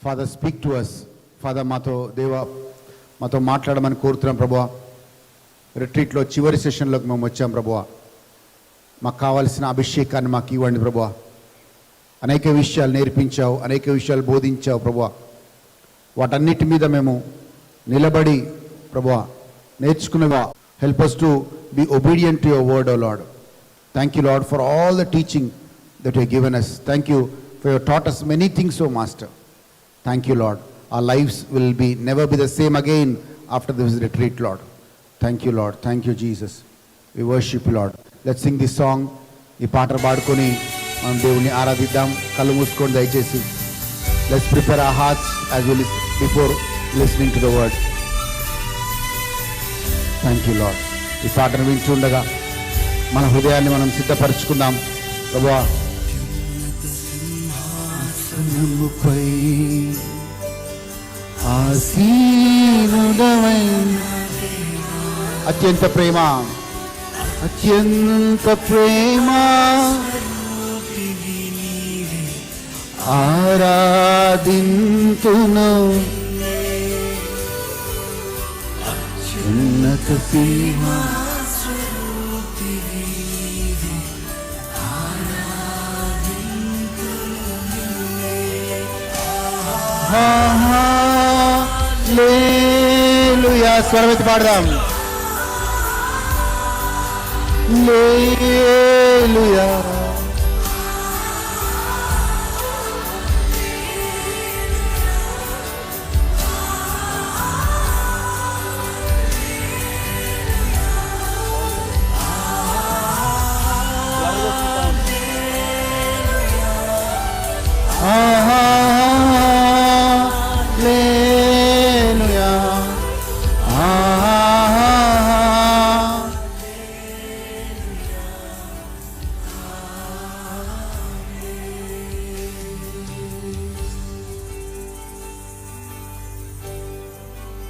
Father speak to us. Father మాతో మాట్లాడమని కోరుతున్నాం ప్రభువా. రిట్రీట్లో చివరి సెషన్లోకి మేము వచ్చాం ప్రభువా. మాకు కావాల్సిన అభిషేకాన్ని మాకు ఇవ్వండి ప్రభువా. అనేక విషయాలు నేర్పించావు, అనేక విషయాలు బోధించావు ప్రభువా. వాటన్నిటి మీద మేము నిలబడి ప్రభువా నేర్చుకునేవా. Help us to be obedient to your word, O Lord. Thank you, Lord, for all the teaching that you have given us. Thank you for you have taught us many things, O Master. Thank you, Lord. Our lives will never be the same again after this retreat, Lord. Thank you, Lord. Thank you, Jesus. We worship you, Lord. Let's sing this song. ఈ పాటలు పాడుకొని మనం దేవుని ఆరాధిద్దాం. కళ్ళు మూసుకోండి దయచేసి. Let's prepare our hearts as we before listening to the word. Thank you, Lord. ఈ పాటను వింటుండగా మన హృదయాన్ని మనం సిద్ధపరచుకుందాం ప్రభువా. సింహాసనముపై ఆసీనుడవైన అత్యంత ప్రేమ ఆరాధింతును అత్యున్నత హల్లెలూయా. స్వరమెత్తి పాడదాం. హల్లెలూయా.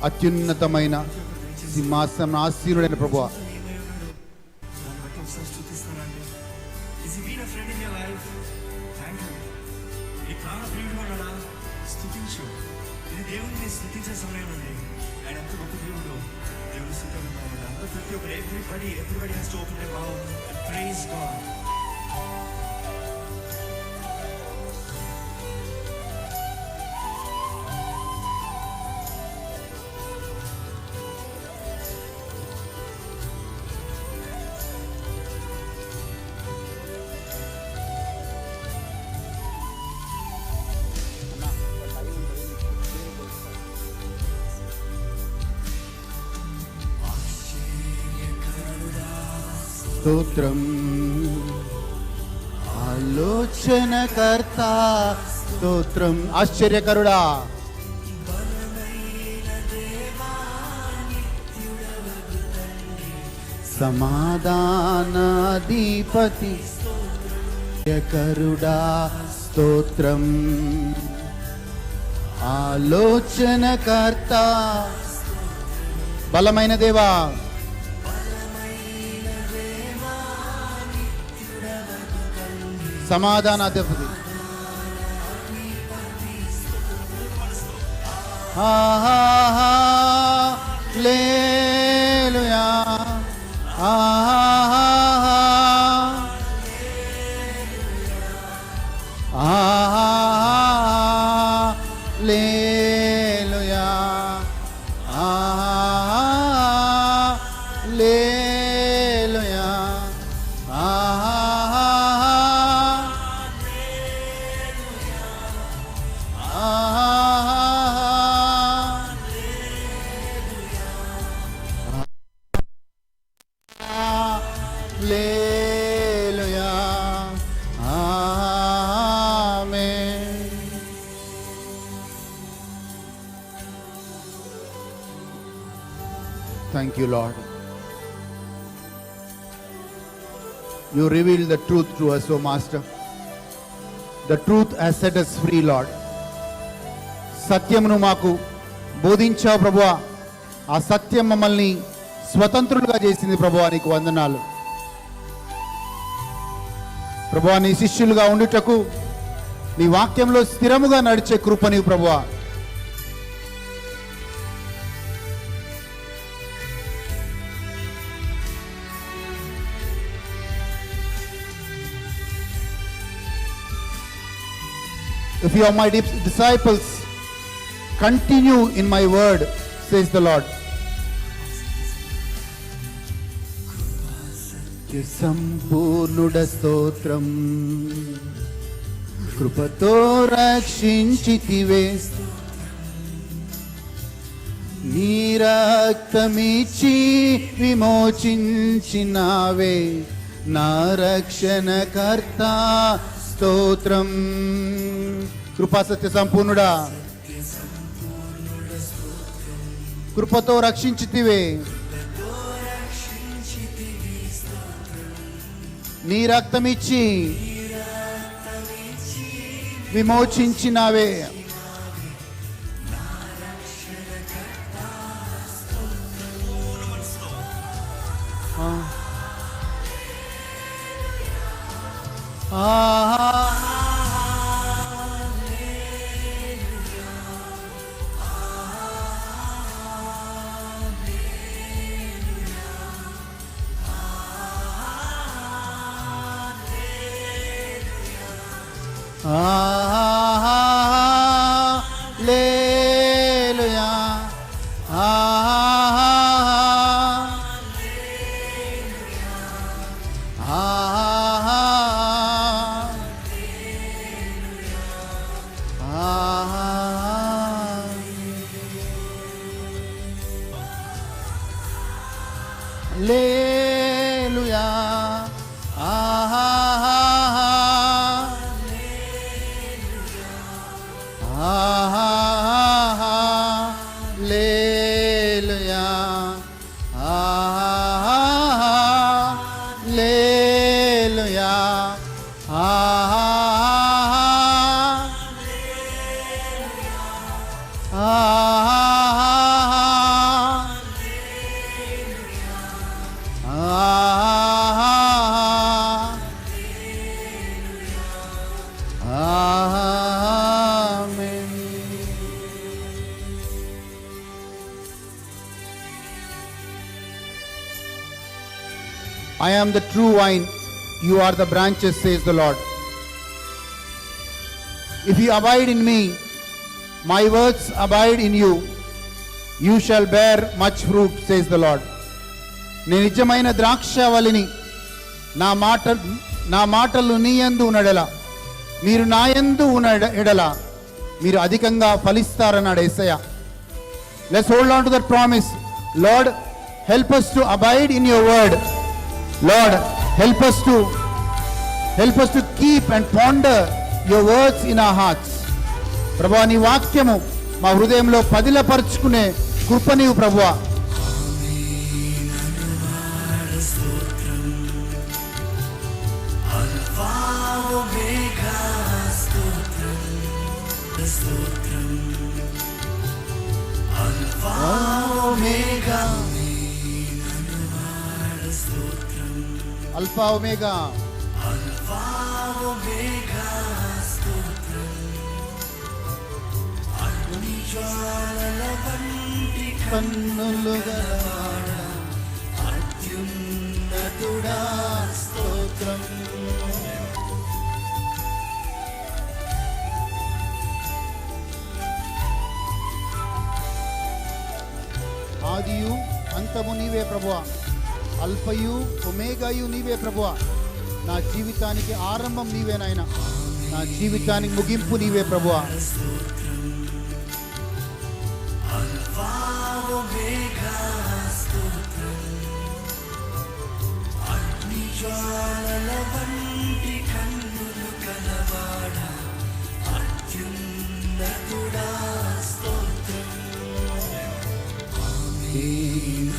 అత్యున్నతమైన సింహాసనం ఆసీనుడైన ప్రభువా, Everybody has to open their mouth and praise God. స్తోత్రం. ఆలోచనకర్త స్తోత్రం. ఆశ్చర్యకరుడా సమాధానాధిపతి కరుడా స్తోత్రం. ఆలోచనకర్త బలమైన దేవా సమాధానాధిపతి. హల్లెలూయా. హల్లెలూయా. హల్లెలూయా. Thank you, Lord. You revealed the truth to us, O Master. The truth has set us free, Lord. సత్యమును మాకు బోధించావు ప్రభువా. ఆ సత్యం మమ్మల్ని స్వతంత్రులుగా చేసింది ప్రభువా. నీకు వందనాలు ప్రభువా. నీ శిష్యులుగా ఉండుటకు నీ వాక్యంలో స్థిరముగా నడిచే కృప నీవు ప్రభువా. If you are my disciples, continue in my word, says the Lord. సంపూర్ణుడ స్తోత్రం, కృపతో రక్షించితివే, నీ రక్తమిచ్చి విమోచించినావే, నా రక్షణకర్త స్తోత్రం. కృపా సత్య సంపూర్ణుడా, కృపతో రక్షించితివే, నీ రక్తమిచ్చి విమోచించినావే, హల్లెలూయా, హల్లెలూయా, I am the true vine, you are the branches, says the Lord. If you abide in me, my words abide in you, you shall bear much fruit, says the Lord. నే నిజమైన ద్రాక్షవల్లిని, నా మాటలు నీ యందు ఉన్నడెల, మీరు నా యందు ఉన్న ఎడల మీరు అధికంగా ఫలిస్తారన్నాడు యేసయ్య. Let's hold on to that promise. Lord, help us to abide in your word. Lord, help us to keep and ponder your words in our hearts. ప్రభువా, నీ వాక్యము మా హృదయంలో పదిలపరుచుకునే కృప నీవు ప్రభువా. అల్ఫా ఒమేగా, కన్నులు గలవాడా, అత్యున్నతుడా స్తోత్రం. ఆదియు అంతము నీవే ప్రభువా, అల్ఫయు ఒమేగాయు నీవే ప్రభువా. నా జీవితానికి ఆరంభం నీవే నాయన, నా జీవితానికి ముగింపు నీవే ప్రభువా.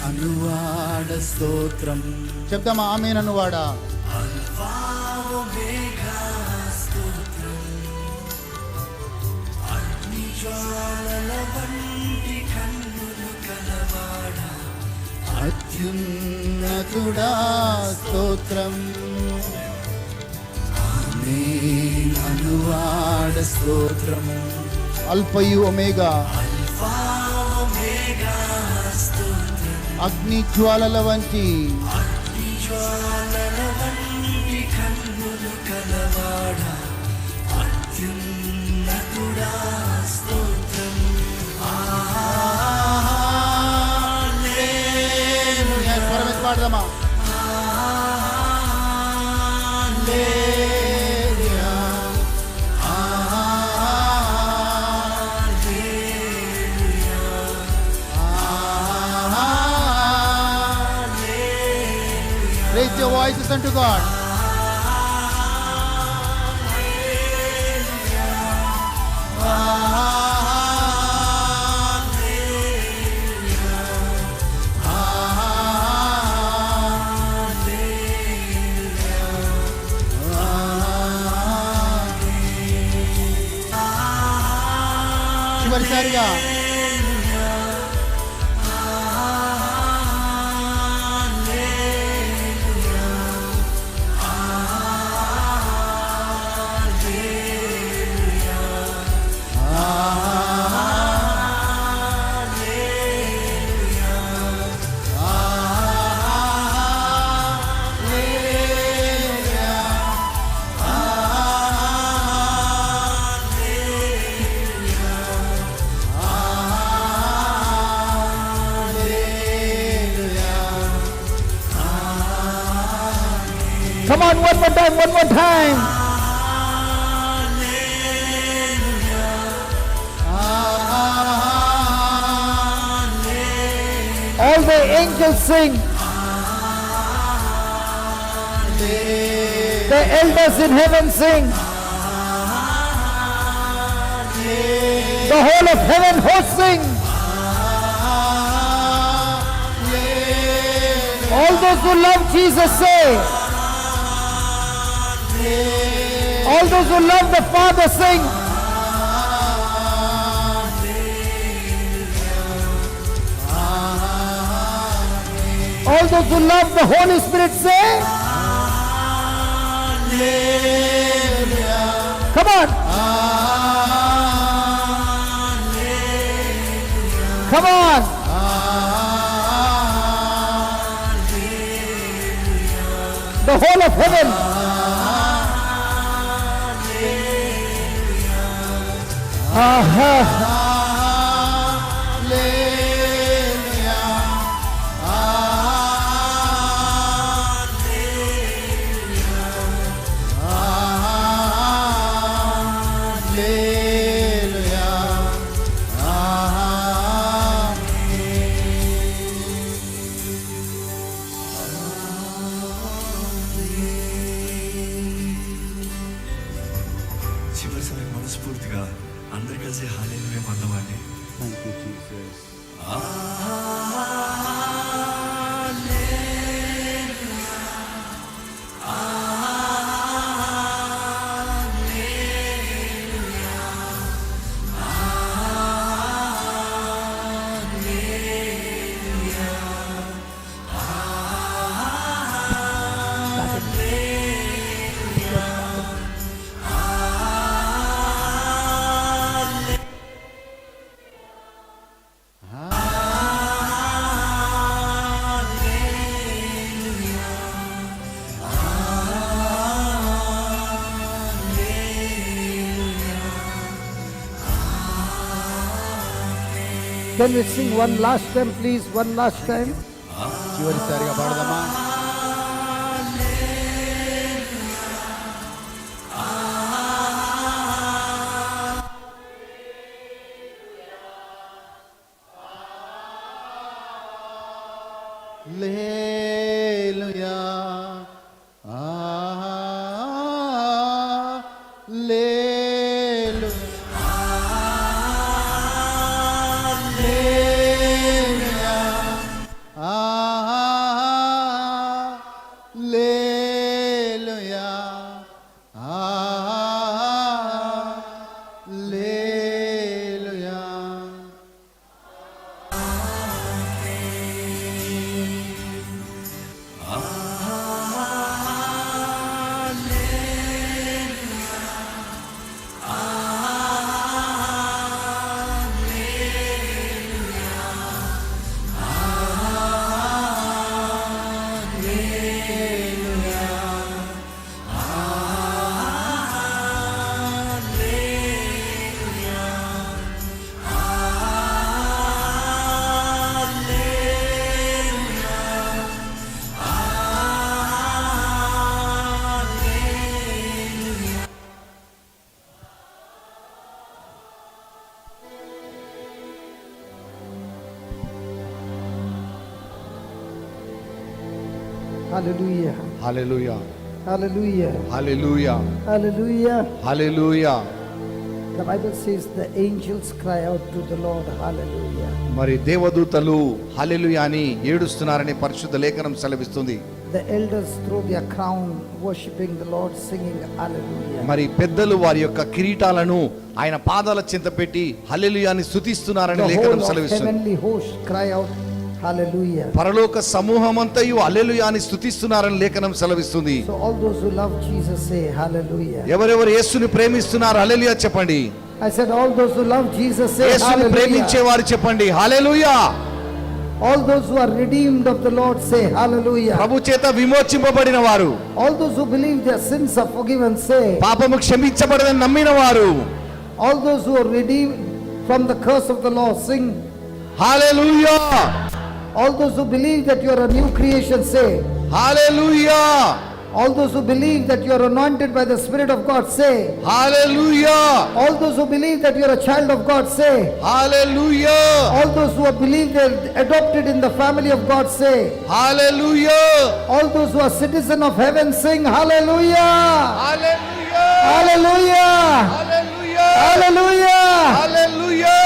అనువాడ స్తోత్రం. చెప్తామా ఆమేన్ అనువాడా. అత్యున్నతుడా స్తోత్రం. ఆమేన్ అనువాడ స్తోత్రము అల్ఫయు ఒమేగా Omega స్తోత్రం అగ్ని జ్వాలల వంటి జ్వాలల వంటి కన్నులు కలవాడ అత్యున్నతుడా స్తోత్రం హల్లెలూయా. స్వరం ఎత్తి పాడదామా? హల్లెలూయా. Raise your voices unto God. చివరిసారిగా Come on, one more time, one more time. All the angels sing. The elders in heaven sing. The whole of heaven host sing. All those who love Jesus say. All those who love the Father sing. All those who love the Holy Spirit say. Come on. Come on. The whole of heaven. చివరి సమయం మనస్ఫూర్తిగా అందరు కలిసి హల్లెలూయా పొందమండి. Thank you, Jesus. Can we sing one last time, please? One last time. చివరిసారిగా పాడదామా? హల్లెలూయా. హల్లెలూయా. హల్లెలూయా. హల్లెలూయా. Hallelujah. Hallelujah, Hallelujah. Hallelujah, Hallelujah. Hallelujah. The Bible says the angels cry out to the Lord. Hallelujah. మరి దేవదూతలు హల్లెలూయా అని ఏడుస్తున్నారని పరిశుద్ధ లేఖనం సెలవిస్తుంది. The elders throw their crown, worshiping the Lord, singing Hallelujah. మరి పెద్దలు వారి యొక్క కిరీటాలను ఆయన పాదాల చెంత పెట్టి హల్లెలూయా అని స్తుతిస్తున్నారని The లేఖనం whole of సెలవిస్తుంది. heavenly host cry out Hallelujah. పరలోక సమూహమంతయు హల్లెలూయా అని స్తుతిస్తున్నారని లేఖనం సెలవిస్తుంది. So all those who love Jesus say Hallelujah. ఎవరెవరు యేసుని ప్రేమిస్తున్నారు హల్లెలూయా చెప్పండి. I said all those who love Jesus say యేసుని ప్రేమించే Hallelujah. వారు చెప్పండి హల్లెలూయా. All those who are redeemed of the Lord say Hallelujah. ప్రభు చేత విమోచింపబడిన వారు, All those who believe their sins are forgiven say. పాపము క్షమించబడదని నమ్మిన వారు All those who are redeemed from the curse of the law sing. Hallelujah, All those who believe that you are a new creation say. Hallelujah, All those who believe that you are anointed by the Spirit of God say. Hallelujah, All those who believe that you are a child of God say. Hallelujah, All those who have believed they are adopted in the family of God say. Hallelujah, All those who are citizen of heaven sing Hallelujah. Hallelujah, Hallelujah. Hallelujah, Hallelujah. Hallelujah.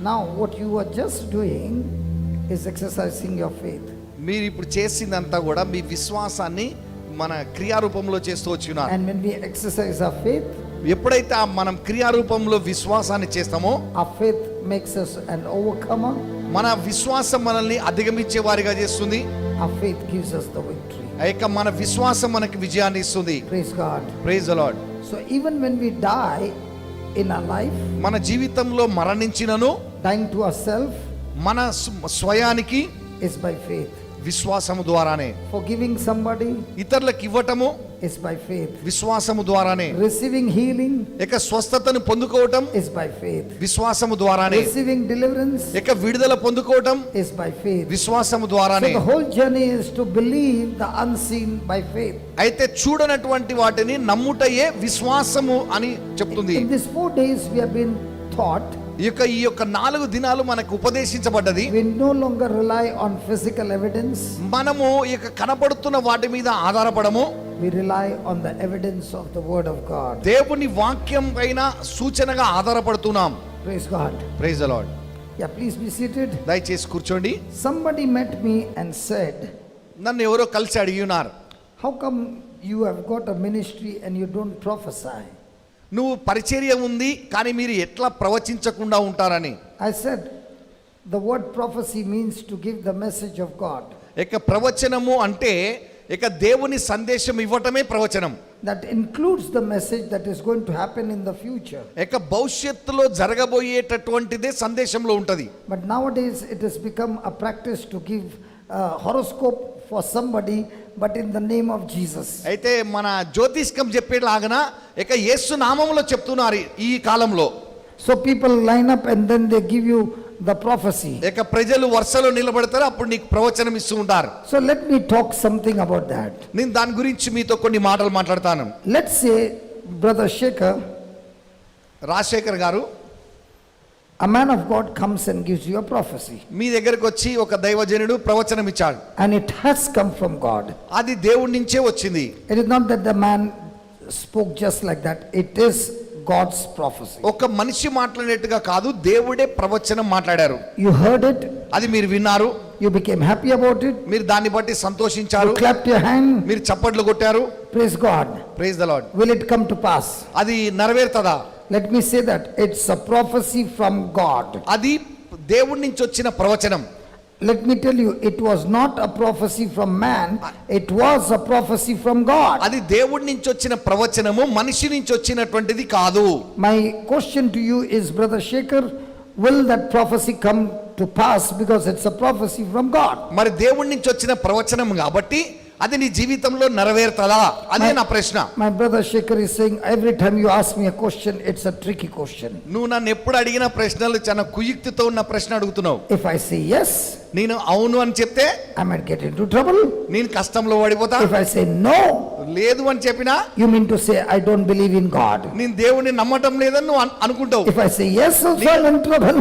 Now what you are just doing is exercising your faith. మీరు ఇప్పుడు చేసిందంతా కూడా మీ విశ్వాసాన్ని మన క్రియారూపంలో చేస్తూ వచ్చినారు. And when we exercise our faith, ఎప్పుడైతే మనం క్రియారూపంలో విశ్వాసాన్ని చేస్తామో our faith makes us an overcomer. మన విశ్వాసం మనల్ని అధిగమించే వారిగా చేస్తుంది. Our faith gives us the victory. ఆ యొక్క మన విశ్వాసం మనకి విజయాన్ని ఇస్తుంది. Praise God. Praise the Lord. So even when we die in our life, మన జీవితంలో మరణించినను dying to ourselves మన స్వయానికి is by faith. విశ్వాసము ద్వారానే. Forgiving somebody ఇతరులకు ఇవ్వటము is by faith. విశ్వాసము ద్వారానే. Receiving healing ఇక స్వస్థతను పొందుకోవటం is by faith. విశ్వాసము ద్వారానే. Receiving deliverance ఇక విడుదల పొందుకోవటం is by faith. విశ్వాసము So ద్వారానే. the whole journey is to believe the unseen by faith. అయితే చూడనటువంటి వాటిని నమ్ముటయే విశ్వాసము అని చెప్తుంది. In these 4 days we have been taught. ఈ యొక్క 4 దినాలు మనకు ఉపదేశించబడ్డది. We no longer rely on physical evidence. మనము ఇక కనపడుతున్న వాటి మీద ఆధారపడము. We rely on the evidence of the word of God. దేవుని వాక్యం పైన సూచనగా ఆధారపడుతున్నాం. Praise God. Praise the Lord. Yeah, please be seated. దయచేసి కూర్చోండి. Somebody met me and said, నన్ను ఎవరో కలిసి అడిగినారు, how come you have got a ministry and you don't prophesy? నువ్వు పరిచర్య ఉంది కానీ మీరు ఎట్లా ప్రవచించకుండా ఉంటారని. I said, the word prophecy means to give the message of God. ఇక ప్రవచనము అంటే ఇక దేవుని సందేశం ఇవ్వటమే ప్రవచనం. That includes the message that is going to happen in the future. ఇక భవిష్యత్తులో జరగబోయేటటువంటిదే సందేశంలో ఉంటది. But nowadays it has become a practice to give a horoscope for somebody, but in the name of Jesus. అయితే మన జ్యోతిష్కం చెప్పేలాగన ఇక యేసు నామములో చెప్తున్నారు ఈ కాలంలో. So people line up and then they give you the prophecy. ఇక ప్రజలు వరుసలో నిలబడతారు, అప్పుడు నీకు ప్రవచనం ఇస్తూ ఉంటారు. So let me talk something about that. నేను దాని గురించి మీతో కొన్ని మాటలు మాట్లాడతాను. Let's say Brother Shekhar, Rajasekhar గారు, a man of God comes and gives you a prophecy. మీ దగ్గరకు వచ్చి ఒక దైవజనుడు ప్రవచనం ఇచ్చాడు. And it has come from God. అది దేవుడి నుంచే వచ్చింది. It is not that the man spoke just like that. It is God's prophecy. ఒక మనిషి మాట్లాడేట్టుగా కాదు, దేవుడే ప్రవచనం మాట్లాడారు. You heard it. అది మీరు విన్నారు. You became happy about it. మీరు దాన్ని బట్టి సంతోషించారు. You clapped your hand. మీరు చప్పట్లు కొట్టారు. Praise God. Praise the Lord. Will it come to pass? అది నెరవేరుతుందా? Let me say that it's a prophecy from God. అది దేవుడి నుంచి వచ్చిన ప్రవచనం. Let me tell you, it was not a prophecy from man, it was a prophecy from God. అది దేవుడి నుంచి వచ్చిన ప్రవచనము, మనిషి నుంచి వచ్చినటువంటిది కాదు. My question to you is, Brother Shekhar, will that prophecy come to pass because it's a prophecy from God? మరి దేవుడి నుంచి వచ్చిన ప్రవచనం కాబట్టి అది నీ జీవితంలో నెరవేరుతుందా? అదే నా ప్రశ్న. My brother Shekhar is saying, every time you ask me a question, it's a tricky question. నువ్వు నన్ను ఎప్పుడు అడిగిన ప్రశ్నలు చాలా కుయుక్తితో ఉన్న ప్రశ్న అడుగుతున్నావు. If I say yes, నేను అవును అని చెప్తే I might get into trouble. నేను కష్టంలో పడిపోతా. If I say no, లేదు అని చెప్పినా you mean to say I don't believe in God. నేను దేవుని నమ్మటం లేదని నువ్వు అనుకుంటావు. If I say yes, also I'm in trouble.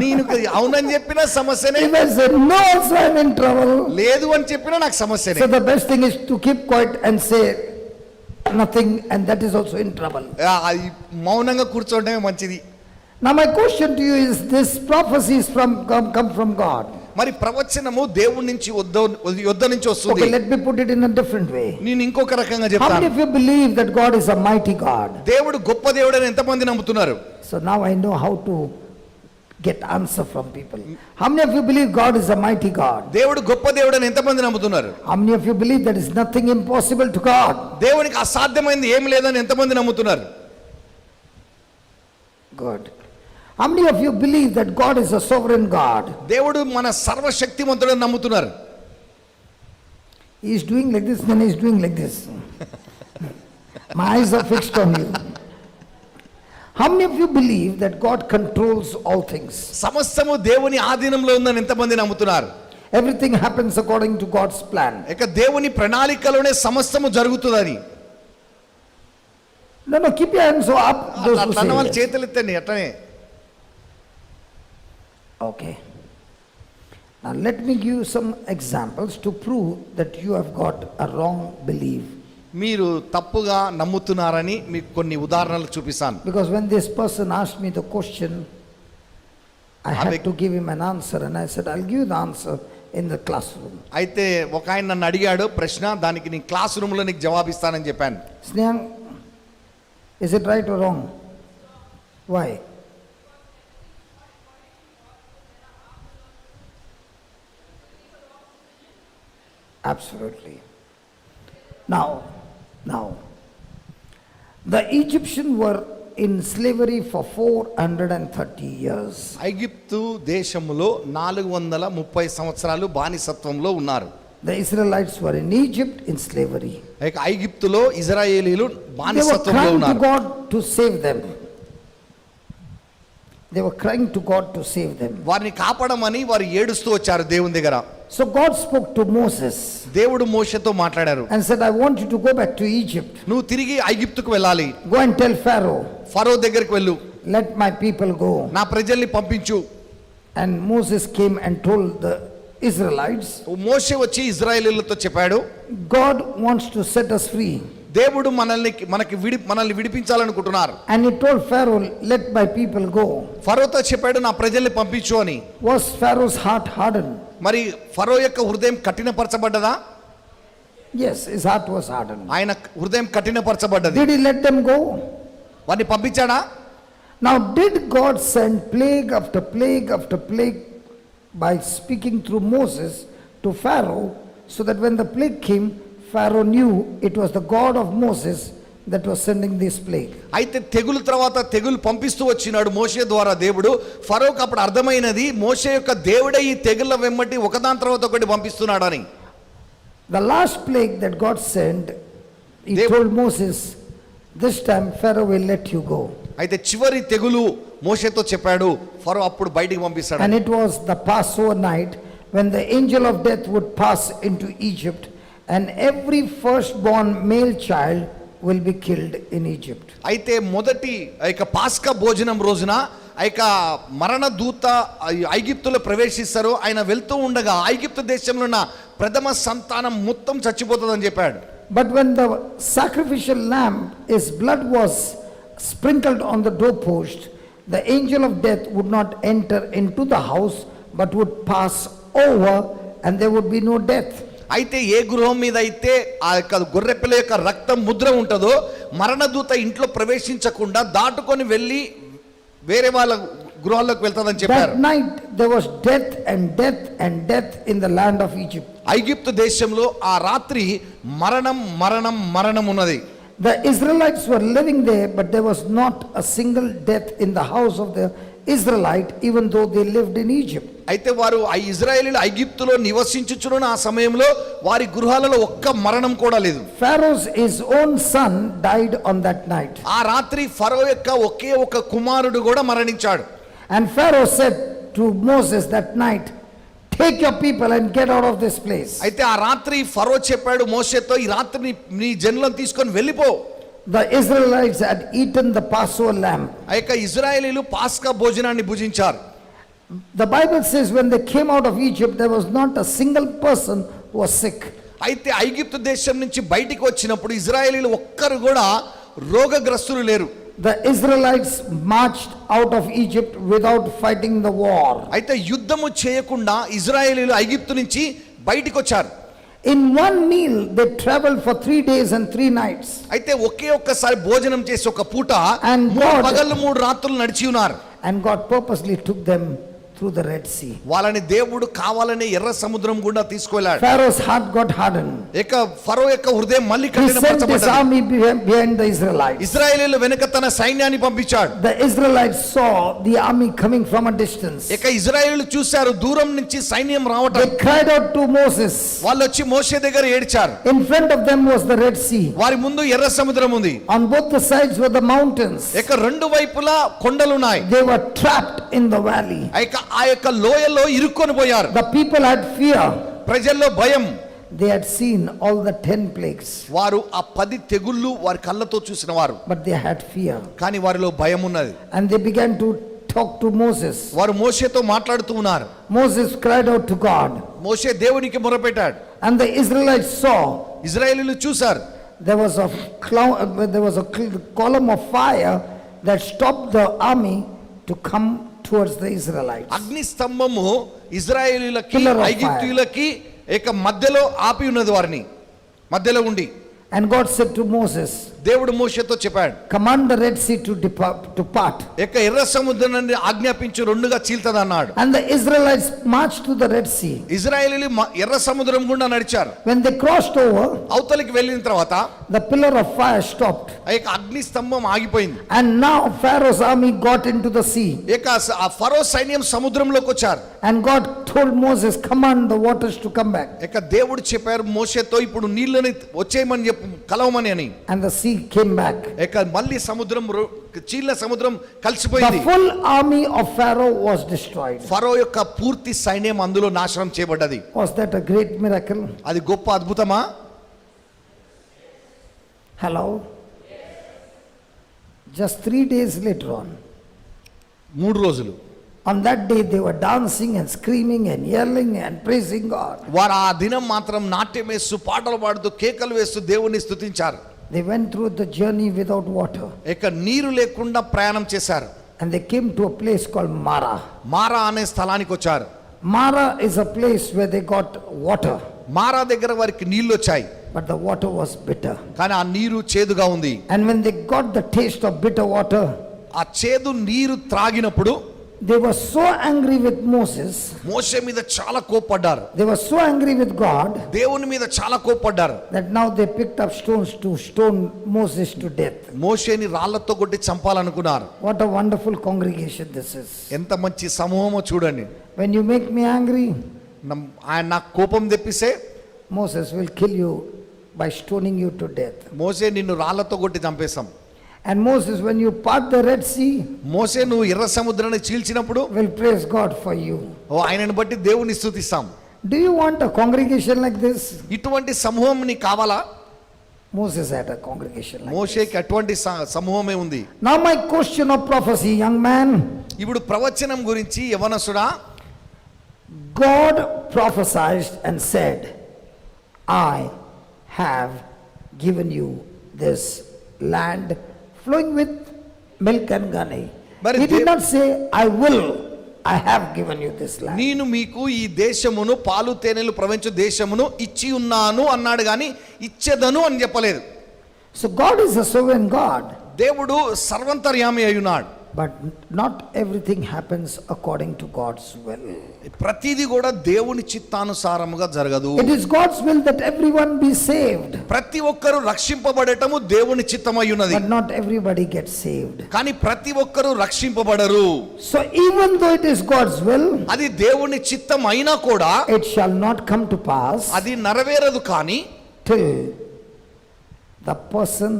నేను అవునని చెప్పినా సమస్యనే, If I say no, also I'm in trouble. లేదు అని చెప్పినా నాకు సమస్యనే. So the best thing is to keep quiet and say nothing, and that is also in trouble. అది మౌనంగా కూర్చోవడమే మంచిది. Now my question to you is, this prophecy is come from God. మరి ప్రవచనము దేవుడి నుంచి యొద్ద నుంచి వస్తుంది. Okay, let me put it in a different way. నేను ఇంకొక రకంగా How many చెప్తాను. of you believe that God is a mighty God? దేవుడు గొప్ప దేవుడు అని ఎంతమంది నమ్ముతున్నారు? So now I know how to get answer from people. How many of you believe God is a mighty God? దేవుడు గొప్ప దేవుడు అని ఎంతమంది నమ్ముతున్నారు? How many of you believe there is nothing impossible to God? దేవునికి అసాధ్యమైనది ఏమి లేదని ఎంతమంది నమ్ముతున్నారు? Good. How many of you believe that God is a sovereign God? దేవుడు మన సర్వశక్తిమంతుడని నమ్ముతున్నారు. He is doing like this, then he is doing like this. My eyes are fixed on you. How many of you believe that God controls all things? సమస్తము దేవుని ఆధీనంలో ఉందని ఎంతమంది నమ్ముతున్నారు? Everything happens according to God's plan. ఇక దేవుని ప్రణాళికలోనే సమస్తము జరుగుతుందని. No, keep your hands so up. Those who అట్లా వాళ్ళు say yes. చేతులు ఎత్తండి అట్లనే. Okay. Now let me give you some examples to prove that you have got a wrong belief. మీరు తప్పుగా నమ్ముతున్నారని మీకు కొన్ని ఉదాహరణలు చూపిస్తాను. Because when this person asked me the question, I had to give him an answer, and I said, I'll give you the answer in the classroom. అయితే ఒక ఆయన నన్ను అడిగాడు ప్రశ్న, దానికి నీ క్లాస్ రూమ్లో నీకు జవాబిస్తానని చెప్పాను. Snehang, is it right or wrong? Why? Absolutely. Now, the Egyptians were in slavery for 430 years. ఐగుప్తు దేశములో 430 సంవత్సరాలు బానిసత్వంలో ఉన్నారు. The Israelites were in Egypt in slavery. ఇక ఐగుప్తులో ఇజ్రాయేలీలు They were బానిసత్వంలో crying to ఉన్నారు. God to save them. They were crying to God to save them. వారిని కాపాడమని వారు ఏడుస్తూ వచ్చారు దేవుని దగ్గర. So God spoke to Moses దేవుడు మోషేతో మాట్లాడారు. and said, I want you to go back to Egypt. నువ్వు తిరిగి ఐగుప్తుకు వెళ్ళాలి. Go and tell Pharaoh, ఫరో దగ్గరికి వెళ్ళు, let my people go. నా ప్రజల్ని పంపించు. And Moses came and told the Israelites, మోషే వచ్చి ఇజ్రాయేలీలతో చెప్పాడు, God wants to set us free. దేవుడు మనల్ని విడిపించాలనుకుంటున్నారు. And he told Pharaoh, let my people go. ఫరోతో చెప్పాడు, నా ప్రజల్ని పంపించు అని. Was Pharaoh's heart hardened? మరి ఫరో యొక్క హృదయం కఠినపరచబడ్డదా? Yes, his heart was hardened. ఆయన హృదయం కఠినపరచబడ్డది. Did he let them go? వారిని పంపించాడా? Now, did God send plague after plague after plague by speaking through Moses to Pharaoh, so that when the plague came, Pharaoh knew it was the God of Moses that was sending this plague? అయితే తెగులు తర్వాత తెగులు పంపిస్తూ వచ్చినాడు మోషే ద్వారా దేవుడు. ఫరోకు అప్పుడు అర్థమైనది మోషే యొక్క దేవుడే ఈ తెగుళ్ళ వెంబటి ఒకదాని తర్వాత ఒకటి పంపిస్తున్నాడని. The last plague that God sent, he told Moses, this time Pharaoh will let you go. అయితే చివరి తెగులు మోషేతో చెప్పాడు, ఫరో అప్పుడు బయటికి పంపిస్తాడు. And it was the Passover night when the angel of death would pass into Egypt, and every firstborn male child will be killed in Egypt. అయితే మొదటి పాస్కా భోజనం రోజున మరణ దూత ఐగుప్తులో ప్రవేశిస్తారు. ఆయన వెళ్తూ ఉండగా ఐగుప్తు దేశంలో ఉన్న ప్రథమ సంతానం మొత్తం చచ్చిపోతుందని చెప్పాడు. But when the sacrificial lamb, his blood was sprinkled on the doorpost, the angel of death would not enter into the house but would pass over, and there would be no death. అయితే ఏ గృహం మీద అయితే ఆ యొక్క గొర్రెపిల్ల యొక్క రక్తం ముద్ర ఉంటుందో మరణదూత ఇంట్లో ప్రవేశించకుండా దాటుకొని వెళ్ళి వేరే వాళ్ళ గృహాల్లోకి వెళ్తాదని చెప్పారు. That night there was death and death and death in the land of Egypt. ఐగుప్తు దేశంలో ఆ రాత్రి మరణం మరణం మరణం ఉన్నది. The Israelites were living there, but there was not a single death in the house of the Israelite, even though they lived in Egypt. అయితే వారు ఆ ఇజ్రాయేలీలు ఐగుప్తులో నివసించుచున్న ఆ సమయంలో వారి గృహాలలో ఒక్క మరణం కూడా లేదు. Pharaoh's his own son died on that night. ఆ రాత్రి ఫరో యొక్క ఒకే ఒక కుమారుడు కూడా మరణించాడు. And Pharaoh said to Moses that night, take your people and get out of this place. అయితే ఆ రాత్రి ఫరో చెప్పాడు మోషేతో, ఈ రాత్రి నీ జనులను తీసుకొని వెళ్ళిపో. The Israelites had eaten the Passover lamb. ఆ యొక్క ఇజ్రాయేలీలు పాస్కా భోజనాన్ని భుజించారు. The Bible says when they came out of Egypt, there was not a single person who was sick. అయితే ఐగుప్తు దేశం నుంచి బయటికి వచ్చినప్పుడు ఇజ్రాయేలీలు ఒక్కరు కూడా రోగగ్రస్తులు లేరు. The Israelites marched out of Egypt without fighting the war. అయితే యుద్ధము చేయకుండా ఇజ్రాయేలీలు ఐగుప్తు నుంచి బయటికి వచ్చారు. In one meal, they traveled for 3 days and 3 nights. అయితే ఒక్కసారి భోజనం చేసి ఒక పూట And 3 God- పగళ్ళు 3 రాత్రులు నడిచి ఉన్నారు. And God purposely took them through the Red Sea. వాళ్ళని దేవుడు కావాలని ఎర్ర సముద్రం గుండా తీసుకెళ్ళాడు. Pharaoh's heart got hardened. ఫరో యొక్క హృదయం మళ్ళీ He sent his కఠినపరచబడ్డది. army behind the Israelites. ఇశ్రాయేలీయుల వెనుక తన సైన్యాన్ని పంపించాడు. The Israelites saw the army coming from a distance. ఇశ్రాయేలీయులు చూశారు దూరం నుంచి సైన్యం రావటం. They cried out to Moses. వాళ్ళు వచ్చి మోషే దగ్గర ఏడ్చారు. In front of them was the Red Sea. వారి ముందు ఎర్ర సముద్రం ఉంది. On both the sides were the mountains. రెండు వైపులా కొండలున్నాయి. They were trapped in the valley. ఆ యొక్క లోయలో ఇరుక్కొని పోయారు. The people had fear. ప్రజల్లో భయం. They had seen all the 10 plagues. వారు ఆ 10 తెగుళ్ళు వారి కళ్ళతో చూసిన వారు. But they had fear. కానీ వారిలో భయం ఉన్నది. And they began to talk to Moses. వారు మోషేతో మాట్లాడుతూ ఉన్నారు. Moses cried out to God. మోషే దేవునికి మొరపెట్టాడు. And the Israelites saw ఇశ్రాయేలీయులు చూశారు there was a column of fire that stopped the army to come towards the Israelites. అగ్ని స్తంభము ఇశ్రాయేలీయులకి Pillar of fire. ఐగుప్తీయులకి మధ్యలో ఆపి ఉన్నది, వారిని మధ్యలో ఉండి. And God said to Moses, దేవుడు మోషేతో చెప్పాడు, command the Red Sea to part. ఎర్ర సముద్రాన్ని ఆజ్ఞాపించు, రెండుగా చీల్తది అన్నాడు. And the Israelites marched to the Red Sea. ఇశ్రాయేలీయులు ఎర్ర సముద్రం గుండా నడిచారు. When they crossed over, అవతలికి వెళ్ళిన తర్వాత the pillar of fire stopped. అగ్ని స్తంభం ఆగిపోయింది. And now Pharaoh's army got into the sea. ఆ ఫరో సైన్యం సముద్రంలోకి వచ్చారు. And God told Moses, command the waters to come back. దేవుడు చెప్పారు మోషేతో, ఇప్పుడు నీళ్ళని వచ్చేయమని చెప్పు, కలవమని అని. And the sea came back. మళ్ళీ సముద్రం చీలిన సముద్రం The కలిసిపోయింది. full army of Pharaoh was destroyed. ఫరో యొక్క పూర్తి సైన్యం అందులో నాశనం చేయబడ్డది. Was that a great miracle? అది గొప్ప అద్భుతమా? Hello? Just 3 days later on, 3 రోజులు on that day they were dancing and screaming and yelling and praising God. వారు ఆ దినం మాత్రం నాట్యం వేస్తూ పాటలు పాడుతూ కేకలు వేస్తూ దేవుని స్తుతించారు. They went through the journey without water. నీరు లేకుండా ప్రయాణం చేశారు. And they came to a place called Mara. మారా అనే స్థలానికి వచ్చారు. Mara is a place where they got water. మారా దగ్గర వారికి నీళ్లు వచ్చాయి. But the water was bitter. కానీ ఆ నీరు చేదుగా ఉంది. And when they got the taste of bitter water, ఆ చేదు నీరు త్రాగినప్పుడు they were so angry with Moses. మోషే మీద చాలా కోప్పడ్డారు. They were so angry with God దేవుని మీద చాలా కోప్పడ్డారు. that now they picked up stones to stone Moses to death. మోషేని రాళ్లతో కొట్టి చంపాలనుకున్నారు. What a wonderful congregation this is. ఎంత మంచి సమూహమో చూడండి. When you make me angry, ఆయన నాకు కోపం తెప్పిస్తే Moses will kill you by stoning you to death. మోషే నిన్ను రాళ్లతో కొట్టి చంపేస్తాం. And Moses, when you part the Red Sea, మోషే నువ్వు ఎర్ర సముద్రాన్ని చీల్చినప్పుడు will praise God for you. ఆయనను బట్టి దేవుని స్తుతిస్తాం. Do you want a congregation like this? ఇటువంటి సమూహం నీకు కావాలా? Moses had a congregation like this. మోషేకి అటువంటి సమూహమే ఉంది. Now my question of prophecy, young man. ఇప్పుడు ప్రవచనం గురించి యవనసుడా, God prophesied and said, I have given you this land flowing with milk and honey. But He did not say, I have given you this land. నేను మీకు ఈ దేశమును పాలు తేనెలు ప్రవహించు దేశమును ఇచ్చి ఉన్నాను అన్నాడు, గాని ఇచ్చేదను అని చెప్పలేదు. So God is a sovereign God. దేవుడు సర్వంతర్యామి అయి ఉన్నాడు. But not everything happens according to God's will. ప్రతిదీ కూడా దేవుని చిత్తానుసారముగా జరగదు. It is God's will that everyone be saved. ప్రతి ఒక్కరు రక్షింపబడటము దేవుని చిత్తమై ఉన్నది. But not everybody gets saved. కానీ ప్రతి ఒక్కరు రక్షింపబడరు. So even though it is God's will, అది దేవుని చిత్తం అయినా కూడా it shall not come to pass అది నెరవేరదు. కానీ till the person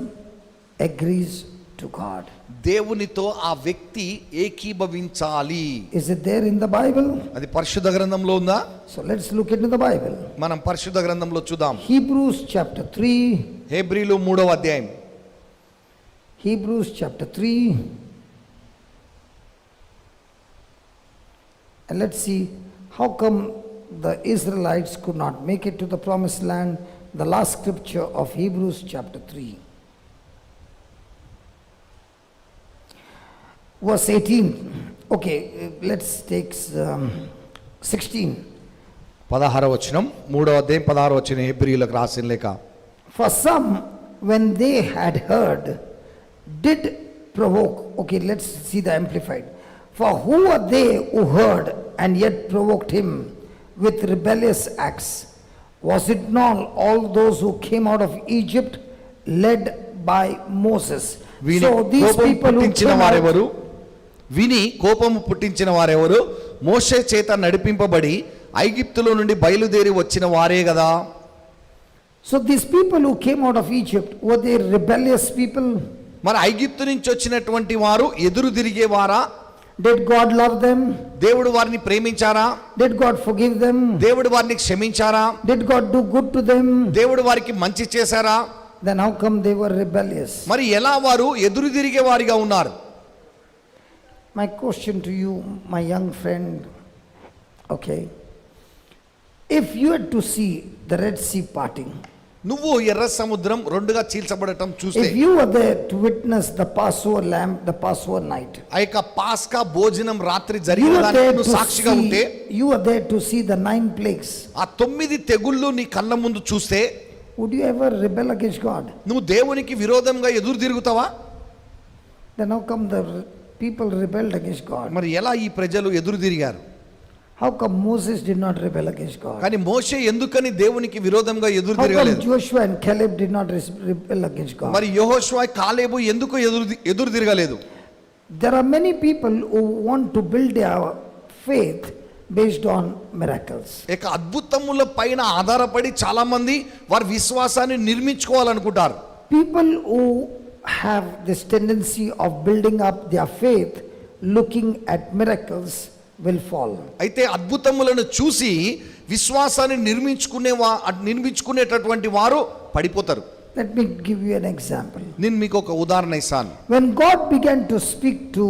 agrees to God. దేవునితో ఆ వ్యక్తి ఏకీభవించాలి. Is it there in the Bible? అది పరిశుద్ధ గ్రంథంలో ఉందా? So let's look into the Bible. మనం పరిశుద్ధ గ్రంథంలో చూద్దాం. Hebrews chapter 3. హెబ్రీలు 3వ అధ్యాయం. Hebrews chapter 3. And let's see how come the Israelites could not make it to the promised land. The last scripture of Hebrews chapter 3. Verse 18. Okay, let's take 16. 16వ వచనం, 3వ అధ్యాయం 16వ వచనం, హెబ్రీయులకు రాసిన లేఖ. For some, when they had heard, did provoke. Okay, let's see the Amplified. For who are they who heard and yet provoked him with rebellious acts? Was it not all those who came out of Egypt led by Moses? విని So these కోపం people who పుట్టించిన came out, వారెవరు? విని కోపము పుట్టించిన వారెవరు? మోషే చేత నడిపింపబడి ఐగుప్తులో నుండి బయలుదేరి వచ్చిన వారే కదా. so these people who came out of Egypt, were they rebellious people? మరి ఐగుప్తు నుంచి వచ్చినటువంటి వారు ఎదురు తిరిగేవారా? Did God love them? దేవుడు వారిని ప్రేమించారా? Did God forgive them? దేవుడు వారిని క్షమించారా? Did God do good to them? దేవుడు వారికి మంచి చేశారా? Then how come they were rebellious? మరి ఎలా వారు ఎదురు తిరిగే వారిగా ఉన్నారు? My question to you, my young friend, okay, if you had to see the Red Sea parting, నువ్వు ఎర్ర సముద్రం రెండుగా చీల్చబడటం చూస్తే, if you were there to witness the Passover lamb, the Passover night, ఆ యొక్క పాస్కా భోజనం రాత్రి you జరిగిన were దానికి there నువ్వు to సాక్షిగా ఉంటే, you were there to see the 9 plagues, ఆ 9 తెగుళ్ళు నీ కళ్ళ ముందు చూస్తే, would you ever rebel against God? నువ్వు దేవునికి విరోధంగా ఎదురు తిరుగుతావా? Then how come the people rebelled against God? మరి ఎలా ఈ ప్రజలు ఎదురు తిరిగారు? How come Moses did not rebel against God? కానీ మోషే ఎందుకని దేవునికి విరోధంగా ఎదురు How come తిరగలేదు? Joshua and Caleb did not rebel against God? మరి యెహోషువ కాలేబు ఎందుకు ఎదురు తిరగలేదు? There are many people who want to build their faith based on miracles. ఇక అద్భుతముల పైన ఆధారపడి చాలా మంది వారి విశ్వాసాన్ని నిర్మించుకోవాలనుకుంటారు. People who have this tendency of building up their faith looking at miracles will fall. అయితే అద్భుతములను చూసి విశ్వాసాన్ని నిర్మించుకునేటటువంటి వారు పడిపోతారు. Let me give you an example. నేను మీకు ఒక ఉదాహరణ ఇస్తాను. When God began to speak to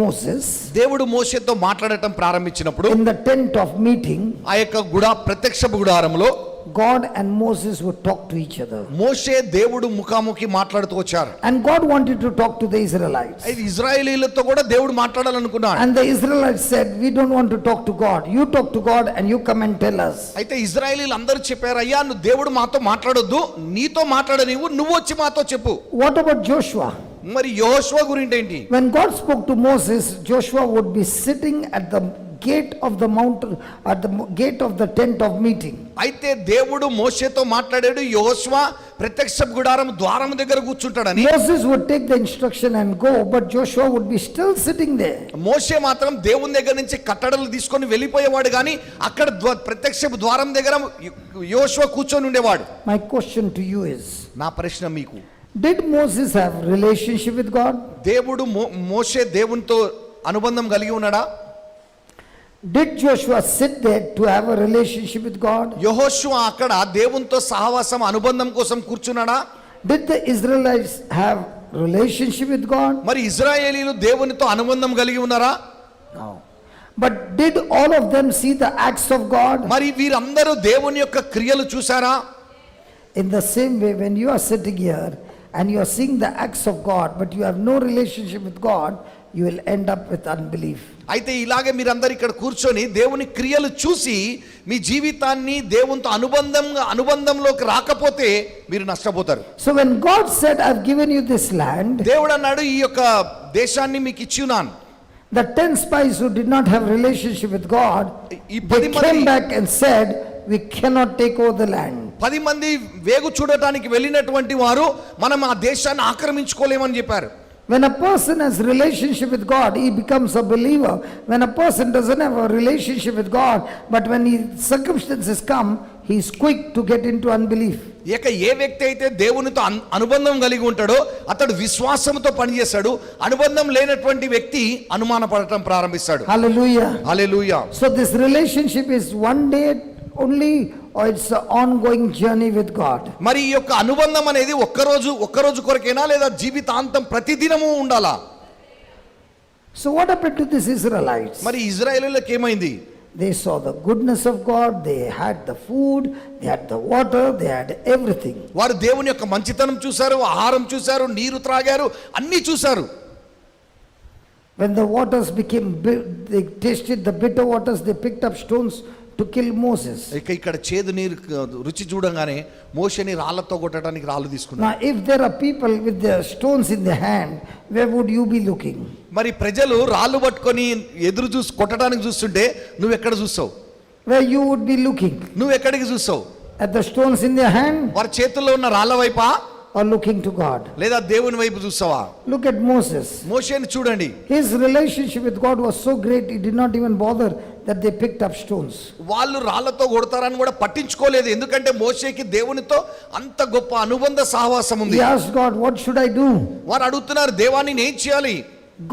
Moses దేవుడు మోషేతో మాట్లాడటం ప్రారంభించినప్పుడు in the tent of meeting, ఆ యొక్క ప్రత్యక్ష గుడారంలో God and Moses would talk to each other. మోషే దేవుడు ముఖాముఖి మాట్లాడుతూ వచ్చారు. And God wanted to talk to the Israelites. అయితే ఇశ్రాయేలీయులతో కూడా దేవుడు మాట్లాడాలనుకున్నాడు. And the Israelites said, we don't want to talk to God. You talk to God and you come and tell us. అయితే ఇశ్రాయేలీయులు అందరూ చెప్పారు, అయ్యా నువ్వు దేవుడు మాతో మాట్లాడొద్దు, నీతో మాట్లాడనివ్వు, నువ్వు వచ్చి మాతో చెప్పు. What about Joshua? మరి యెహోషువ గురించి ఏంటి? When God spoke to Moses, Joshua would be sitting at the gate of the mountain, at the gate of the tent of meeting. అయితే దేవుడు మోషేతో మాట్లాడాడు, యెహోషువ ప్రత్యక్ష గుడారం ద్వారం దగ్గర కూర్చుంటాడని. Moses would take the instruction and go, but Joshua would be still sitting there. మోషే మాత్రం దేవుని దగ్గర నుంచి కట్టడలు తీసుకొని వెళ్ళిపోయేవాడు, కానీ అక్కడ ప్రత్యక్ష ద్వారం దగ్గర యెహోషువ కూర్చొని ఉండేవాడు. My question to you is, నా ప్రశ్న మీకు, did Moses have relationship with God? దేవుడు మోషే దేవునితో అనుబంధం కలిగి ఉన్నాడా? Did Joshua sit there to have a relationship with God? యెహోషువ అక్కడ దేవునితో సహవాసం అనుబంధం కోసం కూర్చున్నాడా? Did the Israelites have relationship with God? మరి ఇశ్రాయేలీయులు దేవునితో అనుబంధం కలిగి ఉన్నారా? No. But did all of them see the acts of God? మరి వీరందరూ దేవుని యొక్క క్రియలు చూసారా? In the same way, when you are sitting here and you are seeing the acts of God, but you have no relationship with God, you will end up with unbelief. అయితే ఇలాగే మీరందరూ ఇక్కడ కూర్చొని దేవుని క్రియలు చూసి మీ జీవితాన్ని దేవునితో అనుబంధంలోకి రాకపోతే మీరు నష్టపోతారు. So when God said, I've given you this land, దేవుడు అన్నాడు, ఈ యొక్క దేశాన్ని మీకు ఇచ్చినాను. the 10 spies who did not have relationship with God, ఈ they 10 మంది came back and said, we cannot take over the land. 10 మంది వేగు చూడటానికి వెళ్ళినటువంటి వారు మనం ఆ దేశాన్ని ఆక్రమించుకోలేమని చెప్పారు. When a person has relationship with God, he becomes a believer. When a person doesn't have a relationship with God, but when circumstances come, he's quick to get into unbelief. ఇక ఏ వ్యక్తి అయితే దేవునితో అనుబంధం కలిగి ఉంటాడో అతడు విశ్వాసంతో పనిచేస్తాడు. అనుబంధం లేనటువంటి వ్యక్తి అనుమానపడటం ప్రారంభిస్తాడు. Hallelujah. Hallelujah. So this relationship is one day only, or it's an ongoing journey with God? మరి ఈ యొక్క అనుబంధం అనేది ఒక్కరోజు కొరకేనా లేదా జీవితాంతం ప్రతిదినము ఉండాలా? So what happened to these Israelites? మరి ఇజ్రాయేలీయులకు ఏమైంది? They saw the goodness of God, they had the food, they had the water, they had everything. వారు దేవుని యొక్క మంచితనం చూశారు, ఆహారం చూశారు, నీరు త్రాగారు, అన్నీ చూశారు. When the waters became they tasted the bitter waters, they picked up stones to kill Moses. ఇక్కడ చేదు నీరు రుచి చూడంగానే మోషేని రాళ్లతో కొట్టడానికి రాళ్ళు తీసుకున్నారు. Now if there are people with their stones in their hand, where would you be looking? మరి ప్రజలు రాళ్ళు పట్టుకొని కొట్టడానికి చూస్తుంటే నువ్వు ఎక్కడ చూస్తావు? Where you would be looking? నువ్వు ఎక్కడికి చూస్తావు? At the stones in their hand, వారి చేతుల్లో ఉన్న రాళ్ళ వైపా or looking to God? లేదా దేవుని వైపు చూస్తావా? Look at Moses. మోషేని చూడండి. His relationship with God was so great, he did not even bother that they picked up stones. వాళ్ళు రాళ్లతో కొడతారని కూడా పట్టించుకోలేదు. ఎందుకంటే మోషేకి దేవునితో అంత గొప్ప అనుబంధ సహవాసం ఉంది. He asked God, what should I do? వారు అడుగుతున్నారు, దేవాన్ని నేను ఏం చేయాలి?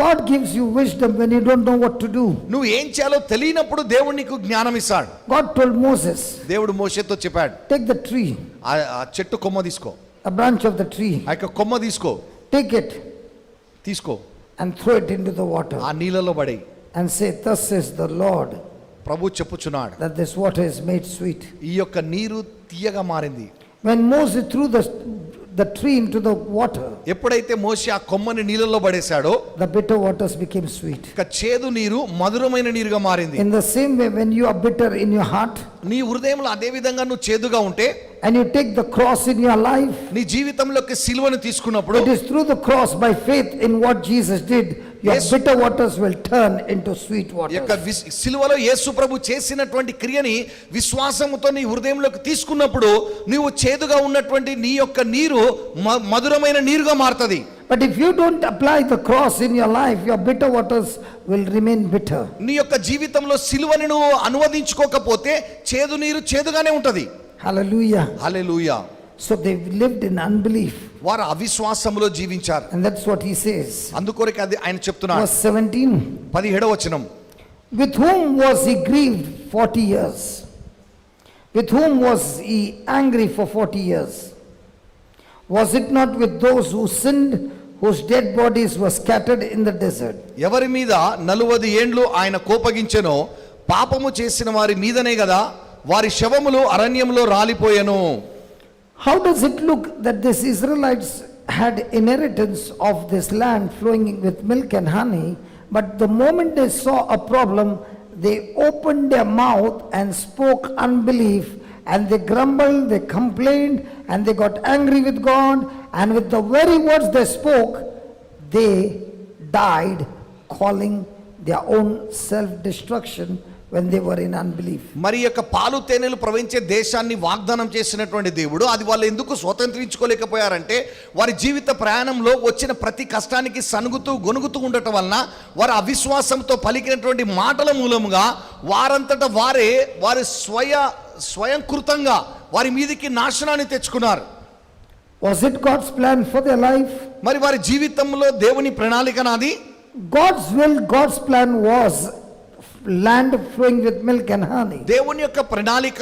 God gives you wisdom when you don't know what to do. నువ్వు ఏం చేయాలో తెలియనప్పుడు దేవుడు నీకు జ్ఞానం ఇస్తాడు. God told Moses, దేవుడు మోషేతో చెప్పాడు, take the tree, ఆ చెట్టు కొమ్మ తీసుకో, a branch of the tree, ఆ యొక్క కొమ్మ take it తీసుకో and throw it into the water ఆ నీళ్ళలో పడేయి. and say, thus says the Lord, ప్రభు చెప్పుచున్నాడు, that this water is made sweet. ఈ యొక్క నీరు తీయగా మారింది. When Moses threw the tree into the water, ఎప్పుడైతే మోషే ఆ కొమ్మని నీళ్ళలో పడేశాడో the bitter waters became sweet. ఇక చేదు నీరు మధురమైన నీరుగా మారింది. In the same way, when you are bitter in your heart నీ హృదయంలో అదే విధంగా నువ్వు చేదుగా ఉంటే, and you take the cross in your life, నీ జీవితంలోకి సిలువను తీసుకున్నప్పుడు, it is through the cross, by faith in what Jesus did, your Yes. bitter waters will turn into sweet ఈ యొక్క waters. సిలువలో యేసు ప్రభు చేసినటువంటి క్రియని విశ్వాసముతో నీ హృదయంలోకి తీసుకున్నప్పుడు నీవు చేదుగా ఉన్నటువంటి నీ యొక్క నీరు మధురమైన నీరుగా మారుతుంది. But if you don't apply the cross in your life, your bitter waters will remain bitter. నీ యొక్క జీవితంలో సిలువని నువ్వు అనువదించుకోకపోతే చేదు నీరు చేదుగానే ఉంటది. Hallelujah. Hallelujah. So they lived in unbelief, వారు అవిశ్వాసములో జీవించారు. and that's what he says. అందుకొరకు అది ఆయన చెప్తున్నాడు. Verse 17, 17వ వచనం, with whom was he grieved 40 years? With whom was he angry for 40 years? Was it not with those who sinned, whose dead bodies were scattered in the desert? ఎవరి మీద 40 ఏండ్లు ఆయన కోపగించెనో పాపము చేసిన వారి మీదనే కదా వారి శవములు అరణ్యంలో రాలిపోయెను. How does it look that these Israelites had inheritance of this land flowing with milk and honey, but the moment they saw a problem, they opened their mouth and spoke unbelief, and they grumbled, they complained, and they got angry with God, and with the very words they spoke, they died, calling their own self-destruction when they were in unbelief. మరి యొక్క పాలు తేనెలు ప్రవహించే దేశాన్ని వాగ్దానం చేసినటువంటి దేవుడు అది వాళ్ళు ఎందుకు స్వతంత్రించుకోలేకపోయారంటే వారి జీవిత ప్రయాణంలో వచ్చిన ప్రతి కష్టానికి సనుగుతూ గొనుగుతూ ఉండటం వలన వారి అవిశ్వాసంతో పలికినటువంటి మాటల మూలముగా వారంతట వారే వారి స్వయంకృతంగా వారి మీదికి నాశనాన్ని తెచ్చుకున్నారు. Was it God's plan for their life? మరి వారి జీవితంలో దేవుని ప్రణాళిక నాది. God's will, God's plan was land flowing with milk and honey. దేవుని యొక్క ప్రణాళిక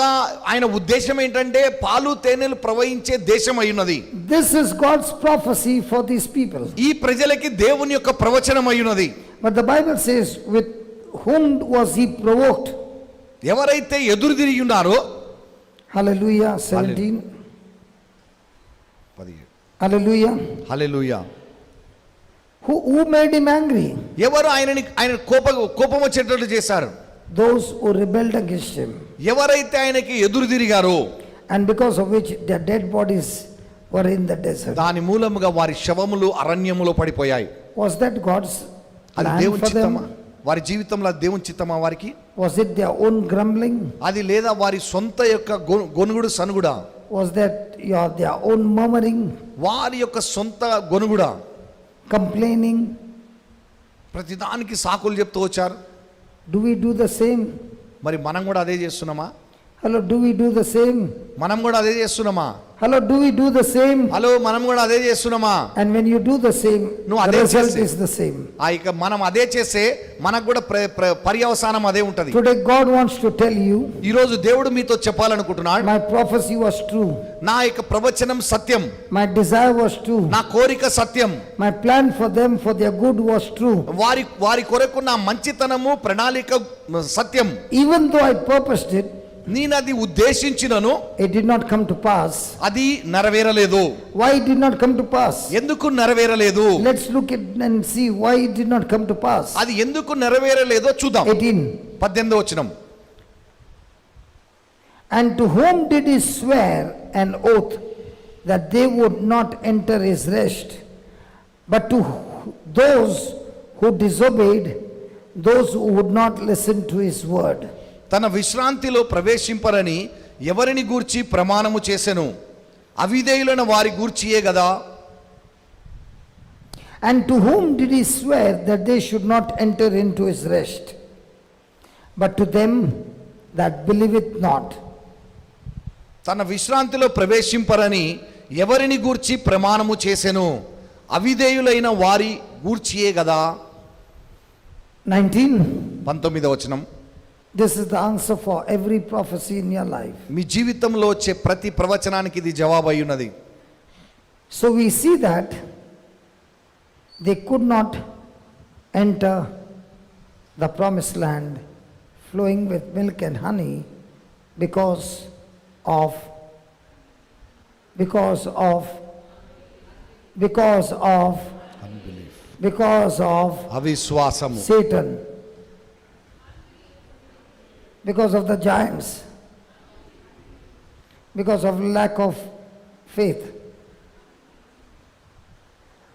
ఆయన ఉద్దేశం ఏంటంటే పాలు తేనెలు ప్రవహించే దేశం అయ్యున్నది. This is God's prophecy for these people. ఈ ప్రజలకి దేవుని యొక్క ప్రవచనం అయ్యున్నది. But the Bible says, with whom was he provoked? ఎవరైతే ఎదురు తిరిగి ఉన్నారో, Hallelujah. 17. Hallelujah. Hallelujah. Who made him angry? ఎవరు ఆయన కోపం వచ్చేటట్లు చేశారు? Those who rebelled against him, ఎవరైతే ఆయనకి ఎదురు తిరిగారో, and because of which their dead bodies were in the desert. దాని మూలముగా వారి శవములు అరణ్యములో పడిపోయాయి. Was that God's అది plan దేవుని for చిత్తమా? them? వారి జీవితంలో అది దేవుని చిత్తమా వారికి? Was it their own grumbling? అది లేదా వారి సొంత యొక్క గొనుగుడు సనుగుడా? Was that their own murmuring, వారి యొక్క సొంత గొనుగుడా? complaining? ప్రతిదానికి సాకులు చెప్తూ వచ్చారు. Do we do the same? మరి మనం కూడా అదే చేస్తున్నామా? Hello, do we do the same? మనం కూడా అదే చేస్తున్నామా? Hello, do we do the same? Hello, మనం కూడా అదే చేస్తున్నామా? And when you do the same, No, the అదే result చేస్తే- is the same. ఇక మనం అదే చేస్తే మనకు కూడా పర్యవసానం అదే ఉంటది. Today God wants to tell you, ఈ రోజు దేవుడు మీతో చెప్పాలనుకుంటున్నాడు, my prophecy was true, నా యొక్క ప్రవచనం సత్యం, my desire was true, నా కోరిక సత్యం, my plan for them for their good was true. వారి కొరకు నా మంచితనము ప్రణాళిక సత్యం. Even though I purposed it, నేను అది ఉద్దేశించినను it did not come to pass. అది నెరవేరలేదు. Why it did not come to pass? ఎందుకు నెరవేరలేదు? Let's look at and see why it did not come to pass. అది ఎందుకు నెరవేరలేదో చూద్దాం. 18. 18వ వచనం. And to whom did he swear an oath that they would not enter his rest, but to those who disobeyed, those who would not listen to his word. తన విశ్రాంతిలో ప్రవేశింపరని ఎవరిని గూర్చి ప్రమాణము చేసెను? అవిధేయులైన వారి గూర్చియే గదా. And to whom did he swear that they should not enter into his rest, but to them that believeth not. తన విశ్రాంతిలో ప్రవేశింపరని ఎవరిని గూర్చి ప్రమాణము చేసెను? అవిధేయులైన వారి గూర్చియే గదా. 19. 19వ వచనం. This is the answer for every prophecy in your life. మీ జీవితంలో వచ్చే ప్రతి ప్రవచనానికి ఇది జవాబు అయి ఉన్నది. So we see that they could not enter the promised land flowing with milk and honey because of అవిశ్వాసము, Satan, because of the giants, because of lack of faith.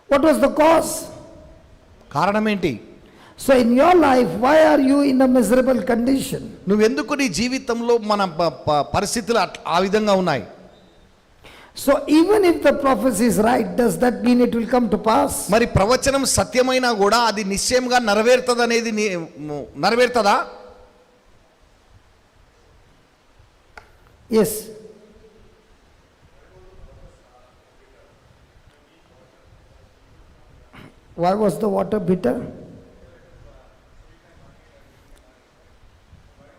What was the cause? కారణం ఏంటి? So in your life, why are you in a miserable condition? నువ్వెందుకు నీ జీవితంలో మన పరిస్థితులు ఆ విధంగా ఉన్నాయి? So even if the prophecy is right, does that mean it will come to pass? మరి ప్రవచనం సత్యమైనా కూడా అది నిశ్చయంగా నెరవేరుతుంది నెరవేరుతుందా? Yes. Why was the water bitter?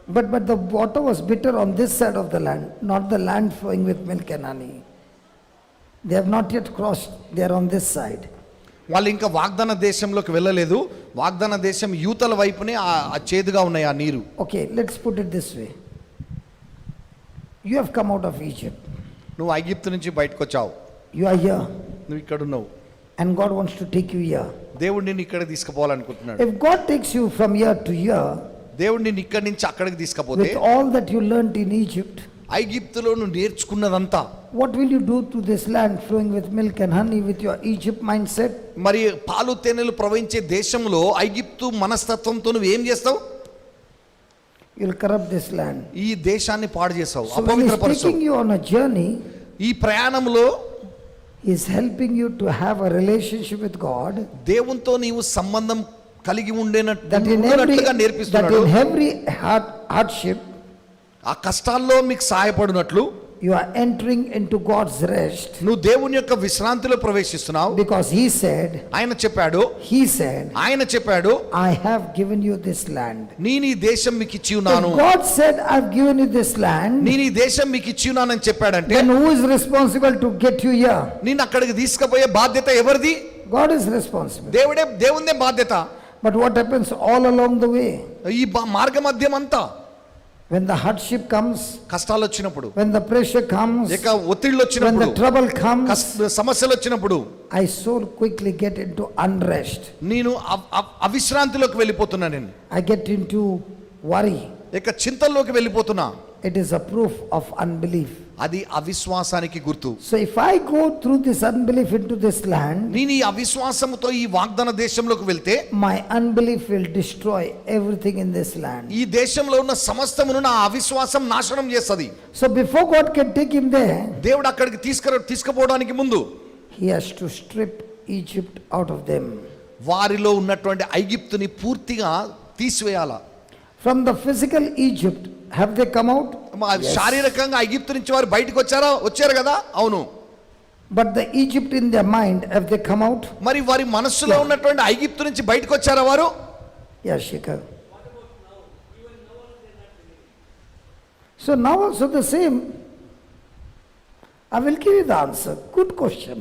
But the water was bitter on this side of the land, not the land flowing with milk and honey. They have not yet crossed, they are on this side. వాళ్ళు ఇంకా వాగ్దాన దేశంలోకి వెళ్ళలేదు. వాగ్దాన దేశం యూతల వైపునే ఆ చేదుగా ఉన్నాయి ఆ నీరు. Okay, let's put it this way. You have come out of Egypt. నువ్వు ఐగిప్తు నుంచి బయటకు వచ్చావు, You are here. నువ్వు ఇక్కడ ఉన్నావు. And God wants to take you here. దేవుడు నిన్ను ఇక్కడ తీసుకుపోవాలనుకుంటున్నాడు. If God takes you from here to here, దేవుడు నిన్ను ఇక్కడి నుంచి అక్కడికి తీసుకుపోతే with all that you learnt in Egypt, ఐగిప్తులో నువ్వు నేర్చుకున్నదంతా what will you do to this land flowing with milk and honey with your Egypt mindset? మరి పాలు తేనెలు ప్రవహించే దేశంలో ఐగిప్తు మనస్తత్వంతో నువ్వు ఏం చేస్తావు? You'll corrupt this land. ఈ దేశాన్ని పాడు చేస్తావు, So when he's అపవిత్రపరుస్తావు. taking you on a journey, ఈ ప్రయాణంలో he's helping you to have a relationship with God, దేవునితో నీవు సంబంధం కలిగి that in ఉండేనట్లుగా నేర్పిస్తున్నాడు. every hardship, ఆ కష్టాల్లో మీకు సహాయపడినట్లు you are entering into God's rest, నువ్వు దేవుని యొక్క విశ్రాంతిలో ప్రవేశిస్తున్నావు. because he said, ఆయన చెప్పాడు, I have given you this land. నేను ఈ దేశం మీకు ఇచ్చి ఉన్నాను. If God said, I've given you this land, నేను ఈ దేశం మీకు ఇచ్చి ఉన్నానని చెప్పాడంటే then who is responsible to get you here? నేను అక్కడికి తీసుకుపోయే బాధ్యత ఎవరిది? God is responsible. దేవుందే బాధ్యత. But what happens all along the way? ఈ మార్గ మధ్యం అంతా When the hardship comes, కష్టాలు వచ్చినప్పుడు, when the pressure comes, ఇక ఒత్తిళ్ళు when వచ్చినప్పుడు, the trouble comes, సమస్యలు వచ్చినప్పుడు I so quickly get into unrest. నేను అవిశ్రాంతిలోకి వెళ్ళిపోతున్నా. నేను I get into worry. ఇక చింతల్లోకి వెళ్ళిపోతున్నా. It is a proof of unbelief. అది అవిశ్వాసానికి గుర్తు. So if I go through this unbelief into this land, నేను ఈ అవిశ్వాసముతో ఈ వాగ్దాన దేశంలోకి వెళ్తే my unbelief will destroy everything in this land. ఈ దేశంలో ఉన్న సమస్తమును నా అవిశ్వాసం నాశనం చేస్తది. So before God can take him there, దేవుడు అక్కడికి తీసుకుపోవడానికి ముందు he has to strip Egypt out of them. వారిలో ఉన్నటువంటి ఐగిప్తుని పూర్తిగా తీసివేయాల. From the physical Egypt, have they come out? శారీరకంగా ఐగుప్తు నుంచి వారు బయటకు వచ్చారు కదా, అవును. But the Egypt in their mind, have they come out? మరి వారి మనస్సులో ఉన్నటువంటి ఐగుప్తు నుంచి బయటకు వచ్చారా వారు? Yeah, Shekhar. So now also the same. I will give you the answer. Good question.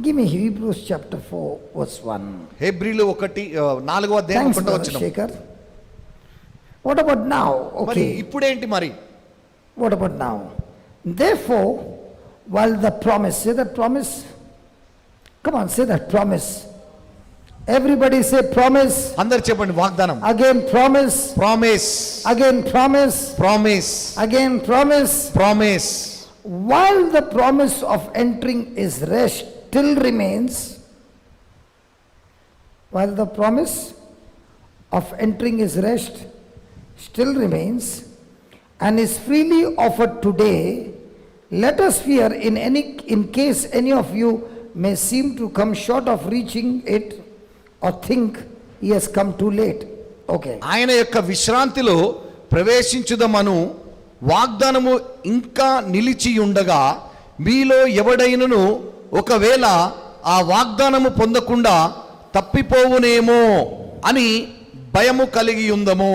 Give me Hebrews chapter 4 verse 1. హెబ్రీలు 1:4 అధ్యాయం Thanks, 1వ Brother వచనం. Shekhar. What about now? మరి Okay. ఇప్పుడేంటి మరి? What about now? Therefore, while the promise, say that promise. Come on, say that promise. Everybody say promise. అందరు చెప్పండి వాగ్దానం. Again promise. Promise, Again promise. Promise, Again promise. Promise. While the promise of entering is rest still remains, while the promise of entering is rest still remains and is freely offered today, let us fear in case any of you may seem to come short of reaching it or think he has come too late. Okay. ఆయన యొక్క విశ్రాంతిలో ప్రవేశించుదమను వాగ్దానము ఇంకా నిలిచి ఉండగా మీలో ఎవడైనను ఒకవేళ ఆ వాగ్దానము పొందకుండా తప్పిపోవునేమో అని భయము కలిగి ఉందము.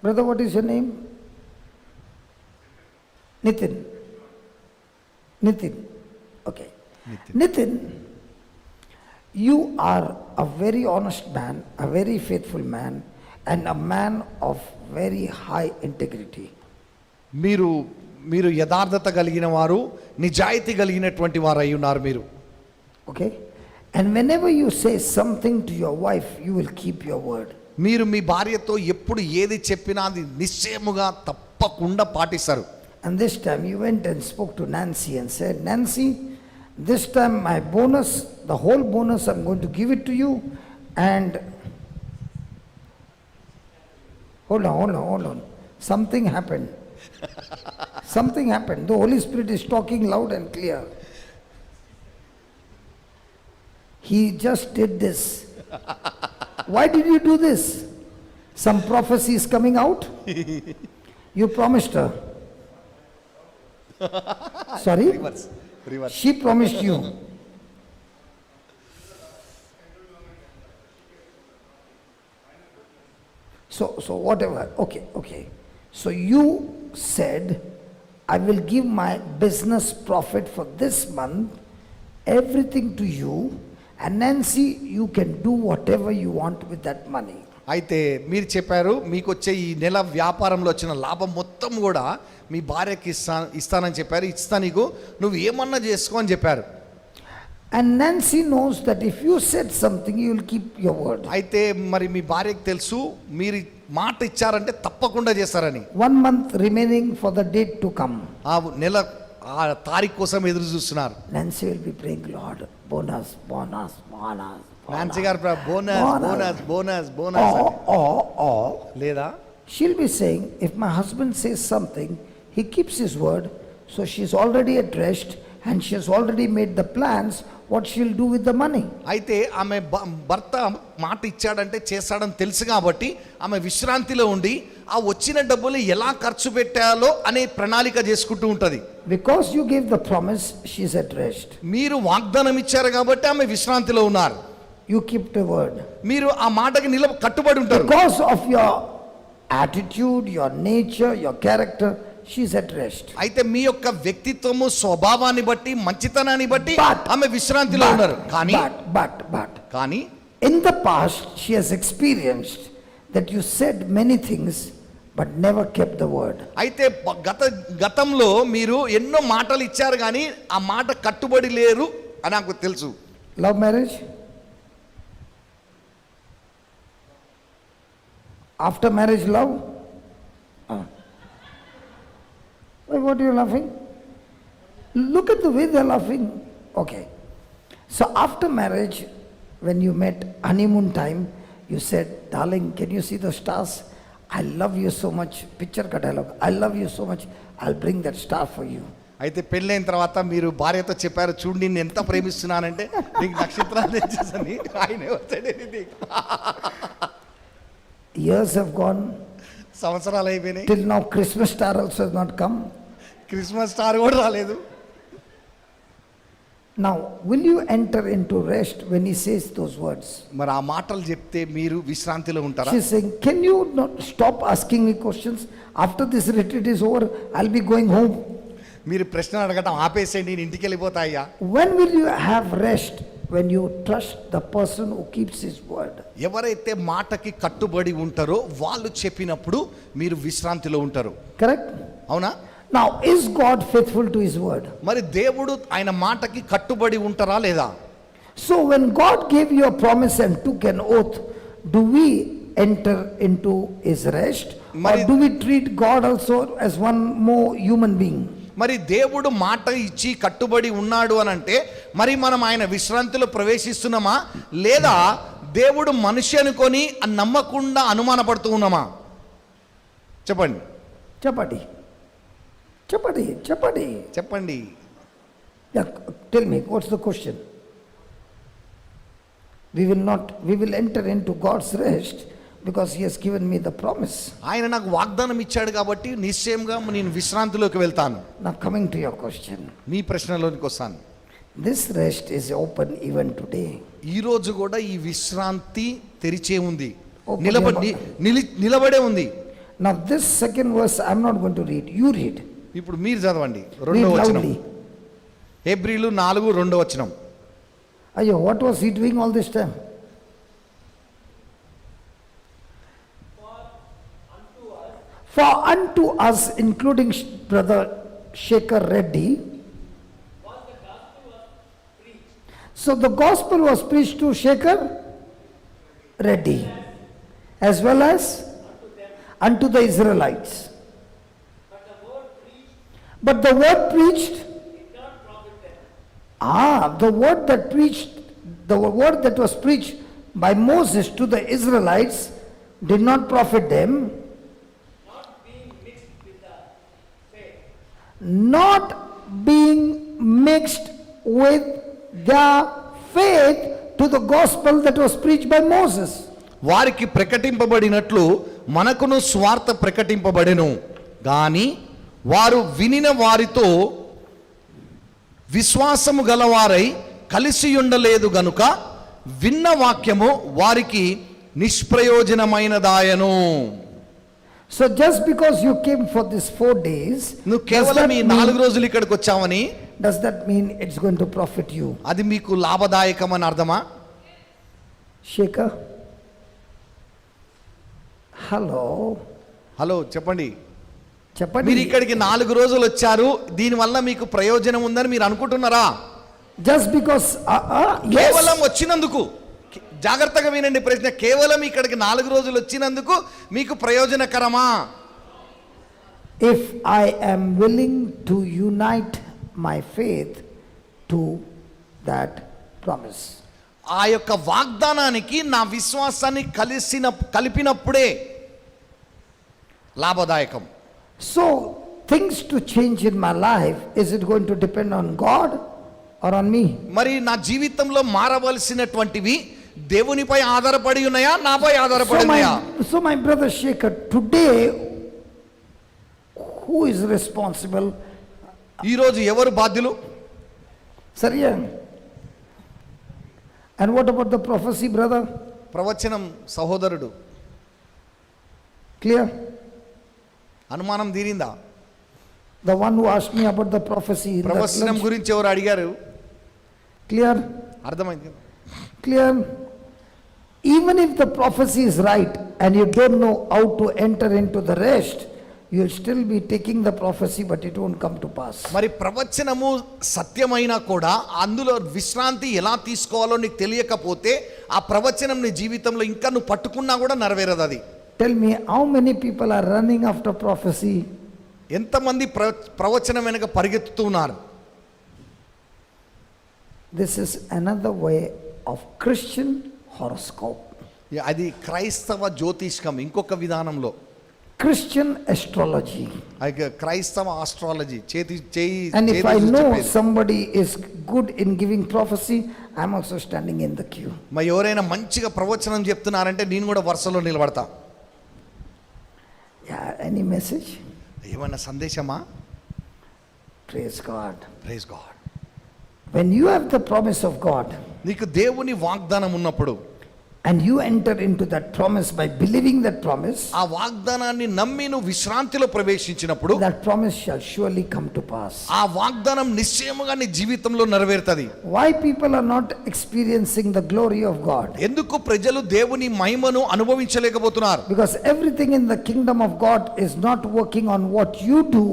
Brother, what is your name? Nitin. Nitin. Okay. Nitin, you are a very honest man, a very faithful man, and a man of very high integrity. మీరు యథార్థత కలిగిన వారు, నిజాయితీ కలిగినటువంటి వారు అయి ఉన్నారు మీరు. Okay? And whenever you say something to your wife, you will keep your word. మీరు మీ భార్యతో ఎప్పుడు ఏది చెప్పినా అది నిశ్చయముగా తప్పకుండా పాటిస్తారు. And this time you went and spoke to Nancy and said, Nancy, this time my bonus, the whole bonus I'm going to give it to you, and hold on. Something happened. Something happened. The Holy Spirit is talking loud and clear. He just did this. Why did you do this? Some prophecy is coming out? You promised her. Sorry? Reverse. She promised you. So whatever. Okay. So you said, I will give my business profit for this month, everything to you, and Nancy, you can do whatever you want with that money. అయితే మీరు చెప్పారు మీకు వచ్చే ఈ నెల వ్యాపారంలో వచ్చిన లాభం మొత్తం కూడా మీ భార్యకి ఇస్తానని చెప్పారు. ఇస్తా నీకు, నువ్వు ఏమన్నా చేసుకో అని చెప్పారు. And Nancy knows that if you said something, you will keep your word. అయితే మరి మీ భార్యకి తెలుసు మీరు మాట ఇచ్చారంటే తప్పకుండా చేస్తారని. 1 month remaining for the date to come. ఆ నెల ఆ తారీఖు కోసం ఎదురు చూస్తున్నారు. Nancy will be praying, Lord, bonus. Nancy గారు బోనస్ Or లేదా she'll be saying, if my husband says something, he keeps his word, so she's already at rest and she has already made the plans what she'll do with the money. అయితే ఆమె భర్త మాట ఇచ్చాడంటే చేస్తాడని తెలుసు కాబట్టి ఆమె విశ్రాంతిలో ఉండి ఆ వచ్చిన డబ్బులు ఎలా ఖర్చు పెట్టాలో అనే ప్రణాళిక చేసుకుంటూ ఉంటది. Because you gave the promise, she's at rest. మీరు వాగ్దానం ఇచ్చారు కాబట్టి ఆమె విశ్రాంతిలో ఉన్నారు. You keep the word. మీరు ఆ మాటకి కట్టుబడి ఉంటారు. Because of your attitude, your nature, your character, she's at rest. అయితే మీ యొక్క వ్యక్తిత్వము, స్వభావాన్ని బట్టి, మంచితనాన్ని బట్టి But- ఆమె విశ్రాంతిలో ఉన్నారు. కానీ In the past, she has experienced that you said many things but never kept the word. అయితే గతంలో మీరు ఎన్నో మాటలు ఇచ్చారు కానీ ఆ మాట కట్టుబడి లేరు అని నాకు తెలుసు. Love marriage? After marriage, love? Why, what are you laughing? Look at the way they're laughing. Okay. So after marriage, when you met, honeymoon time, you said, darling, can you see the stars? I love you so much. Picture ka dialogue. I love you so much. I'll bring that star for you. అయితే పెళ్ళైన తర్వాత మీరు భార్యతో చెప్పారు, చూడు నేను ఎంత ప్రేమిస్తున్నానంటే నీకు నక్షత్రాలు తెచ్చేసని. ఆయన Years have gone. సంవత్సరాలు అయిపోయినాయి, Till now, Christmas star also has not come. Christmas star కూడా రాలేదు. Now, will you enter into rest when he says those words? మరి ఆ మాటలు చెప్తే మీరు విశ్రాంతిలో ఉంటారా? She's saying, can you not stop asking me questions? After this retreat is over, I'll be going home. మీరు ప్రశ్న అడగటం ఆపేసేయండి, నేను ఇంటికి వెళ్ళిపోతా అయ్యా. When will you have rest? When you trust the person who keeps his word. ఎవరైతే మాటకి కట్టుబడి ఉంటారో వాళ్ళు చెప్పినప్పుడు మీరు విశ్రాంతిలో ఉంటారు. Correct? అవునా? Now, is God faithful to his word? మరి దేవుడు ఆయన మాటకి కట్టుబడి ఉంటారా లేదా? So, when God gave you a promise and took an oath, do we enter into his rest? Or Mari- do we treat God also as one more human being? మరి దేవుడు మాట ఇచ్చి కట్టుబడి ఉన్నాడు అని అంటే మరి మనం ఆయన విశ్రాంతిలో ప్రవేశిస్తున్నామా, లేదా దేవుడు మనిషి అనుకొని నమ్మకుండా అనుమానపడుతూ ఉన్నామా? చెప్పండి Chapati. Chapati. Chapati. చెప్పండి. Yeah, tell me, what's the question? We will enter into God's rest because he has given me the promise. ఆయన నాకు వాగ్దానం ఇచ్చాడు కాబట్టి నిశ్చయంగా నేను విశ్రాంతిలోకి వెళ్తాను. Now, coming to your question, మీ ప్రశ్నలోనికి వస్తాను. this rest is open even today. ఈ రోజు కూడా ఈ విశ్రాంతి తెరిచే ఉంది, Open నిలబడే ఉంది. Now, this second verse I'm not going to read. You read. ఇప్పుడు మీరు చదవండి Read రెండో వచనం. loudly. హెబ్రీలు 4:2 Ayo, what was he doing all this time? For unto us, including brother Shekhar Reddy, so the gospel was preached to Shekhar Reddy as well as unto the Israelites. But the word preached, the word that was preached by Moses to the Israelites did not profit them, not being mixed with their faith to the gospel that was preached by Moses. వారికి ప్రకటింపబడినట్లు మనకును స్వార్థ ప్రకటింపబడెను గాని వారు వినిన వారితో విశ్వాసము గలవారై కలిసి ఉండలేదు గనుక విన్న వాక్యము వారికి నిష్ప్రయోజనమైనదాయను. So just because you came for these 4 days, నువ్వు does కేవలం that ఈ mean- 4 రోజులు ఇక్కడికి వచ్చావని does that mean it's going to profit you? అది మీకు లాభదాయకమని అర్థమా? Shekhar? Hello? హలో చెప్పండి. మీరు Chapati? ఇక్కడికి 4 రోజులు వచ్చారు, దీనివల్ల మీకు ప్రయోజనం ఉందని మీరు అనుకుంటున్నారా? Just because, కేవలం yes. వచ్చినందుకు, జాగ్రత్తగా వినండి ప్రశ్న, కేవలం ఇక్కడికి 4 రోజులు వచ్చినందుకు మీకు ప్రయోజనకరమా? If I am willing to unite my faith to that promise. ఆ యొక్క వాగ్దానానికి నా విశ్వాసాన్ని కలిపినప్పుడే లాభదాయకం. So, things to change in my life, is it going to depend on God or on me? మరి నా జీవితంలో మారవలసినటువంటివి దేవునిపై ఆధారపడి ఉన్నాయా, నాపై ఆధారపడి ఉన్నాయా? So my brother Shekhar, today, who is responsible? ఈరోజు ఎవరు బాధ్యులు? Sarya. And what about the prophecy, brother? ప్రవచనం సహోదరుడు. Clear? అనుమానం తీరిందా? The one who asked me about the prophecy. in that ప్రవచనం lunch. గురించి ఎవరు అడిగారు? Clear? అర్థమైంది. Clear? Even if the prophecy is right and you don't know how to enter into the rest, you'll still be taking the prophecy, but it won't come to pass. మరి ప్రవచనము సత్యమైనా కూడా అందులో విశ్రాంతి ఎలా తీసుకోవాలో నీకు తెలియకపోతే ఆ ప్రవచనం నీ జీవితంలో ఇంకా నువ్వు పట్టుకున్నా కూడా నెరవేరదు అది. Tell me, how many people are running after prophecy? ఎంతమంది ప్రవచనం వెనక పరిగెత్తుతున్నారు? This is another way of Christian horoscope. అది క్రైస్తవ జ్యోతిష్కం, ఇంకొక విధానంలో Christian astrology. క్రైస్తవ astrology. And if I know somebody is good in giving prophecy, I'm also standing in the queue. మరి ఎవరైనా మంచిగా ప్రవచనం చెప్తున్నారంటే నేను కూడా వరుసలో నిలబడతా. Yeah, any message? ఏమన్నా సందేశమా? Praise God. Praise God. When you have the promise of God నీకు దేవుని వాగ్దానం ఉన్నప్పుడు, and you enter into that promise by believing that promise, ఆ వాగ్దానాన్ని నమ్మి నువ్వు విశ్రాంతిలో ప్రవేశించినప్పుడు that promise shall surely come to pass. ఆ వాగ్దానం నిశ్చయముగా నీ జీవితంలో నెరవేరుతుంది. Why people are not experiencing the glory of God? ఎందుకు ప్రజలు దేవుని మహిమను అనుభవించలేకపోతున్నారు? Because everything in the kingdom of God is not working on what you do,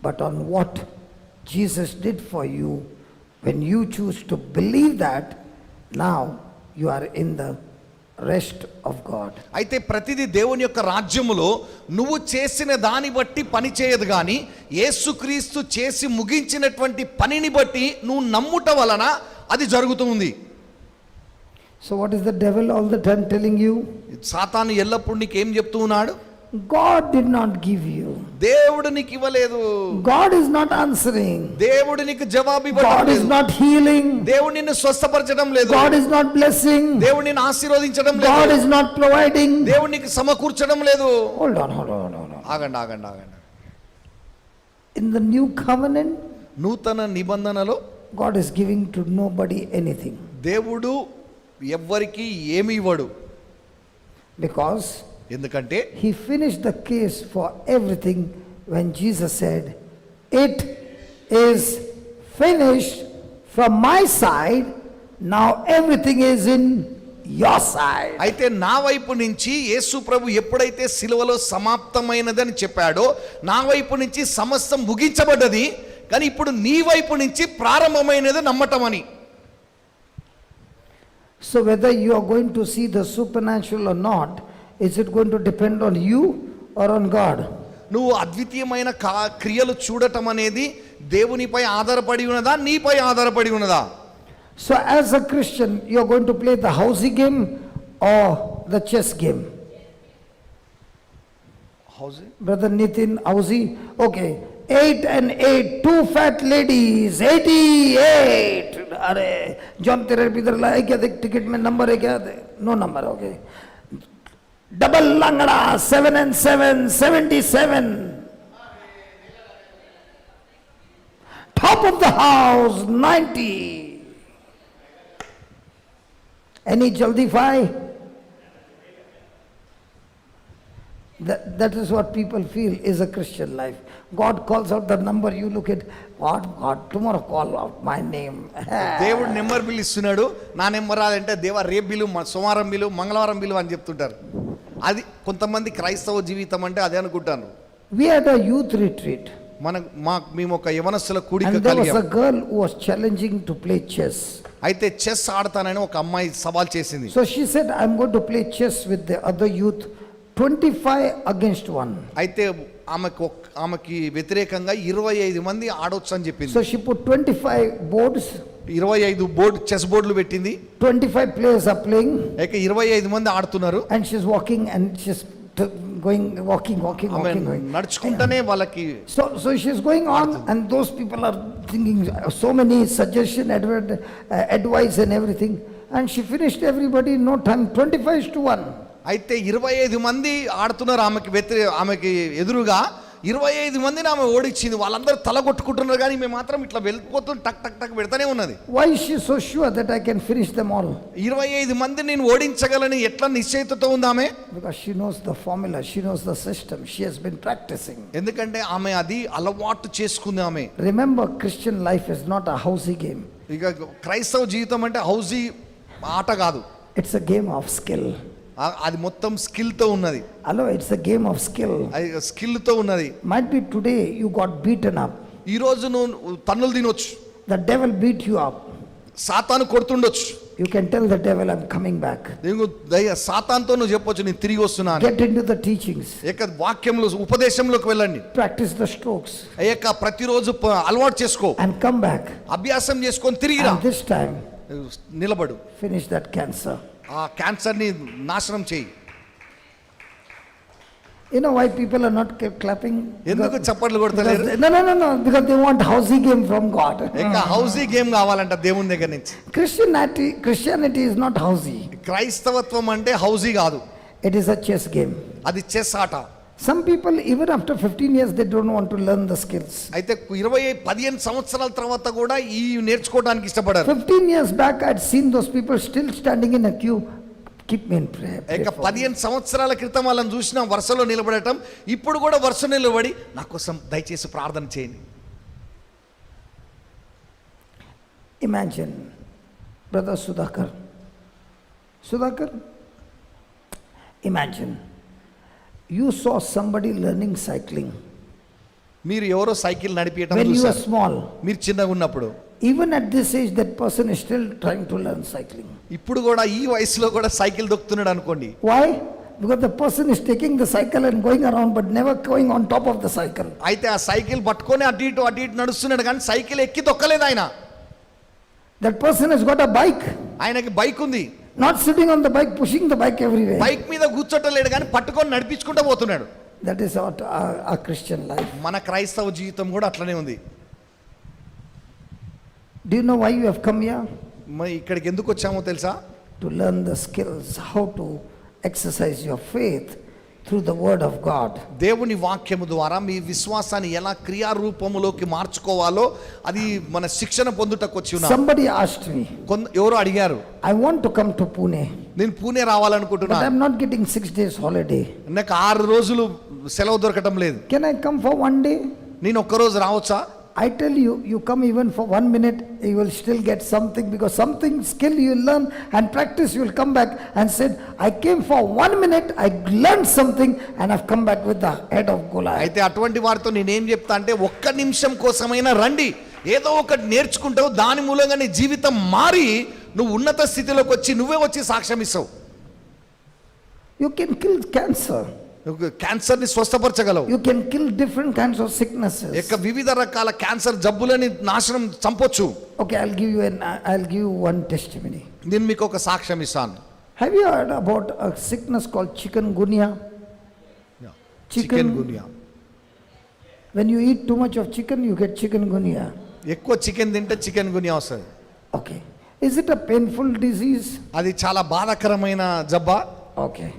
but on what Jesus did for you. When you choose to believe that, now you are in the rest of God. అయితే ప్రతిదీ దేవుని యొక్క రాజ్యములో నువ్వు చేసిన దాన్ని బట్టి పని చేయదు కానీ యేసుక్రీస్తు చేసి ముగించినటువంటి పనిని బట్టి నువ్వు నమ్ముట వలన అది జరుగుతుంది. So what is the devil all the time telling you? సాతాను ఎల్లప్పుడు నీకేం చెప్తూ ఉన్నాడు? God did not give you. దేవుడు నీకు ఇవ్వలేదు. God is not answering. దేవుడు నీకు జవాబు ఇవ్వడం God is లేదు. not healing. దేవుడు నిన్ను స్వస్థపరచడం లేదు. God is not blessing. దేవుడు నిన్ను ఆశీర్వదించడం God లేదు. is not providing. దేవుడు నీకు సమకూర్చడం లేదు. Hold on, hold on, hold on. ఆగండి ఆగండి ఆగండి. In the new covenant, నూతన నిబంధనలో God is giving to nobody anything. దేవుడు ఎవ్వరికి ఏమి ఇవ్వడు. Because ఎందుకంటే he finished the case for everything when Jesus said, "It is finished from my side, now everything is in your side." అయితే నా వైపు నుంచి యేసు ప్రభు ఎప్పుడైతే సిలువలో సమాప్తమైనదని చెప్పాడో నా వైపు నుంచి సమస్తం ముగించబడ్డది, కానీ ఇప్పుడు నీ వైపు నుంచి ప్రారంభమైనది నమ్మటం అని. So whether you are going to see the supernatural or not, is it going to depend on you or on God? నువ్వు అద్వితీయమైన క్రియలు చూడటం అనేది దేవునిపై ఆధారపడి ఉన్నదా, నీపై ఆధారపడి ఉన్నదా? So as a Christian, you are going to play the housey game or the chess game? Brother Nitin, housey? Okay. 8 and 8, 2 fat ladies, 88. अरे जॉन तेरे इधर लाए क्या? देख टिकट में नंबर है क्या? No number. ओके. डबल लंगड़ा 7 and 7, 77. Top of the house 90. Any jaldi fi? That is what people feel is a Christian life. God calls out the number, you look at, what God, tomorrow call out my name. దేవుడు number bill ఇస్తున్నాడు, నా number రాదంటే దేవా రేపు బిలు, సోమవారం బిలు, మంగళవారం బిలు అని చెప్తుంటారు. అది కొంతమంది క్రైస్తవ జీవితం అంటే అదే అనుకుంటాను. We had a youth retreat. మేము ఒక యవనస్తుల కూడిక And there was a కలిగాం. girl who was challenging to play chess. అయితే చెస్ ఆడతానని ఒక అమ్మాయి సవాల్ చేసింది. So she said, I'm going to play chess with the other youth, 25 against 1. అయితే ఆమెకి వ్యతిరేకంగా 25 మంది ఆడొచ్చు అని చెప్పింది. So she put 25 boards. 25 chess బోర్డులు పెట్టింది. 25 players are playing. ఇక 25 మంది ఆడుతున్నారు. And she's walking and she's walking. ఆమె నడుచుకుంటూనే వాళ్ళకి. So she's going on, and those people are thinking so many suggestion, advice and everything. And she finished everybody in no time, 25-1. అయితే 25 మంది ఆడుతున్నారు ఆమెకి ఎదురుగా. 25 మందిని ఆమె ఓడించింది. వాళ్ళందరూ తల కొట్టుకుంటున్నారు, కానీ మేము మాత్రం ఇట్లా వెళ్ళిపోతూ టక్ టక్ టక్ పెడతానే ఉన్నది. Why is she so sure that I can finish them all? 25 మందిని నేను ఓడించగలని ఎట్లా నిశ్చయితతో ఉంది ఆమె? Because she knows the formula, she knows the system, she has been practicing. ఎందుకంటే ఆమె అది అలవాటు చేసుకుంది ఆమె. Remember, Christian life is not a housey game. ఇక క్రైస్తవ జీవితం అంటే హౌజీ ఆట కాదు. It's a game of skill. అది మొత్తం స్కిల్ తో ఉన్నది. Hello, it's a game of skill. Skill తో ఉన్నది. Might be today you got beaten up. ఈ రోజు నువ్వు తన్నులు తినొచ్చు. The devil beat you up. సాతాను కొడుతుండొచ్చు. You can tell the devil, I'm coming back. సాతాన్తో నువ్వు చెప్పొచ్చు, నేను తిరిగి వస్తున్నాను. Get into the teachings. వాక్యంలో ఉపదేశంలోకి వెళ్ళండి. Practice the strokes. ప్రతిరోజు అలవాటు చేసుకో. And come back. అభ్యాసం చేసుకొని తిరిగిరా. And this time నిలబడు. finish that cancer. ఆ క్యాన్సర్ ని నాశనం చేయి. You know why people are not clapping? ఎందుకు చప్పట్లు కొడతలేరు? No. Because they want housey game from God. ఇంకా హౌజీ గేమ్ కావాలంట దేవుని దగ్గర నుంచి. Christianity is not housey. క్రైస్తవత్వం అంటే హౌజీ కాదు. It is a chess game. అది చెస్ ఆట. Some people, even after 15 years, they don't want to learn the skills. అయితే 15 సంవత్సరాల తర్వాత కూడా ఈ నేర్చుకోవడానికి ఇష్టపడరు. 15 years back, I'd seen those people still standing in a queue. Keep me in prayer. Pray ఇక for me. 15 సంవత్సరాల క్రితం వాళ్ళని చూసిన వరుసలో నిలబడటం, ఇప్పుడు కూడా వరుస నిలబడి నా కోసం దయచేసి ప్రార్థన చేయండి. Imagine, Brother Sudhakar. Sudhakar, imagine, you saw somebody learning cycling మీరు ఎవరో సైకిల్ నడిపియటం when you were చూశారు. small. మీరు చిన్నగా ఉన్నప్పుడు, Even at this age, that person is still trying to learn cycling. ఇప్పుడు కూడా ఈ వయసులో కూడా సైకిల్ దొక్కుతున్నాడు అనుకోండి. Why? Because the person is taking the cycle and going around but never going on top of the cycle. అయితే ఆ cycle పట్టుకొని అటు ఇటు నడుస్తున్నాడు కానీ సైకిల్ ఎక్కి తొక్కలేదు ఆయన. That person has got a bike, ఆయనకి బైక్ ఉంది, not sitting on the bike, pushing the bike everywhere. Bike మీద కూర్చోటలేడు కానీ పట్టుకొని నడిపించుకుంటూ పోతున్నాడు. That is our Christian life. మన క్రైస్తవ జీవితం కూడా అట్లనే ఉంది. Do you know why you have come here? మరి ఇక్కడికి ఎందుకు వచ్చామో తెలుసా? To learn the skills, how to exercise your faith through the word of God. దేవుని వాక్యము ద్వారా మీ విశ్వాసాన్ని ఎలా క్రియారూపములోకి మార్చుకోవాలో అది మన శిక్షణ పొందుటకు వచ్చి ఉన్నాం. Somebody asked me, ఎవరు అడిగారు, I want to come to Pune, నేను Pune but రావాలనుకుంటున్నా, I'm not getting 6 days holiday. నాకు 6 రోజులు సెలవు దొరకటం లేదు, Can I come for one day? నేను ఒక్కరోజు రావచ్చా? I tell you, you come even for 1 minute, you will still get something, because something skill you learn and practice, you will come back and said, I came for 1 minute, I learned something and I've come back with the head of Goliath. అయితే అటువంటి వారితో నేనేం చెప్తా అంటే, ఒక్క నిమిషం కోసమైనా రండి, ఏదో ఒకటి నేర్చుకుంటావు, దాని మూలంగా నీ జీవితం మారి నువ్వు ఉన్నత స్థితిలోకి వచ్చి నువ్వే వచ్చి సాక్ష్యం ఇస్తావు. You can kill cancer. Cancer ని స్వస్థపరచగలవు. You can kill different kinds of sicknesses. వివిధ రకాల క్యాన్సర్ జబ్బులని నాశనం చంపొచ్చు. Okay, I'll give you one testimony. నేను మీకు ఒక సాక్ష్యం ఇస్తాను. Have you heard about a sickness called chikungunya? Chikungunya. When you eat too much of chicken, you get chikungunya. ఎక్కువ చికెన్ తింటే చికెన్ గున్యా వస్తుంది. Okay. Is it a painful disease? అది చాలా బాధాకరమైన జబ్బా. Okay.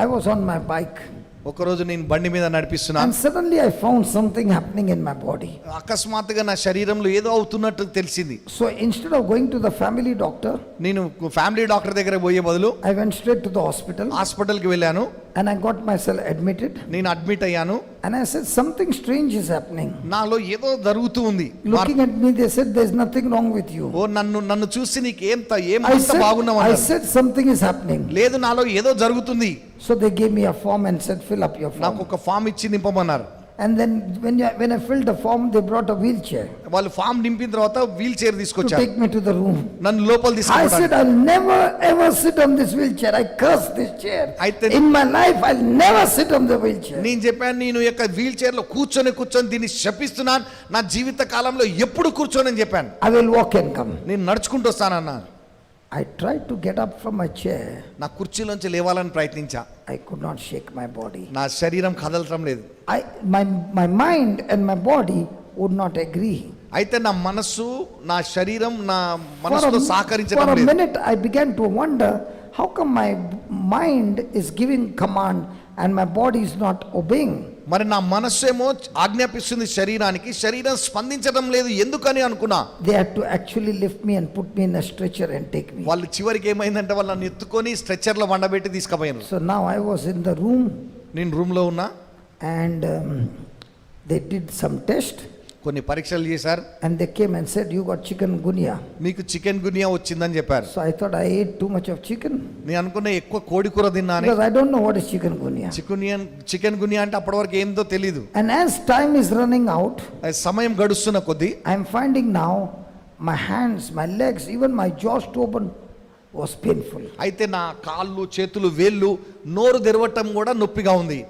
I was on my bike ఒకరోజు నేను బండి మీద నడిపిస్తున్నాను, and suddenly I found something happening in my body. అకస్మాత్తుగా నా శరీరంలో ఏదో అవుతున్నట్టు తెలిసింది. So instead of going to the family doctor, నేను ఫ్యామిలీ డాక్టర్ దగ్గర పోయే బదులు I went straight to the hospital హాస్పిటల్కి వెళ్ళాను. and I got myself admitted. నేను అడ్మిట్ అయ్యాను. And I said, something strange is happening. నాలో ఏదో జరుగుతూ ఉంది. Looking at me, they said, there's nothing wrong with you. ఓ నన్ను చూసి నీకు I ఏమంత బాగున్నావు I అన్నారు. said, something is happening. లేదు, నాలో ఏదో జరుగుతుంది. So they gave me a form and said, fill up your నాకు form. ఒక ఫామ్ ఇచ్చి నింపమన్నారు. And then when I filled the form, they brought a wheelchair వాళ్ళు ఫామ్ నింపిన తర్వాత వీల్ చైర్ to తీసుకొచ్చారు. take me to the room. నన్ను లోపల I తీసుకెళ్ళారు. said, I'll never ever sit on this wheelchair. I curse this chair. అయితే- In my life, I'll never sit on the wheelchair. నేను చెప్పాను, నేను యొక్క వీల్ చైర్ లో కూర్చొని దీన్ని శపిస్తున్నాను, నా జీవిత కాలంలో ఎప్పుడు కూర్చోనని చెప్పాను. I will walk and come. నేను నడుచుకుంటూ వస్తానన్నాను. I tried to get up from my chair. నా కుర్చీలోంచి లేవాలని ప్రయత్నించా, I could not shake my body. నా శరీరం కదలటం లేదు. My mind and my body would not agree. అయితే నా మనస్సు, నా శరీరం, నా For మనసుతో a సహకరించడం లేదు. minute, I began to wonder, how come my mind is giving command and my body is not obeying? మరి నా మనస్సు ఏమో ఆజ్ఞాపిస్తుంది శరీరానికి, శరీరం స్పందించడం లేదు, ఎందుకని అనుకున్నా. They had to actually lift me and put me in a stretcher and take me. వాళ్ళు చివరికి ఏమైందంటే వాళ్ళని ఎత్తుకొని స్ట్రెచ్చర్ లో వండబెట్టి తీసుకుపోయారు. So now I was in the room నేను రూమ్ లో ఉన్నా, and they did some test కొన్ని పరీక్షలు చేశారు. and they came and said, you got chikungunya. మీకు చికెన్ గునియా వచ్చిందని చెప్పారు. So I thought I ate too much of chicken, నేను అనుకున్న ఎక్కువ కోడి కూర తిన్నాను. because I don't know what is chikungunya. Chikungunya అంటే అప్పటి వరకు ఏందో తెలీదు. And as time is running out, సమయం గడుస్తున్న కొద్దీ I am finding now my hands, my legs, even my jaws to open was painful. అయితే నా కాళ్ళు, చేతులు, వేళ్ళు, నోరు తెరవటం కూడా నొప్పిగా ఉంది.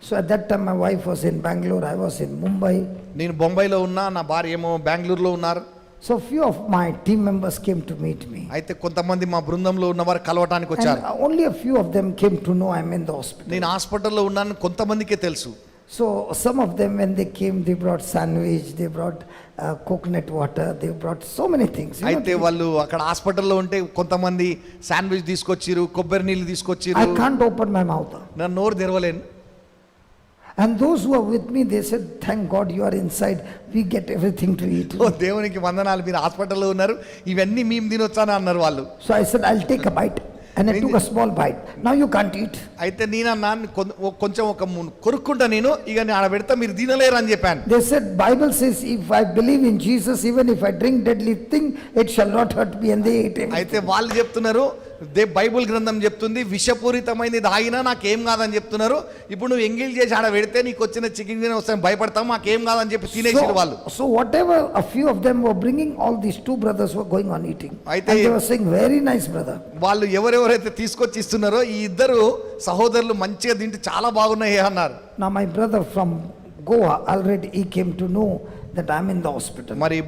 So at that time my wife was in Bangalore, I was in Mumbai. నేను బొంబాయిలో ఉన్నా, నా భార్య ఏమో బెంగళూరులో ఉన్నారు. So few of my team members came to meet me. అయితే కొంతమంది మా బృందంలో ఉన్నవారు కలవటానికి వచ్చారు. And only a few of them came to know I'm in the hospital. నేను హాస్పిటల్లో ఉన్నాను కొంతమందికే తెలుసు. So some of them, when they came, they brought sandwich, they brought coconut water, they brought so many things. You know, అయితే వాళ్ళు అక్కడ హాస్పిటల్లో ఉంటే కొంతమంది శాండ్విచ్ తీసుకొచ్చిరు, కొబ్బరి నీళ్ళు తీసుకొచ్చిరు. I can't open my mouth. నా నోరు తెరవలేను. And those who are with me, they said, thank God you are inside. We get everything to eat. ఓ దేవునికి వందనాలు, మీరు హాస్పిటల్లో ఉన్నారు, ఇవన్నీ మేము తినొచ్చాని అన్నారు వాళ్ళు. So I said, I'll take a bite. And I took a small bite. Now you can't eat. అయితే నేనన్నా కొంచెం ఒక కొరుక్కుంటా, నేను ఇక ఆడ పెడతా, మీరు తినలేరు అని చెప్పాను. They said, Bible says, if I believe in Jesus, even if I drink deadly thing, it shall not hurt me. And they ate అయితే everything. వాళ్ళు చెప్తున్నారు, బైబుల్ గ్రంథం చెప్తుంది విషపూరితమైనది తాగినా నాకేం కాదని చెప్తున్నారు. ఇప్పుడు నువ్వు ఎంగిల్ చేసి ఆడ పెడితే నీకు వచ్చిన చికెన్ గిన్నె వస్తాను భయపడతాం, మాకేం కాదని చెప్పి తినేసారు వాళ్ళు. So whatever a few of them were bringing, all these two brothers were going on eating. అయితే And they were saying, very nice brother. వాళ్ళు ఎవరెవరైతే తీసుకొచ్చి ఇస్తున్నారో ఈ ఇద్దరు సహోదరులు మంచిగా తింటే చాలా బాగున్నాయి అన్నారు. Now my brother from Goa, already he came to know that I'm in the hospital. మరి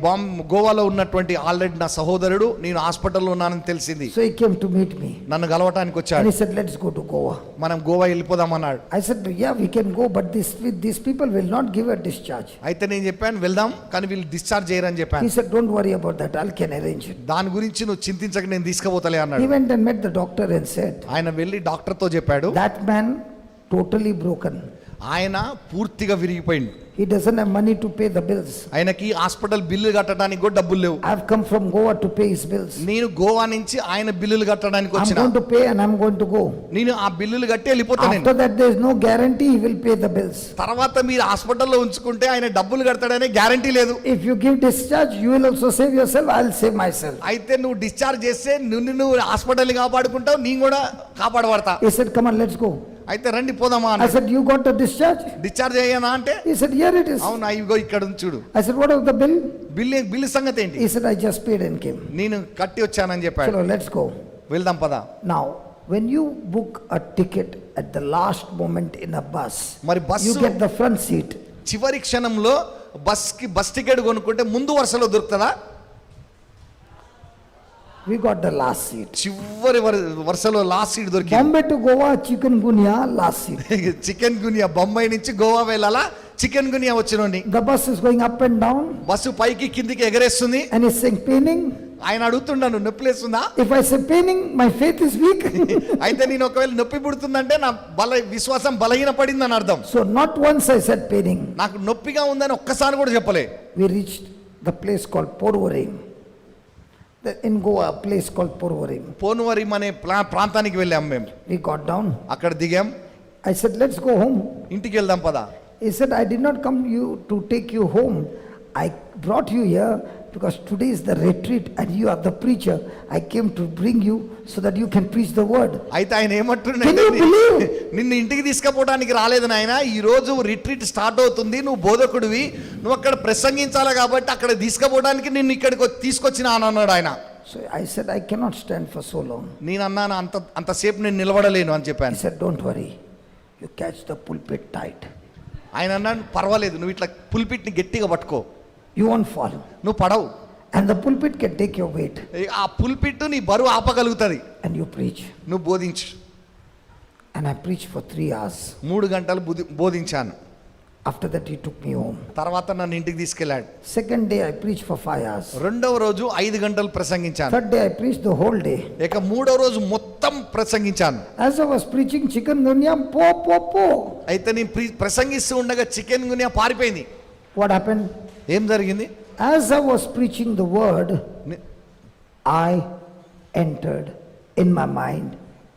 గోవాలో ఉన్నటువంటి ఆల్రెడీ నా సహోదరుడు నేను హాస్పిటల్లో ఉన్నానని తెలిసింది. So he came to meet me. నన్ను కలవటానికి And వచ్చాడు. he said, let's go to Goa. మనం గోవా వెళ్ళిపోదాం అన్నాడు. I said, yeah, we can go, but these people will not give a discharge. అయితే నేను చెప్పాను వెళ్దాం, కానీ వీళ్ళు డిశ్చార్జ్ చేయరని He చెప్పాను. said, don't worry about that, I can arrange it. దాని గురించి నువ్వు చింతించక నేను తీసుకుపోతలే He అన్నాడు. went and met the doctor and said, ఆయన వెళ్ళి డాక్టర్తో చెప్పాడు, that man totally broken. ఆయన పూర్తిగా విరిగిపోయింది. He doesn't have money to pay the bills. ఆయనకి హాస్పిటల్ బిల్లు కట్టడానికి కూడా డబ్బులు లేవు. I've come from Goa to pay his bills. నేను గోవా నుంచి ఆయన బిల్లులు కట్టడానికి I'm వచ్చిన. going to pay and I'm going to go. నేను ఆ బిల్లులు కట్టి వెళ్ళిపోతాను. After that, there is no guarantee he will pay the bills. తర్వాత మీరు హాస్పిటల్లో ఉంచుకుంటే ఆయన డబ్బులు కడతాడనే గ్యారంటీ లేదు. If you give discharge, you will also save yourself, I'll save myself. అయితే నువ్వు డిశ్చార్జ్ చేస్తే నువ్వు హాస్పిటల్ కాపాడుకుంటావు, నేను కూడా కాపాడబడతా. He said, come on, let's go. అయితే రండి పోదామా I అన్నాడు. said, you got the discharge? Discharge అయ్యానా అంటే He said, here it is. అవునా, ఇగో ఇక్కడ ఉంది చూడు. I said, what of the bill? Bill సంగతి ఏంటి? He said, I just paid and came. నేను కట్టి వచ్చానని చెప్పాడు. So let's go. వెళ్దాం పదా. Now, when you book a ticket at the last moment in a bus, మరి bus you get the front seat. చివరి క్షణంలో బస్ టికెట్ కొనుక్కుంటే ముందు వరుసలో దొరుకుతుందా? We got the last seat. చివరి వరుసలో లాస్ట్ సీట్ దొరికింది. Bombay to Goa, chikungunya, last seat. Chikungunya, Bombay నుంచి గోవా వెళ్ళాలా, చికెన్ గునియా వచ్చినోండి. The bus is going up and down bus పైకి కిందికి ఎగరేస్తుంది. and he's saying, paining. ఆయన అడుగుతున్నాను నొప్పిలేస్తుందా? If I say paining, my faith is weak. అయితే నేను ఒకవేళ నొప్పి పుడుతుందంటే నా విశ్వాసం బలహీన పడిందని అర్థం. So not once I said paining. నాకు నొప్పిగా ఉందని ఒక్కసారి కూడా చెప్పలే. We reached the place called Porvorim. In Goa, a place called Porvorim. పోనువరిం అనే ప్రాంతానికి వెళ్ళాం మేము. We got down. అక్కడ దిగాం. I said, let's go home. ఇంటికి వెళ్దాం పదా. He said, I did not come to take you home. I brought you here because today is the retreat and you are the preacher. I came to bring you so that you can preach the word. అయితే ఆయన Can you ఏమంటున్నాడు, believe? నిన్ను ఇంటికి తీసుకుపోవడానికి రాలేదు నాయన, ఈ రోజు రిట్రీట్ స్టార్ట్ అవుతుంది, నువ్వు బోధకుడివి, నువ్వు అక్కడ ప్రసంగించాలి కాబట్టి అక్కడ తీసుకుపోవడానికి నిన్ను ఇక్కడికి తీసుకొచ్చిన అన్నాడు ఆయన. So I said, I cannot stand for so long. నేను అన్నాను అంతసేపు నేను నిలబడలేను అని He చెప్పాను. said, don't worry. You catch the pulpit tight. ఆయన అన్నాడు పర్వాలేదు, నువ్వు ఇట్లా పుల్పిట్ని గట్టిగా పట్టుకో, You won't fall. నువ్వు పడవు. And the pulpit can take your weight. ఆ పుల్పిట్ నీ బరువు ఆపగలుగుతుంది. And you preach. నువ్వు బోధించు. And I preached for 3 hours. 3 గంటలు బోధించాను. After that, he took me home. తర్వాత నన్ను ఇంటికి తీసుకెళ్ళాడు. Second day, I preached for 5 hours. రెండవ రోజు 5 గంటలు ప్రసంగించాను. Third day, I preached the whole day. ఇక మూడవ రోజు మొత్తం ప్రసంగించాను. As I was preaching, chikungunya, po. అయితే నేను ప్రసంగిస్తూ ఉండగా చికెన్ గునియా పారిపోయింది. What happened? ఏం జరిగింది? As I was preaching the word, I entered in my mind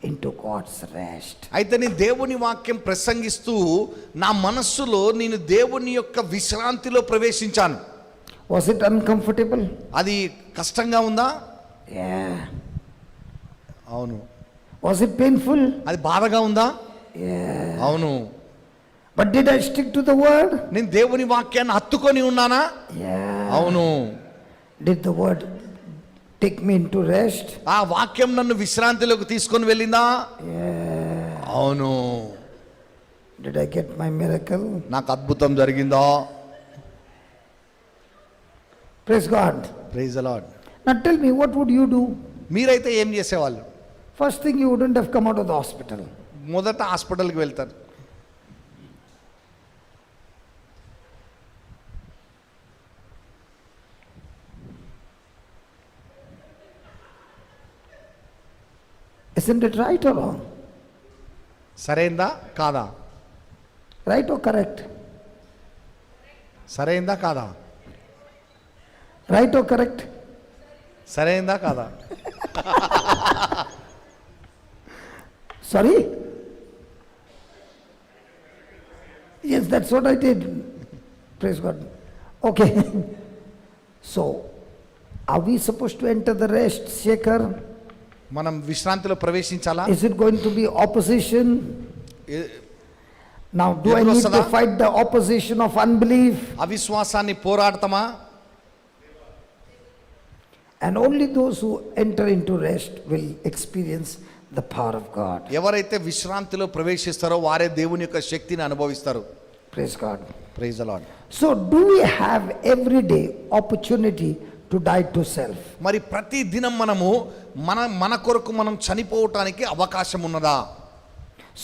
into God's rest. అయితే నేను దేవుని వాక్యం ప్రసంగిస్తూ నా మనస్సులో నేను దేవుని యొక్క విశ్రాంతిలో ప్రవేశించాను. Was it uncomfortable? అది కష్టంగా ఉందా? Yeah. అవును. Was it painful? అది బాధగా ఉందా? Yeah. అవును. But did I stick to the word? నేను దేవుని వాక్యాన్ని హత్తుకొని ఉన్నానా? Yeah. అవును. Did the word take me into rest? ఆ వాక్యం నన్ను విశ్రాంతిలోకి తీసుకొని వెళ్ళిందా? Yeah. అవును. Did I get my miracle? నాకు అద్భుతం జరిగిందా? Praise God. Praise the Lord. Now tell me, what would you do? మీరైతే ఏం చేసేవాళ్ళు? First thing, you wouldn't have come out of the hospital. మొదట హాస్పిటల్కి వెళ్తారు. Isn't it right or wrong? సరైందా కాదా? Right or correct? సరైందా కాదా? Right or correct? సరైందా కాదా? Sorry? Yes, that's what I did. Praise God. Okay. So, are we supposed to enter the rest, Shekhar? మనం విశ్రాంతిలో ప్రవేశించాలా? Is it going to be opposition? A- Now, do I ఎదురు need to వస్తుందా? fight the opposition of unbelief? అవిశ్వాసాన్ని పోరాడతామా? And only those who enter into rest will experience the power of God. ఎవరైతే విశ్రాంతిలో ప్రవేశిస్తారో వారే దేవుని యొక్క శక్తిని అనుభవిస్తారు. Praise God. Praise the Lord. So, do we have every day opportunity to die to self? మరి ప్రతి దినం మనము మన కొరకు మనం చనిపోవటానికి అవకాశం ఉన్నదా?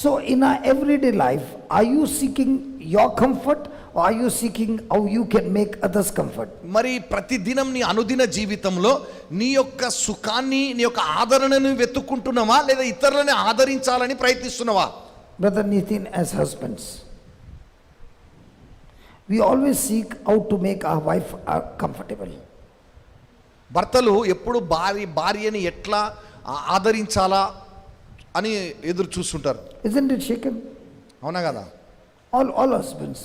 So, in our everyday life, are you seeking your comfort or are you seeking how you can make others comfort? మరి ప్రతి దినం నీ అనుదిన జీవితంలో నీ యొక్క సుఖాన్ని నీ యొక్క ఆదరణను వెతుక్కుంటున్నావా లేదా ఇతరులని ఆదరించాలని ప్రయత్నిస్తున్నావా? Brother Nitin, as husbands, we always seek how to make our wife comfortable. భర్తలు ఎప్పుడు భార్యని ఎట్లా ఆదరించాలా అని ఎదురు చూస్తుంటారు. Isn't it shaken? అవునా కదా? All husbands.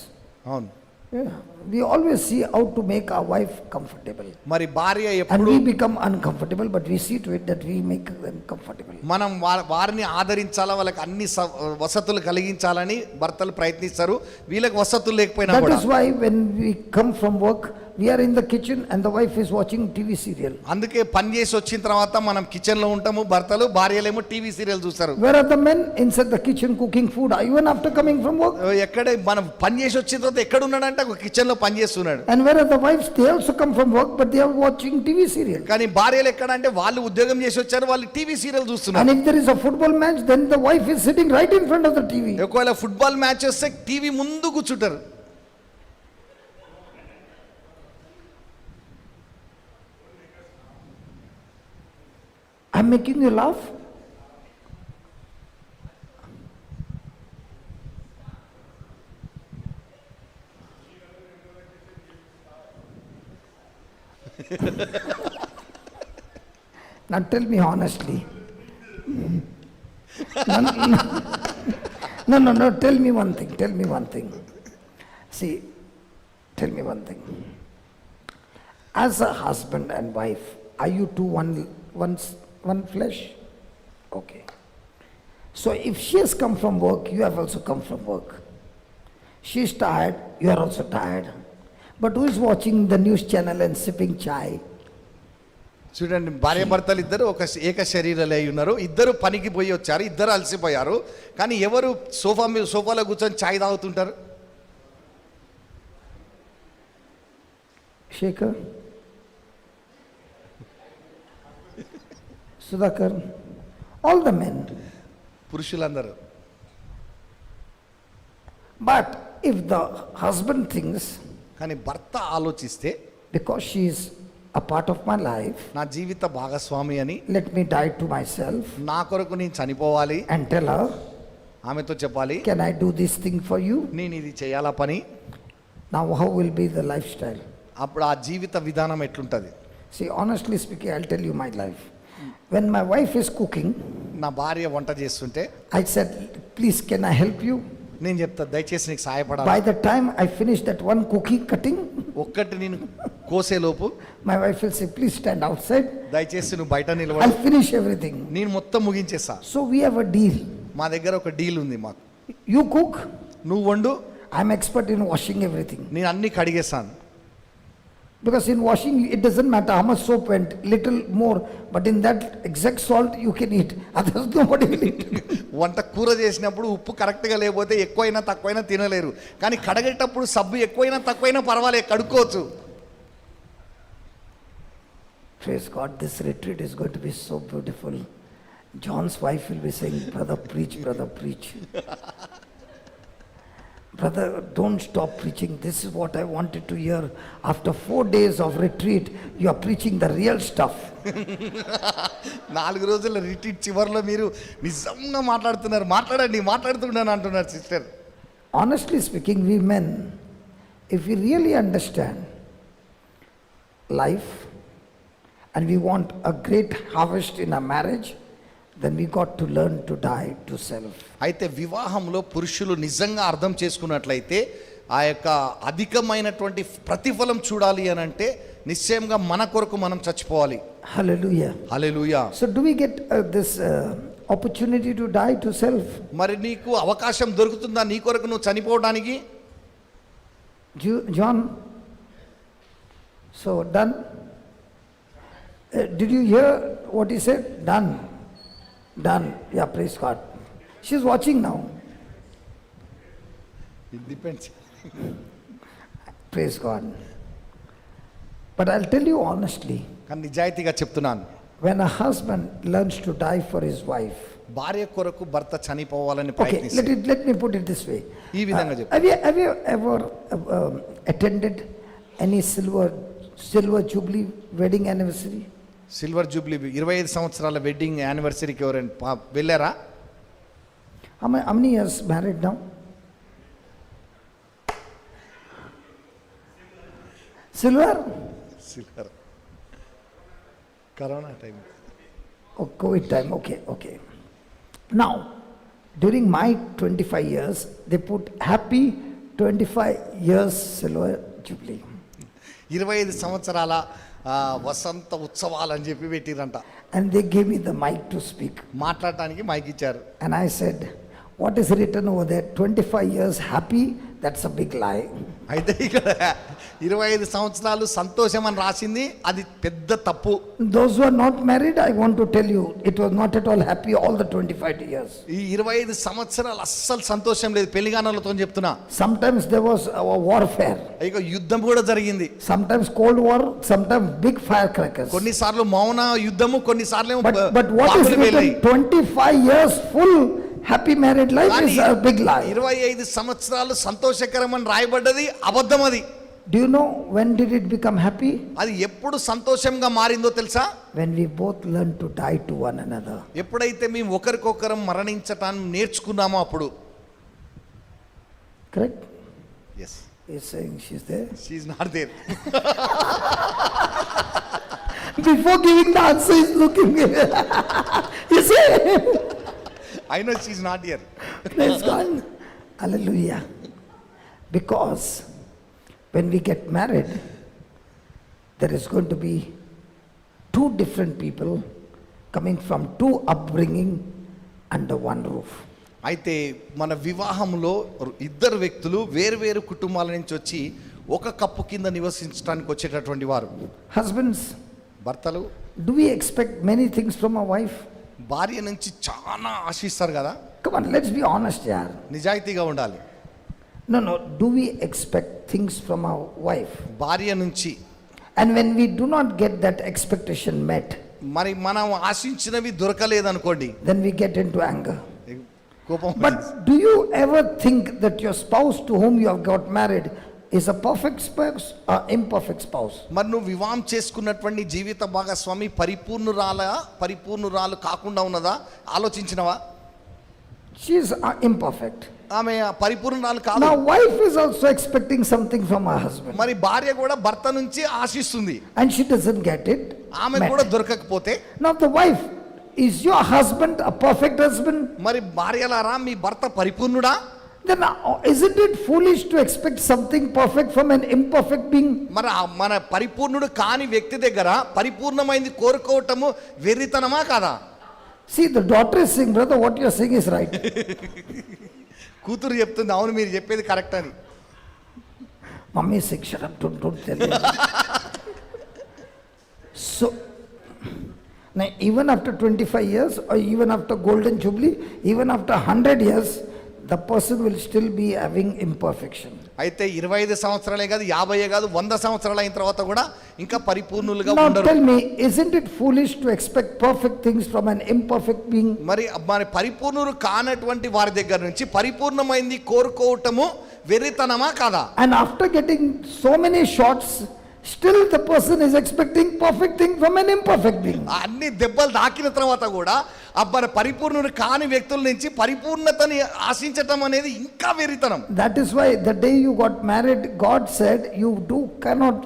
అవును. Yeah. We always see how to make our wife comfortable. మరి భార్య And ఎప్పుడు we become uncomfortable, but we see to it that we make them comfortable. మనం వారిని ఆదరించాలా, వాళ్ళకి అన్ని వసతులు కలిగించాలని భర్తలు ప్రయత్నిస్తారు. వీళ్ళకి వసతులు లేకపోయినా That కూడా. is why when we come from work, we are in the kitchen and the wife is watching TV serial. అందుకే పని చేసి వచ్చిన తర్వాత మనం కిచెన్ లో ఉంటాము, భర్తలు భార్యలేమో టీవీ సీరియల్ చూస్తారు. Where are the men inside the kitchen cooking food, even after coming from work? ఎక్కడ మనం పని చేసి వచ్చిన తర్వాత ఎక్కడ ఉన్నాడంటే ఒక కిచెన్ లో పని చేస్తున్నాడు. And where are the wives? They also come from work, but they are watching TV serial. కానీ భార్యలు ఎక్కడ అంటే వాళ్ళు ఉద్యోగం చేసి వచ్చారు, వాళ్ళు టీవీ సీరియల్ చూస్తున్నారు. And if there is a football match, then the wife is sitting right in front of the TV. ఒకవేళ ఫుట్బాల్ మ్యాచ్ వస్తే టీవీ ముందు కూర్చుంటారు. I'm making you laugh. Now tell me honestly. No, tell me one thing. See, tell me one thing. As a husband and wife, are you two one flesh? Okay. So if she has come from work, you have also come from work. She is tired, you are also tired. But who is watching the news channel and sipping chai? చూడండి, భార్య భర్తలు ఇద్దరు ఒక ఏక శరీరాలే ఉన్నారు. ఇద్దరు పనికి పోయి వచ్చారు, ఇద్దరు అలసిపోయారు. కానీ ఎవరు సోఫాలో కూర్చొని ఛాయ్ తాగుతుంటారు? Shekhar, Sudhakar, all the men. పురుషులందరూ. But if the husband thinks, కానీ భర్త ఆలోచిస్తే because she is a part of my life, నా జీవిత భాగస్వామి అని, let me die to myself, నా కొరకు నేను చనిపోవాలి and tell her, ఆమెతో చెప్పాలి, can I do this thing for you? నేను ఇది చేయాలా పని. Now how will be the lifestyle? అప్పుడు ఆ జీవిత విధానం ఎట్లుంటది? See, honestly speaking, I'll tell you my life. When my wife is cooking, నా భార్య వంట చేస్తుంటే I said, please, can I help you? నేను చెప్తా, దయచేసి నీకు సహాయపడాలి. By the time I finish that one cookie cutting, ఒక్కటి నేను కోసేలోపు my wife will say, please stand outside. దయచేసి నువ్వు బయట నిలబడి, I'll finish everything. నేను మొత్తం ముగించేస్తా. So we have a deal. మా దగ్గర ఒక డీల్ ఉంది మాకు. You cook, నువ్వు వండు, I'm expert in washing everything. నేను అన్ని కడిగేస్తాను. Because in washing, it doesn't matter how much soap went, little more, but in that exact salt you can eat. Others nobody will eat. వంట కూర చేసినప్పుడు ఉప్పు కరెక్ట్గా లేకపోతే ఎక్కువైనా తక్కువైనా తినలేరు. కానీ కడగేటప్పుడు సబ్బు ఎక్కువైనా తక్కువైనా పర్వాలేదు, కడుక్కోవచ్చు. Praise God, this retreat is going to be so beautiful. John's wife will be saying, brother, preach, brother, preach. Brother, don't stop preaching. This is what I wanted to hear. After 4 days of retreat, you are preaching the real stuff. 4 రోజుల retreat చివరిలో మీరు నిజంగా మాట్లాడుతున్నారు. మాట్లాడండి, మాట్లాడుతున్నాను అంటున్నారు sister. honestly speaking, we men, if we really understand life and we want a great harvest in our marriage, then we got to learn to die to self. అయితే వివాహంలో పురుషులు నిజంగా అర్థం చేసుకున్నట్లయితే ఆ యొక్క అధికమైనటువంటి ప్రతిఫలం చూడాలి అని అంటే నిశ్చయంగా మన కొరకు మనం చచ్చిపోవాలి. Hallelujah. Hallelujah. So do we get this opportunity to die to self? మరి నీకు అవకాశం దొరుకుతుందా నీ కొరకు నువ్వు చనిపోవడానికి? John, so done. Did you hear what he said? Done. Done. Yeah, praise God. She's watching now. It depends. Praise God. But I'll tell you honestly, కానీ నిజాయితీగా చెప్తున్నాను, when a husband learns to die for his wife, భార్య కొరకు భర్త చనిపోవాలని okay, ప్రయత్నిస్తే let me put it this way. ఈ విధంగా చెప్పు. Have you ever attended any silver jubilee wedding anniversary? Silver Jubilee 25 సంవత్సరాల వెడ్డింగ్ యానివర్సరీకి ఎవరైనా వెళ్ళారా? How many years married now? Silver? Silver corona time. Oh, COVID time, okay. Now, during my 25 years, they put happy 25 years silver jubilee. 25 సంవత్సరాల వసంత ఉత్సవాలు అని చెప్పి పెట్టిరంట. And they gave me the mic to speak. మాట్లాడటానికి mic ఇచ్చారు. And I said, what is written over there? 25 years happy, that's a big lie. అయితే ఇక్కడ 25 సంవత్సరాలు సంతోషం అని రాసింది, అది పెద్ద తప్పు. Those who are not married, I want to tell you, it was not at all happy all the 25 years. ఈ 25 సంవత్సరాలు అస్సలు సంతోషం లేదు, పెళ్లిగానలతో చెప్తున్నా. Sometimes there was a warfare. ఇక యుద్ధం కూడా జరిగింది. Sometimes Cold War, sometimes big firecrackers. కొన్నిసార్లు మౌన యుద్ధము, కొన్నిసార్లు But what is written, 25 years full happy married life is a big lie. 25 సంవత్సరాలు సంతోషకరమని రాయబడ్డది అబద్ధం. అది Do you know when did it become happy? అది ఎప్పుడు సంతోషంగా మారిందో తెలుసా? When we both learn to die to one another. ఎప్పుడైతే మేము ఒకరికొకరం మరణించటాన్ని నేర్చుకున్నామో అప్పుడు. Correct? Yes. He's saying she's there. She is not there. Before giving the answer, he's looking. You see? I know she is not here. Praise God. Hallelujah. Because when we get married, there is going to be two different people coming from two upbringing under one roof. అయితే మన వివాహంలో ఇద్దరు వ్యక్తులు వేరు కుటుంబాల నుంచి వచ్చి ఒక కప్పు కింద నివసించడానికి వచ్చేటటువంటి వారు. Husbands, భర్తలు, do we expect many things from our wife? భార్య నుంచి చాలా ఆశిస్తారు కదా. Come on, let's be honest, yaar. నిజాయితీగా ఉండాలి. No, do we expect things from our wife? భార్య నుంచి. And when we do not get that expectation met, మరి మనం ఆశించినవి దొరకలేదనుకోండి, then we get into anger. కోపం. But do you ever think that your spouse to whom you have got married is a perfect spouse or imperfect spouse? మరి నువ్వు వివాహం చేసుకున్నటువంటి జీవిత భాగస్వామి పరిపూర్ణురాలు కాకుండా ఉన్నదా? ఆలోచించినవా? She is imperfect. ఆమె పరిపూర్ణురాలు కాదు. Now wife is also expecting something from her husband. మరి భార్య కూడా భర్త నుంచి ఆశిస్తుంది, And she doesn't get it. ఆమె met. కూడా దొరకకపోతే. Now the wife, is your husband a perfect husband? మరి భార్యలారా మీ భర్త పరిపూర్ణుడా? Then isn't it foolish to expect something perfect from an imperfect being? మరి మన పరిపూర్ణుడు కాని వ్యక్తి దగ్గర పరిపూర్ణమైంది కోరుకోవటము వెర్రితనమా కాదా? See, the daughter is saying, brother, what you are saying is right. కూతురు చెప్తుంది, అవును మీరు చెప్పేది కరెక్ట్ అని. Mummy is saying, shut up, don't tell me. So, now even after 25 years or even after golden jubilee, even after 100 years, the person will still be having imperfection. అయితే 25 సంవత్సరాలే కాదు, 50 కాదు, 100 సంవత్సరాలు అయిన తర్వాత కూడా ఇంకా పరిపూర్ణులుగా Now ఉండరు. tell me, isn't it foolish to expect perfect things from an imperfect being? మరి పరిపూర్ణులు కానటువంటి వారి దగ్గర నుంచి పరిపూర్ణమైంది కోరుకోవటము వెర్రితనమా కాదా? And after getting so many shots, still the person is expecting perfect thing from an imperfect being. అన్ని దెబ్బలు తాకిన తర్వాత కూడా అబ్బా పరిపూర్ణుడు కాని వ్యక్తుల నుంచి పరిపూర్ణతని ఆశించటం అనేది ఇంకా వెరితనం. That is why the day you got married, God said, you cannot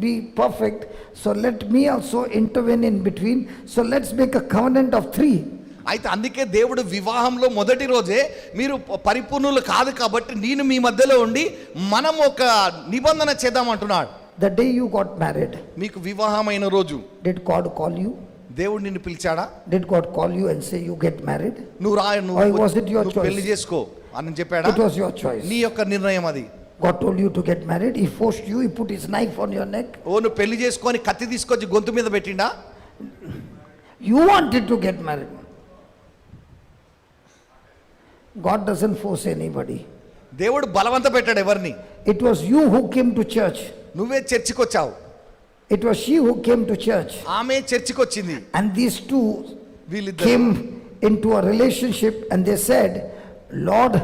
be perfect, so let me also intervene in between. So let's make a covenant of 3. అయితే అందుకే దేవుడు వివాహంలో మొదటి రోజే మీరు పరిపూర్ణులు కాదు కాబట్టి నేను మీ మధ్యలో ఉండి మనం ఒక నిబంధన చేద్దామంటున్నాడు. The day you got married, మీకు వివాహమైన రోజు did God call you? దేవుడు నిన్ను పిలిచాడా? Did God call you and say you get married? నువ్వు రా, Or was it your choice? పెళ్లి చేసుకో అని చెప్పాడా? It was your choice. నీ యొక్క నిర్ణయం అది. God told you to get married. He forced you. He put his knife on your neck. ఓ నువ్వు పెళ్లి చేసుకొని కత్తి తీసుకొచ్చి గొంతు మీద పెట్టిండా? You wanted to get married. God doesn't force anybody. దేవుడు బలవంత పెట్టాడు ఎవరిని. It was you who came to church. నువ్వే చర్చికి వచ్చావు. It was she who came to church. ఆమె చర్చికి వచ్చింది. And these two వీళ్ళిద్దరు came into a relationship and they said, Lord,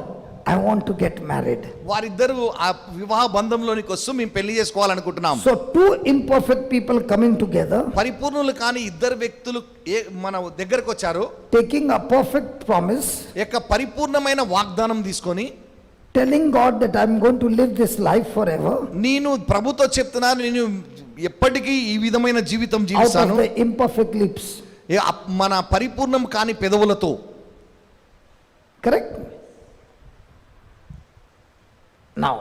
I want to get married. వారిద్దరు ఆ వివాహ బంధంలోనికి వస్తూ మేము పెళ్లి చేసుకోవాలనుకుంటున్నాం. So two imperfect people coming together, పరిపూర్ణులు కాని ఇద్దరు వ్యక్తులు మన దగ్గరకు వచ్చారు. taking a perfect promise, యొక్క పరిపూర్ణమైన వాగ్దానం తీసుకొని telling God that I'm going to live this life forever. నేను ప్రభుతో చెప్తున్నాను, నేను ఎప్పటికీ ఈ విధమైన జీవితం Out of జీవిస్తాను the imperfect lips. మన పరిపూర్ణం కాని పెదవులతో. Correct? Now,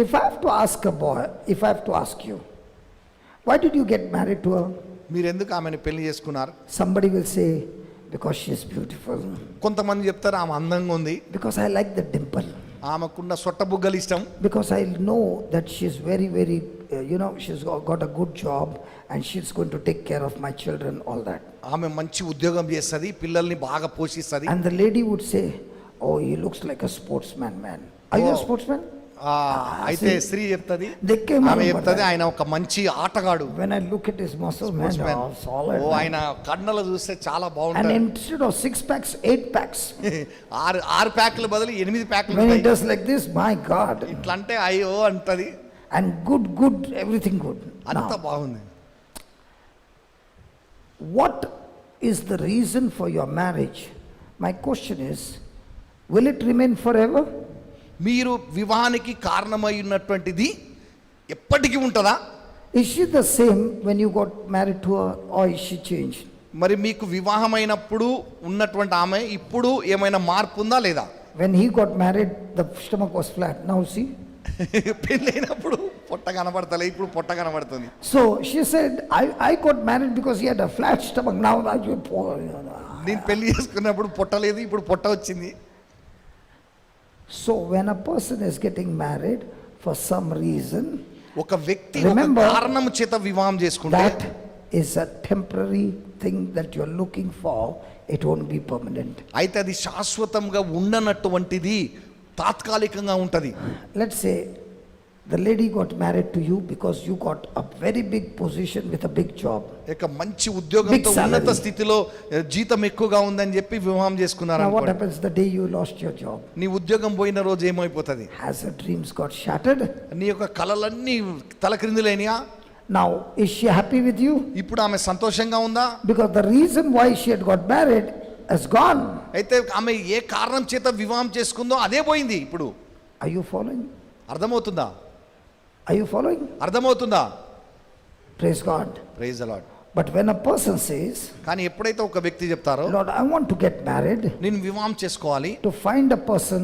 if I have to ask a boy, if I have to ask you, why did you get married to her? మీరు ఎందుకు ఆమెను పెళ్లి చేసుకున్నారు? Somebody will say, because she is beautiful. కొంతమంది చెప్తారు ఆమె అందంగా ఉంది, Because I like the dimple. ఆమెకున్న సొట్ట బుగ్గలు ఇష్టం, Because I know that she is very, very, she's got a good job and she's going to take care of my children, all that. ఆమె మంచి ఉద్యోగం చేస్తుంది, పిల్లల్ని బాగా పోషిస్తుంది. And the lady would say, oh, he looks like a sportsman, man. Are you a sportsman? అయితే స్త్రీ చెప్తుంది, They came ఆమె out, చెప్తుంది but ఆయన ఒక మంచి ఆటగాడు. when I look at his muscles, man, Sportsman. oh, solid. Oh Man. ఆయన కన్నలు చూస్తే చాలా And బాగుంటుంది. instead of 6 packs, 8 packs. ఆరు ప్యాకుల బదులు 8 ప్యాకులు When he ఉంటాయి. does like this, my God. ఇట్లా అంటే అయ్యో అంటది. And good, everything good. అంత Now, బాగుంది. what is the reason for your marriage? My question is, will it remain forever? మీరు వివాహానికి కారణమై ఉన్నటువంటిది ఎప్పటికీ ఉంటుందా? Is she the same when you got married to her, or is she changed? మరి మీకు వివాహమైనప్పుడు ఉన్నటువంటి ఆమె ఇప్పుడు ఏమైనా మార్పు ఉందా లేదా? When he got married, the stomach was flat. Now see? పెళ్ళైనప్పుడు పొట్ట కనబడతలే, ఇప్పుడు పొట్ట కనబడుతుంది. So she said, I got married because he had a flat stomach. Now you poor. నేను పెళ్లి చేసుకున్నప్పుడు పొట్ట లేదు, ఇప్పుడు పొట్ట వచ్చింది. So when a person is getting married for some reason, ఒక వ్యక్తి ఒక Remember, కారణం చేత వివాహం చేసుకుంటే that is a temporary thing that you're looking for. It won't be permanent. అయితే అది శాశ్వతంగా ఉండనటువంటిది, తాత్కాలికంగా ఉంటది. Let's say the lady got married to you because you got a very big position with a big job. ఇక మంచి ఉద్యోగంతో Big salary. ఉన్నత స్థితిలో జీతం ఎక్కువగా ఉందని చెప్పి వివాహం చేసుకున్నారు Now what అనుకోండి. happens the day you lost your job? నీ ఉద్యోగం పోయిన రోజు ఏమైపోతుంది? Has her dreams got shattered? నీ యొక్క కలలన్నీ తలక్రిందులైనయా? Now is she happy with you? ఇప్పుడు ఆమె సంతోషంగా ఉందా? Because the reason why she had got married has gone. అయితే ఆమె ఏ కారణం చేత వివాహం చేసుకుందో అదే పోయింది. ఇప్పుడు Are you following? అర్థమవుతుందా? Are you following? అర్థమవుతుందా? Praise God. Praise the Lord. But when a person says, కానీ ఎప్పుడైతే ఒక వ్యక్తి చెప్తారో Lord, I want to get married, నేను వివాహం చేసుకోవాలి, to find a person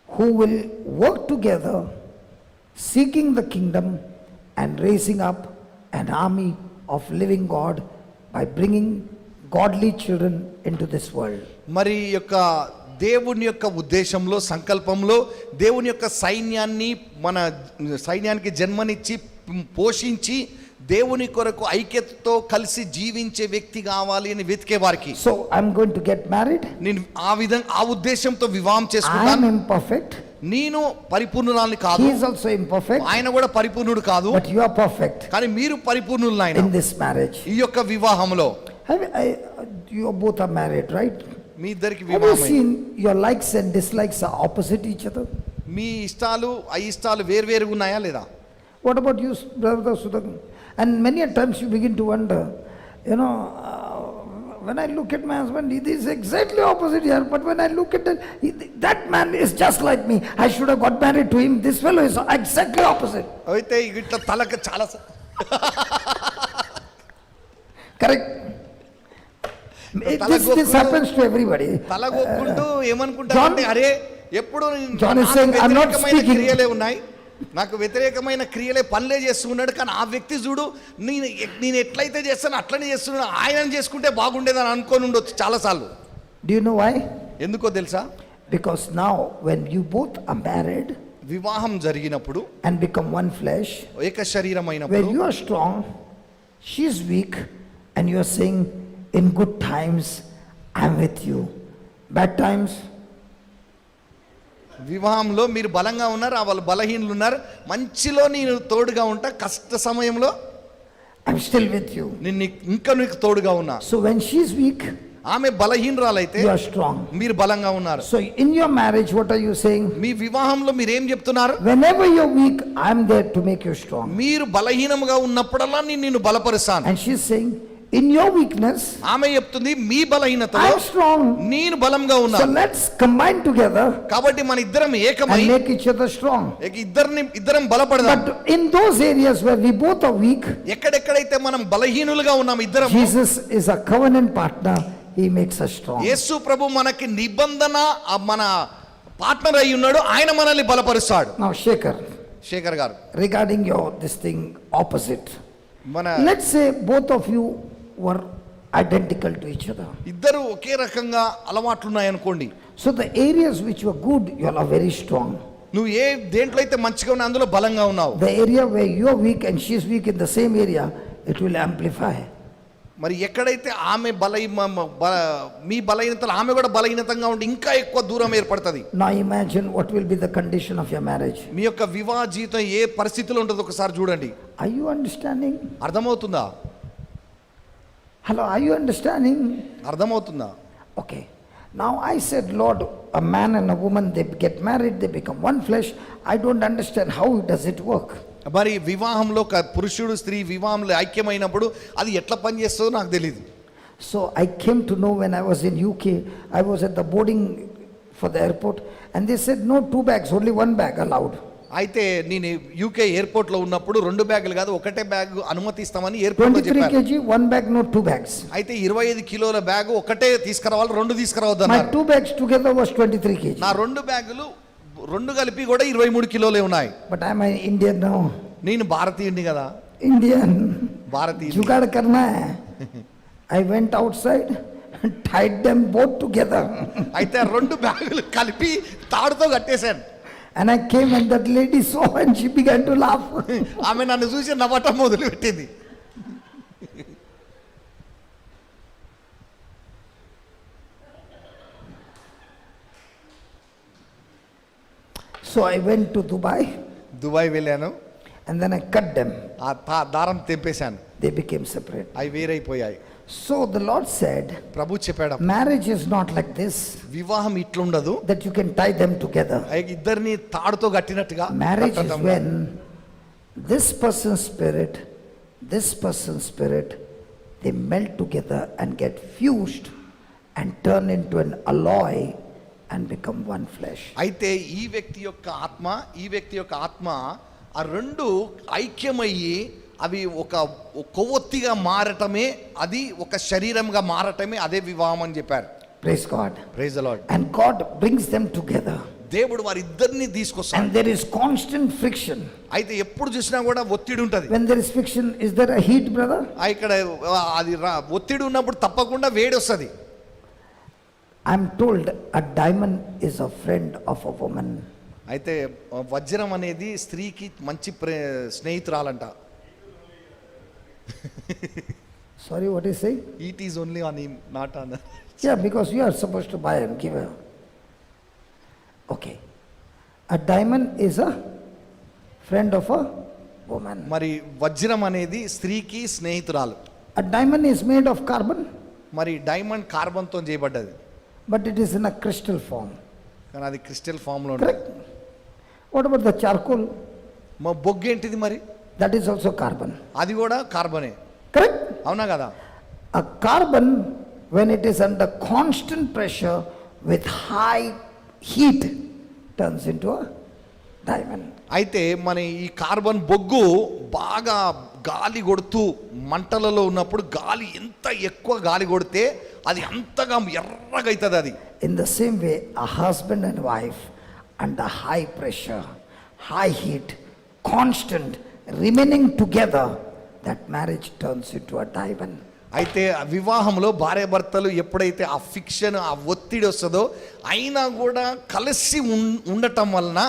who will work together seeking the kingdom and raising up an army of living God by bringing godly children into this world. మరి యొక్క దేవుని యొక్క ఉద్దేశంలో సంకల్పంలో దేవుని యొక్క సైన్యాన్ని మన సైన్యానికి జన్మనిచ్చి పోషించి దేవుని కొరకు ఐక్యతతో కలిసి జీవించే వ్యక్తి కావాలి అని వెతికే వారికి. So I'm going to get married. నేను ఆ ఉద్దేశంతో వివాహం I am చేసుకుంటాను. imperfect. నేను పరిపూర్ణురాలిని కాదు, He is also imperfect. ఆయన కూడా పరిపూర్ణుడు కాదు, But you are perfect కానీ మీరు పరిపూర్ణులు ఆయన in this marriage. ఈ యొక్క వివాహంలో. You both are married, right? మీ ఇద్దరికి Have you వివాహం seen your likes and dislikes are opposite each other? మీ ఇష్టాలు అయిష్టాలు వేరువేరుగా ఉన్నాయా లేదా? What about you, brother Sudagan? And many a times you begin to wonder, when I look at my husband, it is exactly opposite here. But when I look at that man is just like me. I should have got married to him. This fellow is exactly opposite. అయితే ఇట్లా తలకు చాలా Correct? This happens to everybody. తలగొక్కుంటూ ఏమనుకుంటారంటే అరే ఎప్పుడు John is నాకు saying, I'm not వ్యతిరేకమైన speaking. క్రియలే ఉన్నాయి, నాకు వ్యతిరేకమైన క్రియలే పనులే చేస్తున్నాడు, కానీ ఆ వ్యక్తి చూడు నేను ఎట్లయితే చేస్తాను అట్లనే చేస్తున్నాడు, ఆయన చేసుకుంటే బాగుండేదని అనుకొని ఉండొచ్చు చాలాసార్లు. Do you know why? ఎందుకో తెలుసా? Because now when you both are married వివాహం జరిగినప్పుడు and become one flesh, ఏక శరీరం where అయినప్పుడు you are strong, she is weak, and you are saying, in good times, I'm with you. Bad times, వివాహంలో మీరు బలంగా ఉన్నారు, వాళ్ళు బలహీనులు ఉన్నారు, మంచిలో నేను తోడుగా ఉంటా, కష్ట సమయంలో I'm still with you. నిన్ను ఇంకా నీకు తోడుగా ఉన్నా. So when she is weak, ఆమె బలహీనురాలైతే you are strong. మీరు బలంగా ఉన్నారు. So in your marriage, what are you saying? మీ వివాహంలో మీరు ఏం చెప్తున్నారు? Whenever you're weak, I'm there to make you strong. మీరు బలహీనంగా ఉన్నప్పుడల్లా నేను నిన్ను బలపరుస్తాను. And she's saying, in your weakness, ఆమె చెప్తుంది మీ బలహీనతలో I'm strong. నేను బలంగా So ఉన్నాను. let's combine together కాబట్టి మన ఇద్దరం ఏకమై and make each other strong. ఇద్దరం బలపడదాం. But in those areas where we both are weak, ఎక్కడెక్కడైతే మనం బలహీనులుగా ఉన్నాం ఇద్దరం, Jesus is a covenant partner. He makes us strong. యేసు ప్రభు మనకి నిబంధన మన పార్ట్నర్ అయి ఉన్నాడు, ఆయన మనల్ని బలపరుస్తాడు. Now, Shekhar, శేఖర్ గారు, regarding your this thing opposite, మన let's say both of you were identical to each other. ఇద్దరు ఒకే రకంగా అలవాట్లు ఉన్నాయనుకోండి, So the areas which were good, you all are very strong. నువ్వు ఏ దేంట్లో అయితే మంచిగా ఉన్నా అందులో బలంగా ఉన్నావు. The area where you are weak and she is weak in the same area, it will amplify. మరి ఎక్కడైతే ఆమె మీ బలహీనతలు ఆమె కూడా బలహీనతంగా ఉండి ఇంకా ఎక్కువ దూరం ఏర్పడుతుంది. Now imagine what will be the condition of your marriage. మీ యొక్క వివాహ జీవితం ఏ పరిస్థితిలో ఉంటుందో ఒకసారి చూడండి. Are you understanding? అర్థమవుతుందా? Hello, are you understanding? అర్థమవుతుందా? Okay. Now I said, Lord, a man and a woman, they get married, they become one flesh. I don't understand how does it work. మరి వివాహంలో పురుషుడు స్త్రీ వివాహంలో ఐక్యమైనప్పుడు అది ఎట్లా పనిచేస్తుందో నాకు తెలియదు. So I came to know when I was in UK, I was at the boarding for the airport and they said no 2 bags, only 1 bag allowed. అయితే నేను యూకే ఎయిర్పోర్ట్ లో ఉన్నప్పుడు 2 బ్యాగులు కాదు ఒకటే బ్యాగ్ అనుమతిస్తామని ఎయిర్పోర్ట్ లో 23 చెప్పారు. kg, 1 bag, no 2 bags. అయితే 25 కిలోల బ్యాగ్ ఒకటే తీసుకురావాలి, 2 తీసుకురావద్దు My అన్నారు. 2 bags together was 23 kg. నా 2 బ్యాగులు 2 కలిపి కూడా 23 కిలోలే ఉన్నాయి. But I'm an Indian now. నేను భారతీయుడిని కదా, Indian. భారతీయుడిని. जुगाड़ करना है. I went outside and tied them both together. అయితే 2 బ్యాగులు కలిపి తాడుతో కట్టేశాను. And I came and that lady saw and she began to laugh. ఆమె నన్ను చూసి నవ్వటం మొదలు పెట్టింది. So I went to Dubai Dubai వెళ్ళాను, and then I cut them. ఆ దారం తెంపేశాను, They became separate. అవి వేరైపోయాయి. So the Lord said, ప్రభు చెప్పాడు, marriage is not like this, వివాహం ఇట్లుండదు, that you can tie them together. ఇద్దరిని తాడుతో కట్టినట్టుగా. Marriage is కట్టడం. when this person's spirit, they melt together and get fused and turn into an alloy and become one flesh. అయితే ఈ వ్యక్తి యొక్క ఆత్మ ఈ వ్యక్తి యొక్క ఆత్మ ఆ 2 ఐక్యమయ్యి అవి ఒక కొవ్వొత్తిగా మారటమే, అది ఒక శరీరంగా మారటమే అదే వివాహం అని చెప్పారు. Praise God. Praise the Lord. And God brings them together. దేవుడు వారిద్దరిని తీసుకొస్తాడు. And there is constant friction. అయితే ఎప్పుడు చూసినా కూడా ఒత్తిడి ఉంటది. When there is friction, is there a heat, brother? ఇక్కడ అది ఒత్తిడి ఉన్నప్పుడు తప్పకుండా వేడి వస్తుంది. I'm told a diamond is a friend of a woman. అయితే వజ్రం అనేది స్త్రీకి మంచి స్నేహితురాలంట. Sorry, what is saying? It is only on him, not on. Yeah, because you are supposed to buy and give her. Okay. A diamond is a friend of a woman. మరి వజ్రం అనేది స్త్రీకి స్నేహితురాలు. A diamond is made of carbon, మరి diamond కార్బన్తో చేయబడ్డది, but it is in a crystal form. కానీ అది crystal form లో ఉంటుంది. Correct? What about the charcoal? మా బొగ్గు ఏంటిది మరి? That is also carbon. అది కూడా కార్బనే. Correct? అవునా కదా? A carbon when it is under constant pressure with high heat, turns into a diamond. అయితే మన ఈ కార్బన్ బొగ్గు బాగా గాలి కొడుతూ మంటలలో ఉన్నప్పుడు గాలి ఎంత ఎక్కువ గాలి కొడితే అది అంతగా ఎర్రగా అవుతుంది అది. In the same way, a husband and wife under high pressure, high heat, constant, remaining together, that marriage turns into a diamond. అయితే వివాహంలో భార్యాభర్తలు ఎప్పుడైతే ఆ ఫిక్షన్ ఆ ఒత్తిడి వస్తుందో అయినా కూడా కలిసి ఉండటం వలన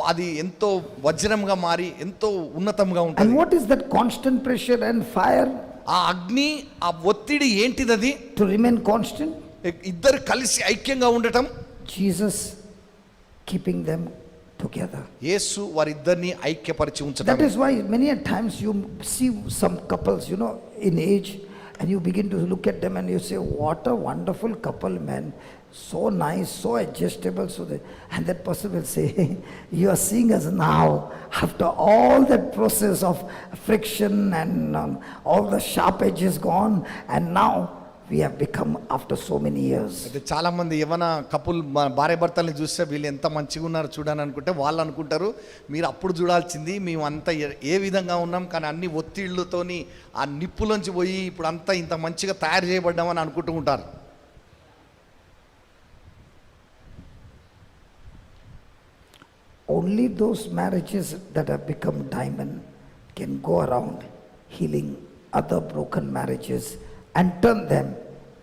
అది ఎంతో వజ్రంగా మారి ఎంతో ఉన్నతంగా And ఉంటుంది. what is that constant pressure and fire ఆ అగ్ని ఆ ఒత్తిడి ఏంటిది? to remain constant? ఇద్దరు కలిసి ఐక్యంగా ఉండటం. Jesus keeping them together. యేసు వారిద్దరిని ఐక్యపరిచి ఉంచటం. That is why many a times you see some couples, in age, and you begin to look at them and you say, what a wonderful couple, man. So nice, so adjustable. And that person will say, you are seeing us now after all that process of friction and all the sharp edges gone, and now we have become after so many years. అయితే చాలా మంది ఏమైనా couple భార్య భర్తల్ని చూస్తే వీళ్ళు ఎంత మంచిగా ఉన్నారు చూడని అనుకుంటే వాళ్ళు అనుకుంటారు మీరు అప్పుడు చూడాల్సింది మేము అంతా ఏ విధంగా ఉన్నాం కానీ అన్ని ఒత్తిళ్లతోని ఆ నిప్పులోంచి పోయి ఇప్పుడు అంతా ఇంత మంచిగా తయారు చేయబడ్డామని అనుకుంటూ ఉంటారు. Only those marriages that have become diamond can go around healing other broken marriages and turn them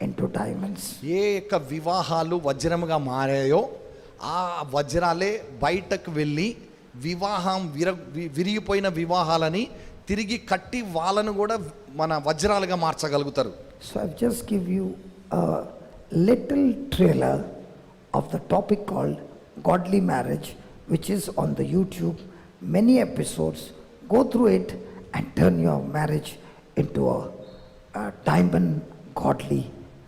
into diamonds. ఏ యొక్క వివాహాలు వజ్రముగా మారాయో ఆ వజ్రాలే బయటకు వెళ్ళి వివాహం విరిగిపోయిన వివాహాలని తిరిగి కట్టి వాళ్ళను కూడా మన వజ్రాలుగా మార్చగలుగుతారు. So I've just give you a little trailer of the topic called Godly Marriage, which is on the YouTube. Many episodes. Go through it and turn your marriage into a diamond godly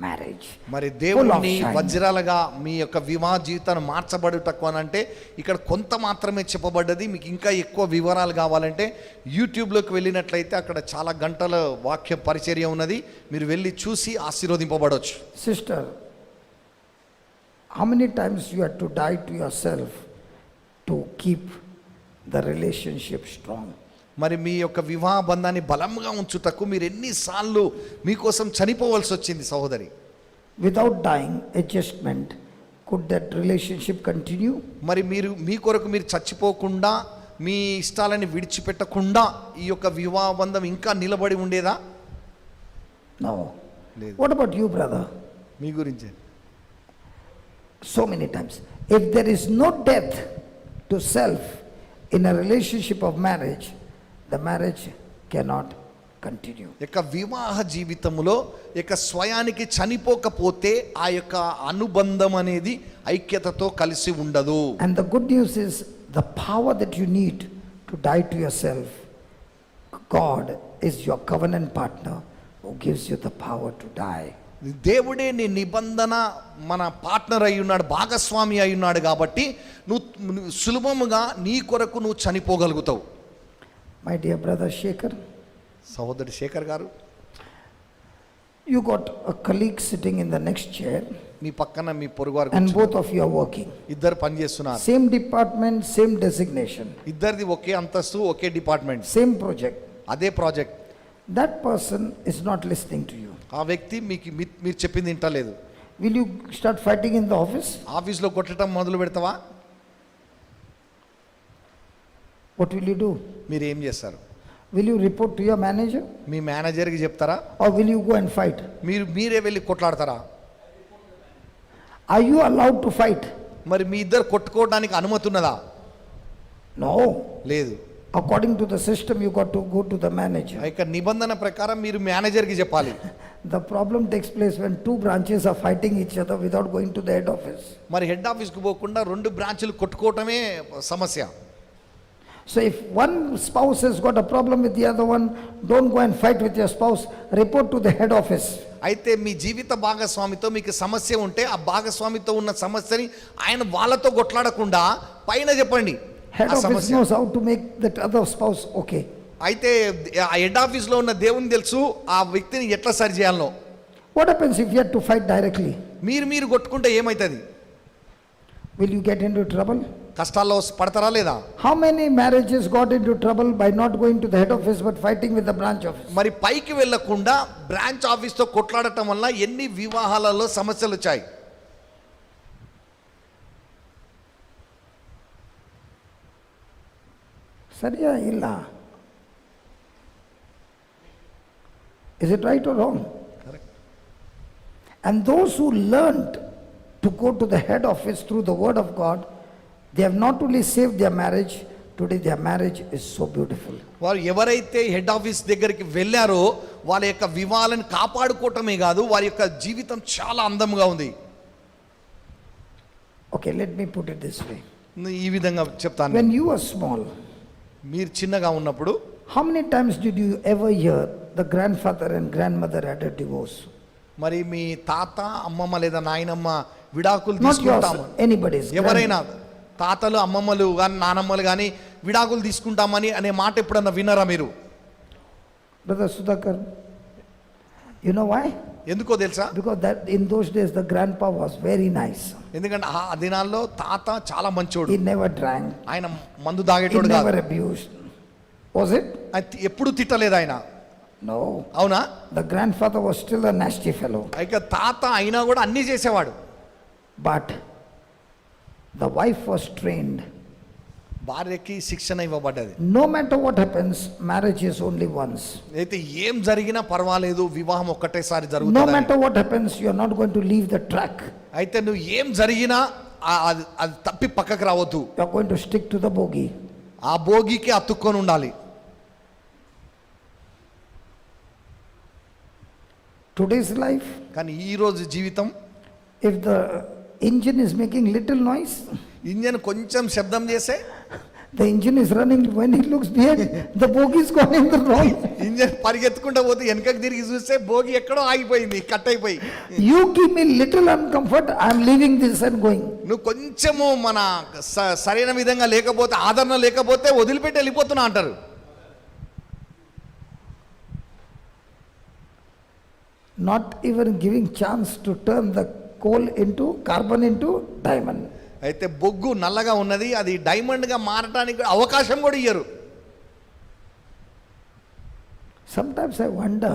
marriage. మరి Full of దేవుని shine. వజ్రాలుగా మీ యొక్క వివాహ జీవితాన్ని మార్చబడుటకు అని అంటే ఇక్కడ కొంత మాత్రమే చెప్పబడ్డది. మీకు ఇంకా ఎక్కువ వివరాలు కావాలంటే యూట్యూబ్లోకి వెళ్ళినట్లయితే అక్కడ చాలా గంటల వాక్య పరిచర్య ఉన్నది. మీరు వెళ్ళి చూసి ఆశీర్వదింపబడవచ్చు. Sister, how many times you had to die to yourself to keep the relationship strong? మరి మీ యొక్క వివాహ బంధాన్ని బలంగా ఉంచుటకు మీరు ఎన్నిసార్లు మీకోసం చనిపోవలసి వచ్చింది సహోదరి? Without dying, adjustment, could that relationship continue? మరి మీరు మీ కొరకు మీరు చచ్చిపోకుండా మీ ఇష్టాలని విడిచిపెట్టకుండా ఈ యొక్క వివాహ బంధం ఇంకా నిలబడి ఉండేదా? No. లేదు. What about you, brother? మీ గురించే. So many times. If there is no death to self in a relationship of marriage, the marriage cannot continue. యొక్క వివాహ జీవితంలో యొక్క స్వయానికి చనిపోకపోతే ఆ యొక్క అనుబంధం అనేది ఐక్యతతో కలిసి ఉండదు. And the good news is the power that you need to die to yourself, God is your covenant partner who gives you the power to die. దేవుడే నీ నిబంధన మన పార్ట్నర్ అయి ఉన్నాడు, భాగస్వామి అయి ఉన్నాడు కాబట్టి నువ్వు సులభముగా నీ కొరకు నువ్వు చనిపోగలుగుతావు. My dear brother Shekhar, సహోదరి శేఖర్ గారు, you got a colleague sitting in the next chair మీ పక్కన మీ పొరుగువారు and కూర్చున్నారు. both of you are working. ఇద్దరు పని చేస్తున్నారు. Same department, same designation, ఇద్దరిది ఒకే అంతస్తు, ఒకే డిపార్ట్మెంట్, same project. అదే project. That person is not listening to you. ఆ వ్యక్తి మీరు చెప్పింది వింటలేదు. Will you start fighting in the office? ఆఫీస్లో కొట్టడం మొదలు పెడతావా? What will you do? మీరు ఏం చేస్తారు? Will you report to your manager? మీ మేనేజర్కి చెప్తారా? Or will you go and fight? మీరే వెళ్ళి కొట్లాడతారా? Are you allowed to fight? మరి మీ ఇద్దరు కొట్టుకోవడానికి అనుమతి ఉన్నదా? No. లేదు. According to the system, you got to go to the manager. ఆ యొక్క నిబంధన ప్రకారం మీరు మేనేజర్కి చెప్పాలి. The problem takes place when two branches are fighting each other without going to the head office. మరి హెడ్ ఆఫీస్కి పోకుండా రెండు బ్రాంచ్లు కొట్టుకోవటమే సమస్య. So if one spouse has got a problem with the other one, don't go and fight with your spouse, report to the head office. అయితే మీ జీవిత భాగస్వామితో మీకు సమస్య ఉంటే ఆ భాగస్వామితో ఉన్న సమస్యని ఆయన వాళ్ళతో కొట్లాడకుండా పైన చెప్పండి. Head ఆ office సమస్య. knows how to make that other spouse okay. అయితే ఆ హెడ్ ఆఫీస్లో ఉన్న దేవుని తెలుసు ఆ వ్యక్తిని ఎట్లా సరి చేయాలనో. What happens if you have to fight directly? మీరు కొట్టుకుంటే ఏమవుతుంది? Will you get into trouble? కష్టాల్లో పడతారా లేదా? How many marriages got into trouble by not going to the head office but fighting with the branch office? మరి పైకి వెళ్లకుండా branch ఆఫీస్తో కొట్లాడటం వల్ల ఎన్ని వివాహాలలో సమస్యలు వచ్చాయి? Sariya illa. Is it right or wrong? Correct. And those who learned to go to the head office through the word of God, they have not only saved their marriage, today their marriage is so beautiful. వారు ఎవరైతే head office దగ్గరికి వెళ్ళారో వాళ్ళ యొక్క వివాహాలను కాపాడుకోవటమే కాదు, వారి యొక్క జీవితం చాలా అందంగా ఉంది. Okay, let me put it this way. ఈ విధంగా చెప్తాను. When you were small, మీరు చిన్నగా ఉన్నప్పుడు how many times did you ever hear the grandfather and grandmother had a divorce? మరి మీ తాత అమ్మమ్మ లేదా నాయనమ్మ విడాకులు Not yours, తీసుకుంటాము, anybody's. ఎవరైనా తాతలు అమ్మమ్మలు కానీ నానమ్మలు కానీ విడాకులు తీసుకుంటామని అనే మాట ఎప్పుడన్నా విన్నారా మీరు? Brother Sudhakar, you know why? ఎందుకో తెలుసా? Because that in those days the grandpa was very nice. ఎందుకంటే ఆ దినాల్లో తాత చాలా మంచోడు, He never drank. ఆయన మందు He తాగేటోడు never కాదు, abused. Was it? ఆయన ఎప్పుడు తిట్టలేదు ఆయన. No. అవునా? The grandfather was still a nasty fellow. ఇక తాత అయినా కూడా అన్నీ చేసేవాడు. But the wife was trained. భార్యకి శిక్షణ ఇవ్వబడ్డది. No matter what happens, marriage is only once. అయితే ఏం జరిగినా పర్వాలేదు, వివాహం ఒక్కటేసారి No జరుగుతుంది. matter what happens, you are not going to leave the track. అయితే నువ్వు ఏం జరిగినా అది తప్పి పక్కకు రావద్దు, You are going to stick to the bogey. ఆ భోగికి అతుక్కొని ఉండాలి. Today's life, కానీ ఈ రోజు జీవితం, if the engine is making little noise, engine కొంచెం శబ్దం చేస్తే the engine is running. When he looks behind, the bogey is gone in the wrong. Engine పరిగెత్తుకుంటూ పోతే వెనకకి తిరిగి చూస్తే భోగి ఎక్కడో ఆగిపోయింది, కట్ అయిపోయి. You give me little uncomfort, I am leaving this and going. నువ్వు కొంచెము మన సరైన విధంగా లేకపోతే, ఆదరణ లేకపోతే వదిలిపెట్టి వెళ్ళిపోతున్నా అంటారు. Not even giving chance to turn the coal into carbon into diamond. అయితే బొగ్గు నల్లగా ఉన్నది, అది డైమండ్గా మారటానికి అవకాశం కూడా ఇయ్యరు. Sometimes I wonder,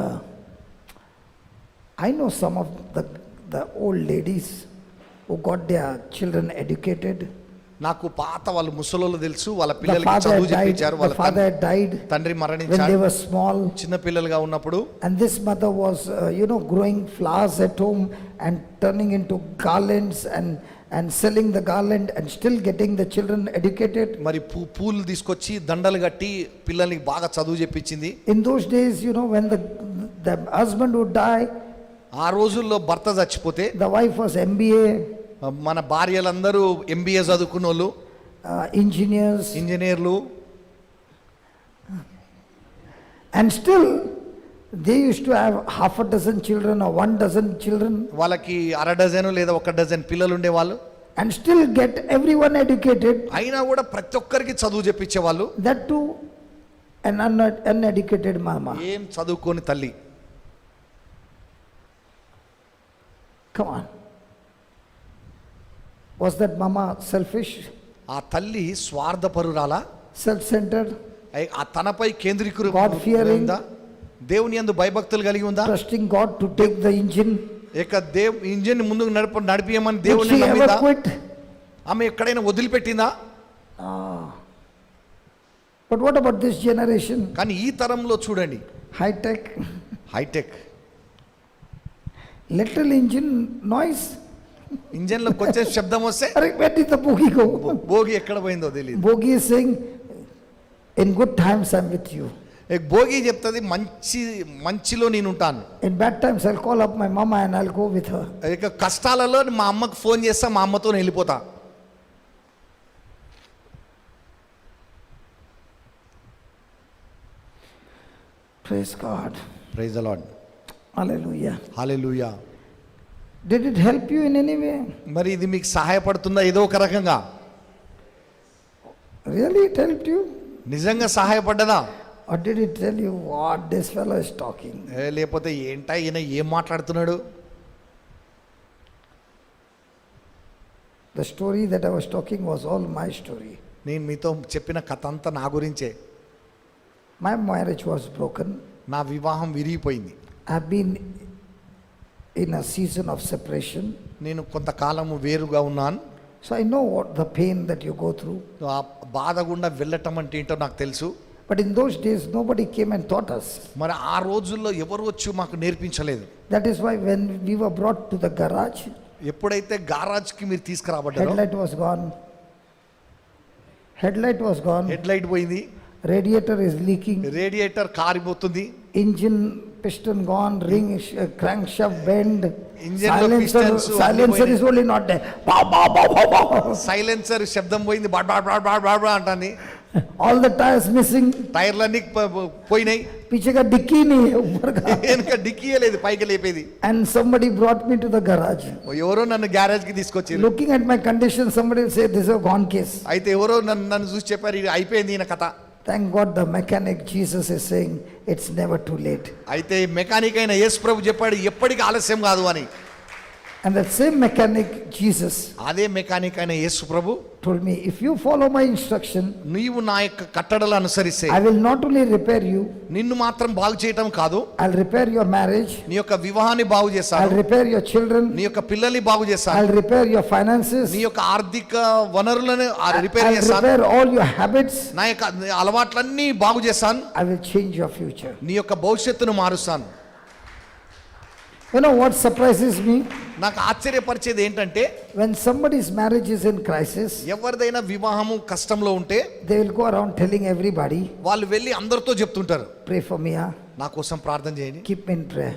I know some of the old ladies who got their children educated. నాకు పాత వాళ్ళు ముసలోళ్ళు తెలుసు, వాళ్ళ The పిల్లలకి father చదువు had died, చెప్పించారు, the వాళ్ళ father had died తండ్రి when they మరణించారు were small. చిన్న పిల్లలుగా ఉన్నప్పుడు. And this mother was, growing flowers at home and turning into garlands and selling the garland and still getting the children educated. మరి పూలు తీసుకొచ్చి దండలు కట్టి పిల్లలకి బాగా చదువు చెప్పించింది. In those days, when the husband would die, ఆ రోజుల్లో భర్త చచ్చిపోతే the wife was MBA, మన భార్యలందరూ MBA చదువుకున్న వాళ్ళు, engineers, ఇంజనీర్లు, and still they used to have half a dozen children or 1 dozen children వాళ్ళకి అర డజను లేదా 1 డజన్ పిల్లలు ఉండేవాళ్ళు. and still get everyone educated. అయినా కూడా ప్రతి ఒక్కరికి చదువు చెప్పించేవాళ్ళు. That too an uneducated mama. ఏం చదువుకోని తల్లి. Come on. Was that mama selfish, ఆ తల్లి స్వార్థపరురాలా, self-centered, ఆ తనపై God-fearing, ఉందా, దేవుని యందు భయభక్తులు కలిగి ఉందా, trusting God to take the engine? ఇక ఇంజిన్ ముందుకు నడిపియమని Did దేవుని she ever నమ్మిందా? quit? ఆమె ఎక్కడైనా వదిలిపెట్టిందా? But what about this generation? కానీ ఈ తరంలో చూడండి, High tech, hitech, little engine noise. ఇంజన్లో కొంచెం శబ్దం వస్తే Where did the bogey go? Bhogi ఎక్కడ పోయిందో తెలియదు. Bogey is saying, in good times I'm with you. Bhogi చెప్తుంది మంచిలో నేను ఉంటాను, In bad times I'll call up my mama and I'll go with her. ఇక కష్టాలలో మా అమ్మకు ఫోన్ చేస్తా, మా అమ్మతో వెళ్ళిపోతా. Praise God. Praise the lord. Hallelujah. Hallelujah. Did it help you in any way? మరి ఇది మీకు సహాయపడుతుందా ఏదో ఒక రకంగా? Really it helped you? నిజంగా సహాయపడ్డదా? Or did he tell you what this fellow is talking? లేకపోతే ఏంటా ఈయన ఏం మాట్లాడుతున్నాడు? The story that I was talking was all my story. నేను మీతో చెప్పిన కథ అంతా నా గురించే. My marriage was broken. నా వివాహం విరిగిపోయింది. I've been in a season of separation. నేను కొంతకాలము వేరుగా ఉన్నాను. So I know what the pain that you go through. ఆ బాధ గుండా వెళ్ళటం అంటే ఏంటో నాకు తెలుసు. But in those days, nobody came and taught us. మరి ఆ రోజుల్లో ఎవరు వచ్చి మాకు నేర్పించలేదు. That is why when we were brought to the garage, ఎప్పుడైతే గారాజ్కి మీరు తీసుకురాబడ్డారో headlight was gone. Headlight was gone. Headlight పోయింది, Radiator is leaking. రేడియేటర్ కారిపోతుంది, Engine piston gone. Ring, crankshaft bend. Engine లో pistons Silencer అన్ని is only not there. Pow, pow, pow, pow, pow. Silencer శబ్దం పోయింది, బాడ్ బాడ్ బాడ్ బాడ్ బాడ్ అంటాన్ని, All the tires missing. టైర్లన్నీ పోయినాయి, पीछे का डिक्की नहीं है ऊपर का. వెనక డిక్కీ లేదు పైకి లేపేది. And somebody brought me to the garage. ఎవరో నన్ను గ్యారేజ్ కి తీసుకొచ్చారు. Looking at my condition, somebody will say, this is a gone case. అయితే ఎవరో నన్ను చూసి చెప్పారు, ఇది అయిపోయింది ఈయన కథ. Thank God the mechanic Jesus is saying, it's never too late. అయితే మెకానిక్ అయిన యేసు ప్రభు చెప్పాడు, ఎప్పటికీ ఆలస్యం కాదు అని. And that same mechanic Jesus అదే మెకానిక్ అయిన యేసు ప్రభు told me, if you follow my instruction, నీవు నా యొక్క కట్టడలు అనుసరిస్తే I will not only repair you, నిన్ను మాత్రం బాగు చేయటం కాదు, I'll repair your marriage, నీ యొక్క వివాహాన్ని బాగు I'll చేస్తాను, repair your children, నీ యొక్క పిల్లల్ని బాగు చేస్తాను, I'll repair your finances, నీ యొక్క ఆర్థిక వనరులను రిపేర్ I'll చేస్తాను, repair all your habits, నా యొక్క అలవాట్లన్నీ బాగు చేస్తాను, I will change your future. నీ యొక్క భవిష్యత్తును మారుస్తాను. You know what surprises me? నాకు ఆశ్చర్యపరిచేది ఏంటంటే, When somebody's marriage is in crisis, ఎవరిదైనా వివాహము కష్టంలో ఉంటే they will go around telling everybody, వాళ్ళు వెళ్ళి అందరితో చెప్తుంటారు, pray for me, huh? నా కోసం ప్రార్థన చేయండి, Keep me in prayer.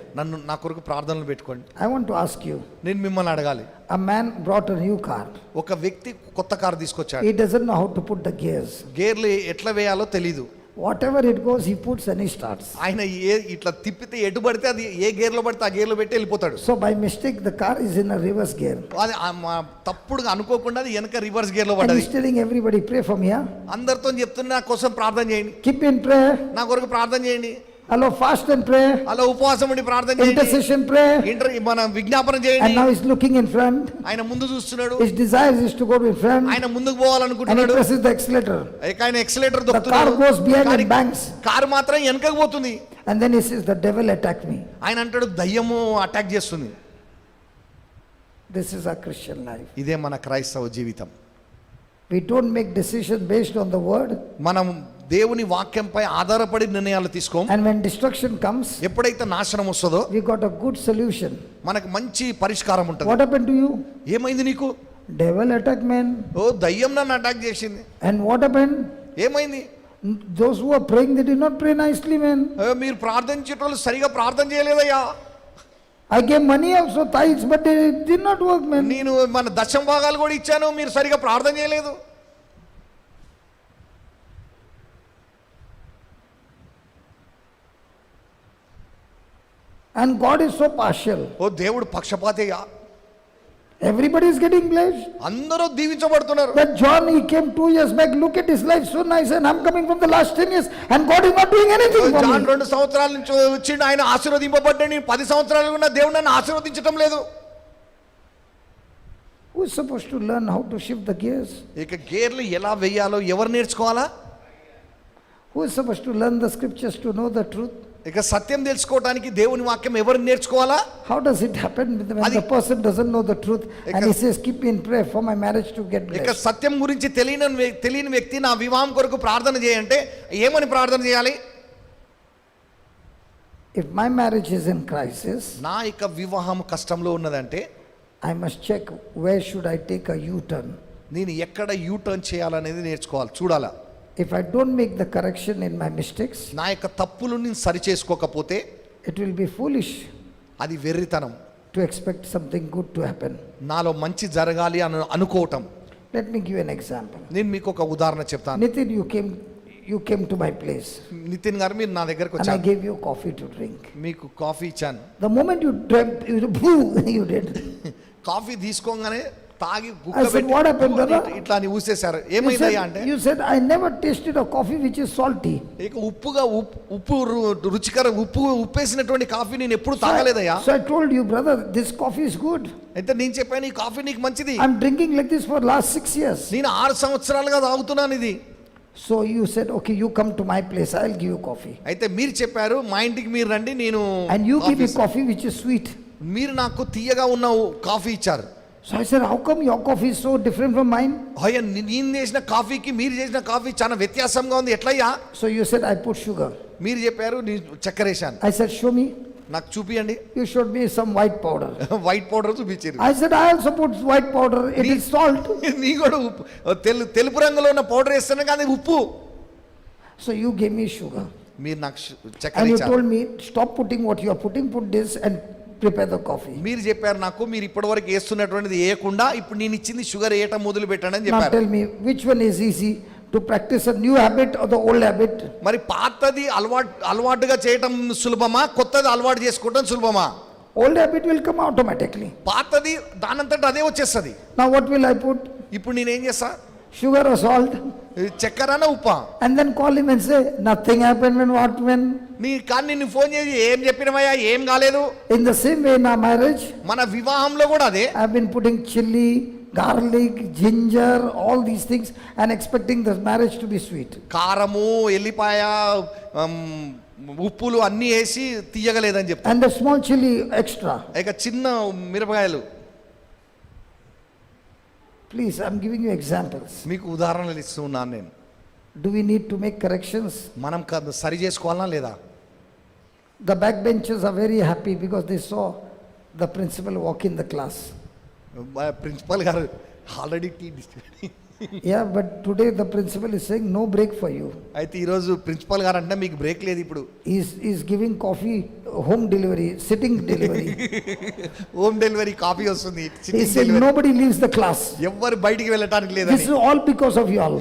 నా కొరకు ప్రార్థనలు పెట్టుకోండి. I want to ask you, నేను మిమ్మల్ని అడగాలి, a man brought a new car. ఒక వ్యక్తి కొత్త కారు తీసుకొచ్చాడు, He doesn't know how to put the gears. గేర్లు ఎట్లా వేయాలో తెలీదు. Whatever it goes, he puts and he starts. ఆయన ఇట్లా తిప్పితే ఎటు పడితే అది ఏ గేర్లో పడితే ఆ గేర్లో పెట్టి వెళ్ళిపోతాడు. So by mistake, the car is in a reverse gear. అది తప్పుడుగా అనుకోకుండా అది వెనక రివర్స్ గేర్లో And పడ్డది. he's telling everybody, pray for me, huh? అందరితో చెప్తున్నా, నా కోసం ప్రార్థన చేయండి, Keep me in prayer. నా కొరకు ప్రార్థన చేయండి, Hello, fast and pray. అలా ఉపవాసం ఉండి ప్రార్థన చేయండి, Intercession prayer. మన విజ్ఞాపన And చేయండి. now he's looking in front. ఆయన ముందు చూస్తున్నాడు, His desire is to go in front. ఆయన ముందుకు And he పోవాలనుకుంటున్నాడు, presses the accelerator. ఆయన accelerator The car goes behind and bangs. Car మాత్రం వెనకకు పోతుంది. And then he says, the devil attacked me. ఆయన అంటాడు, దయ్యము అటాక్ చేస్తుంది. This is our Christian life. ఇదే మన క్రైస్తవ జీవితం. We don't make decisions based on the word. మనం దేవుని వాక్యంపై ఆధారపడి నిర్ణయాలు తీసుకోం. And when destruction comes, ఎప్పుడైతే నాశనం వస్తుందో we got a good solution. మనకు మంచి పరిష్కారం ఉంటుంది. What happened to you? ఏమైంది నీకు? Devil attacked man. ఓ దయ్యం నన్ను అటాక్ చేసింది. And what happened? ఏమైంది? Those who are praying, they did not pray nicely, man. మీరు ప్రార్థించేటోళ్ళు సరిగా ప్రార్థన చేయలేదయ్యా. I gave money also, tithes, but they did not work, man. నేను మన దశమ భాగాలు కూడా ఇచ్చాను, మీరు సరిగా ప్రార్థన చేయలేదు. And God is so partial. ఓ దేవుడు పక్షపాతయ్యా. Everybody is getting blessed. అందరూ దీవించబడుతున్నారు. That John, he came 2 years back, look at his life, so nice, and I'm coming from the last 10 years, and God is not doing anything for John me. 2 సంవత్సరాల నుంచి వచ్చిండు, ఆయన ఆశీర్వదింపబడ్డాడు. నేను 10 సంవత్సరాలు ఉన్న దేవుడు నన్ను ఆశీర్వదించడం లేదు. Who is supposed to learn how to shift the gears? ఇక గేర్లు ఎలా వేయాలో ఎవరు నేర్చుకోవాలా? Who is supposed to learn the scriptures to know the truth? ఇక సత్యం తెలుసుకోవడానికి దేవుని వాక్యం ఎవరు నేర్చుకోవాలా? How does it happen when the person doesn't know the truth and he says, keep me in prayer for my marriage to get ఇక blessed? సత్యం గురించి తెలియని వ్యక్తి నా వివాహం కొరకు ప్రార్థన చేయంటే ఏమని ప్రార్థన చేయాలి? If my marriage is in crisis, నా యొక్క వివాహం కష్టంలో ఉన్నదంటే I must check where should I take a U-turn. నేను ఎక్కడ యూ టర్న్ చేయాలనేది నేర్చుకోవాలి, చూడాలా. If I don't make the correction in my mistakes, నా యొక్క తప్పులు నేను సరి చేసుకోకపోతే it will be foolish అది వెర్రితనం, to expect something good to happen. నాలో మంచి జరగాలి అని అనుకోవటం. Let me give you an example. నేను మీకు ఒక ఉదాహరణ చెప్తాను. Nitin, you came to my place Nitin గారు, మీరు నా దగ్గరకు and I వచ్చారు, gave you coffee to drink. మీకు కాఫీ ఇచ్చాను. The moment you drank, you did. Coffee తీసుకోగానే తాగి I said, "What happened, brother?" ఇట్లా అని ఊసేశారు. You ఏమైందయ్యా అంటే, said, you said, I never tasted a coffee which is salty. ఇక ఉప్పేసినటువంటి కాఫీ నేను ఎప్పుడు తాగలేదయ్యా. So I told you, brother, this coffee is good. అయితే నేను చెప్పాను, ఈ కాఫీ నీకు మంచిది, I'm drinking like this for last 6 years. నేను 6 సంవత్సరాలుగా తాగుతున్నాను ఇది. So you said, okay, you come to my place, I'll give you coffee. అయితే మీరు చెప్పారు, మా ఇంటికి మీరు రండి, నేను And you give me coffee coffee which is sweet. మీరు నాకు తీయగా ఉన్న కాఫీ ఇచ్చారు. So I said, how come your coffee is so different from mine? అయ్యా, నేను చేసిన కాఫీకి మీరు చేసిన కాఫీ చాలా వ్యత్యాసంగా ఉంది, ఎట్లయ్యా? So you said, I put sugar. మీరు చెప్పారు, నేను చక్కెర వేశాను. I said, show me. నాకు చూపియండి. You showed me some white powder. White powder చూపించారు. I said, I also put white powder. It is salt. నీ కూడా తెలుపు రంగులో ఉన్న పౌడర్ వేస్తాను కానీ ఉప్పు. So you gave me sugar. మీరు నాకు చక్కెర And you ఇచ్చారు. told me, stop putting what you are putting, put this and prepare the coffee. మీరు చెప్పారు నాకు, మీరు ఇప్పటివరకు వేస్తున్నటువంటిది వేయకుండా ఇప్పుడు నేను ఇచ్చింది షుగర్ వేయటం మొదలు పెట్టండి అని Now చెప్పారు. tell me, which one is easy, to practice a new habit or the old habit? మరి పాతది అలవాటుగా చేయటం సులభమా, కొత్తది అలవాటు చేసుకోవటం సులభమా? Old habit will come automatically. పాతది దానంతట అదే వచ్చేస్తుంది. Now what will I put? ఇప్పుడు నేనేం చేస్తా? Sugar or salt? చక్కెరనా ఉప్పా? And then call him and say, nothing happened when. కానీ నిన్ను ఫోన్ చేసి ఏం చెప్పినవయ్యా, ఏం కాలేదు. In the same way in our marriage, మన వివాహంలో కూడా అదే. I've been putting chili, garlic, ginger, all these things and expecting the marriage to be sweet. కారము, ఎల్లిపాయ, ఉప్పులు అన్నీ వేసి తీయగలేదని చెప్తా. And the small chili extra. ఇక చిన్న మిరపకాయలు. Please, I'm giving you examples. మీకు ఉదాహరణలు ఇస్తున్నాను నేను. Do we need to make corrections? మనం సరి చేసుకోవాలా లేదా? The backbenchers are very happy because they saw the principal walk in the class. Principal గారు already tea distribute. Yeah, but today the principal is saying no break for you. అయితే ఈరోజు principal గారు అంటే మీకు బ్రేక్ లేదు ఇప్పుడు. He's giving coffee, home delivery, sitting delivery. Home delivery coffee వస్తుంది. He's saying nobody leaves the class. ఎవ్వరు బయటికి వెళ్ళటానికి This లేదని. is all because of you all.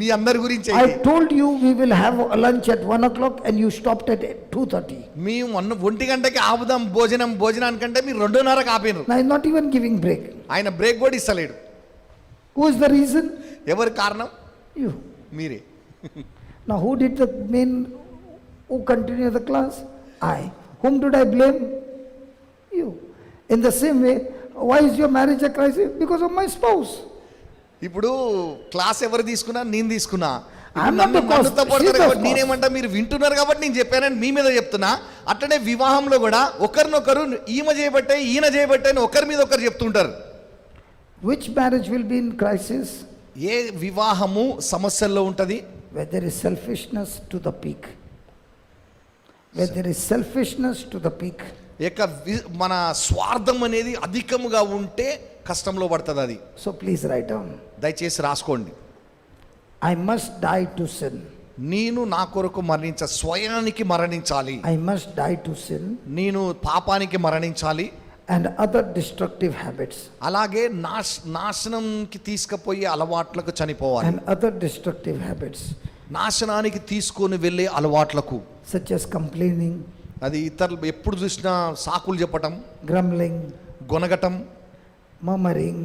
మీ అందరి గురించి I told you we will have a lunch at 1 o'clock and you stopped at 2:30. మేము 1 గంటకి ఆపుదాం భోజనానికంటే మీరు 2:30కి ఆపినారు. Now he's not even giving break. ఆయన బ్రేక్ కూడా ఇస్తలేడు. Who is the reason? ఎవరి కారణం? You. మీరే. Now who did the main, who continued the class? I. Whom did I blame? You. In the same way, why is your marriage a crisis? Because of my spouse. ఇప్పుడు class ఎవరు తీసుకున్నా, నేను తీసుకున్నా. I'm not the cause. She's the cause. నేనేమంటా, మీరు వింటున్నారు కాబట్టి నేను చెప్పానని మీ మీద చెప్తున్నా. అట్లనే వివాహంలో కూడా ఒకరినొకరు ఈమె చేయబట్టే ఈయన చేయబట్టే అని ఒకరి మీద ఒకరు చెప్తుంటారు. Which marriage will be in crisis? ఏ వివాహము సమస్యల్లో ఉంటది? Where there is selfishness to the peak. Where there is selfishness to the peak. మన స్వార్థం అనేది అధికముగా ఉంటే కష్టంలో పడుతుంది అది. So please write down. దయచేసి రాసుకోండి. I must die to sin. నేను నా కొరకు స్వయానికి మరణించాలి. I must die to sin. నేను పాపానికి మరణించాలి. And other destructive habits. అలాగే నాశనంకి తీసుకుపోయే అలవాట్లకు చనిపోవాలి. And other destructive habits. నాశనానికి తీసుకొని వెళ్ళే అలవాట్లకు. Such as complaining. అది ఇతరులు ఎప్పుడు చూసినా సాకులు చెప్పటం, Grumbling. గొనగటం, Murmuring.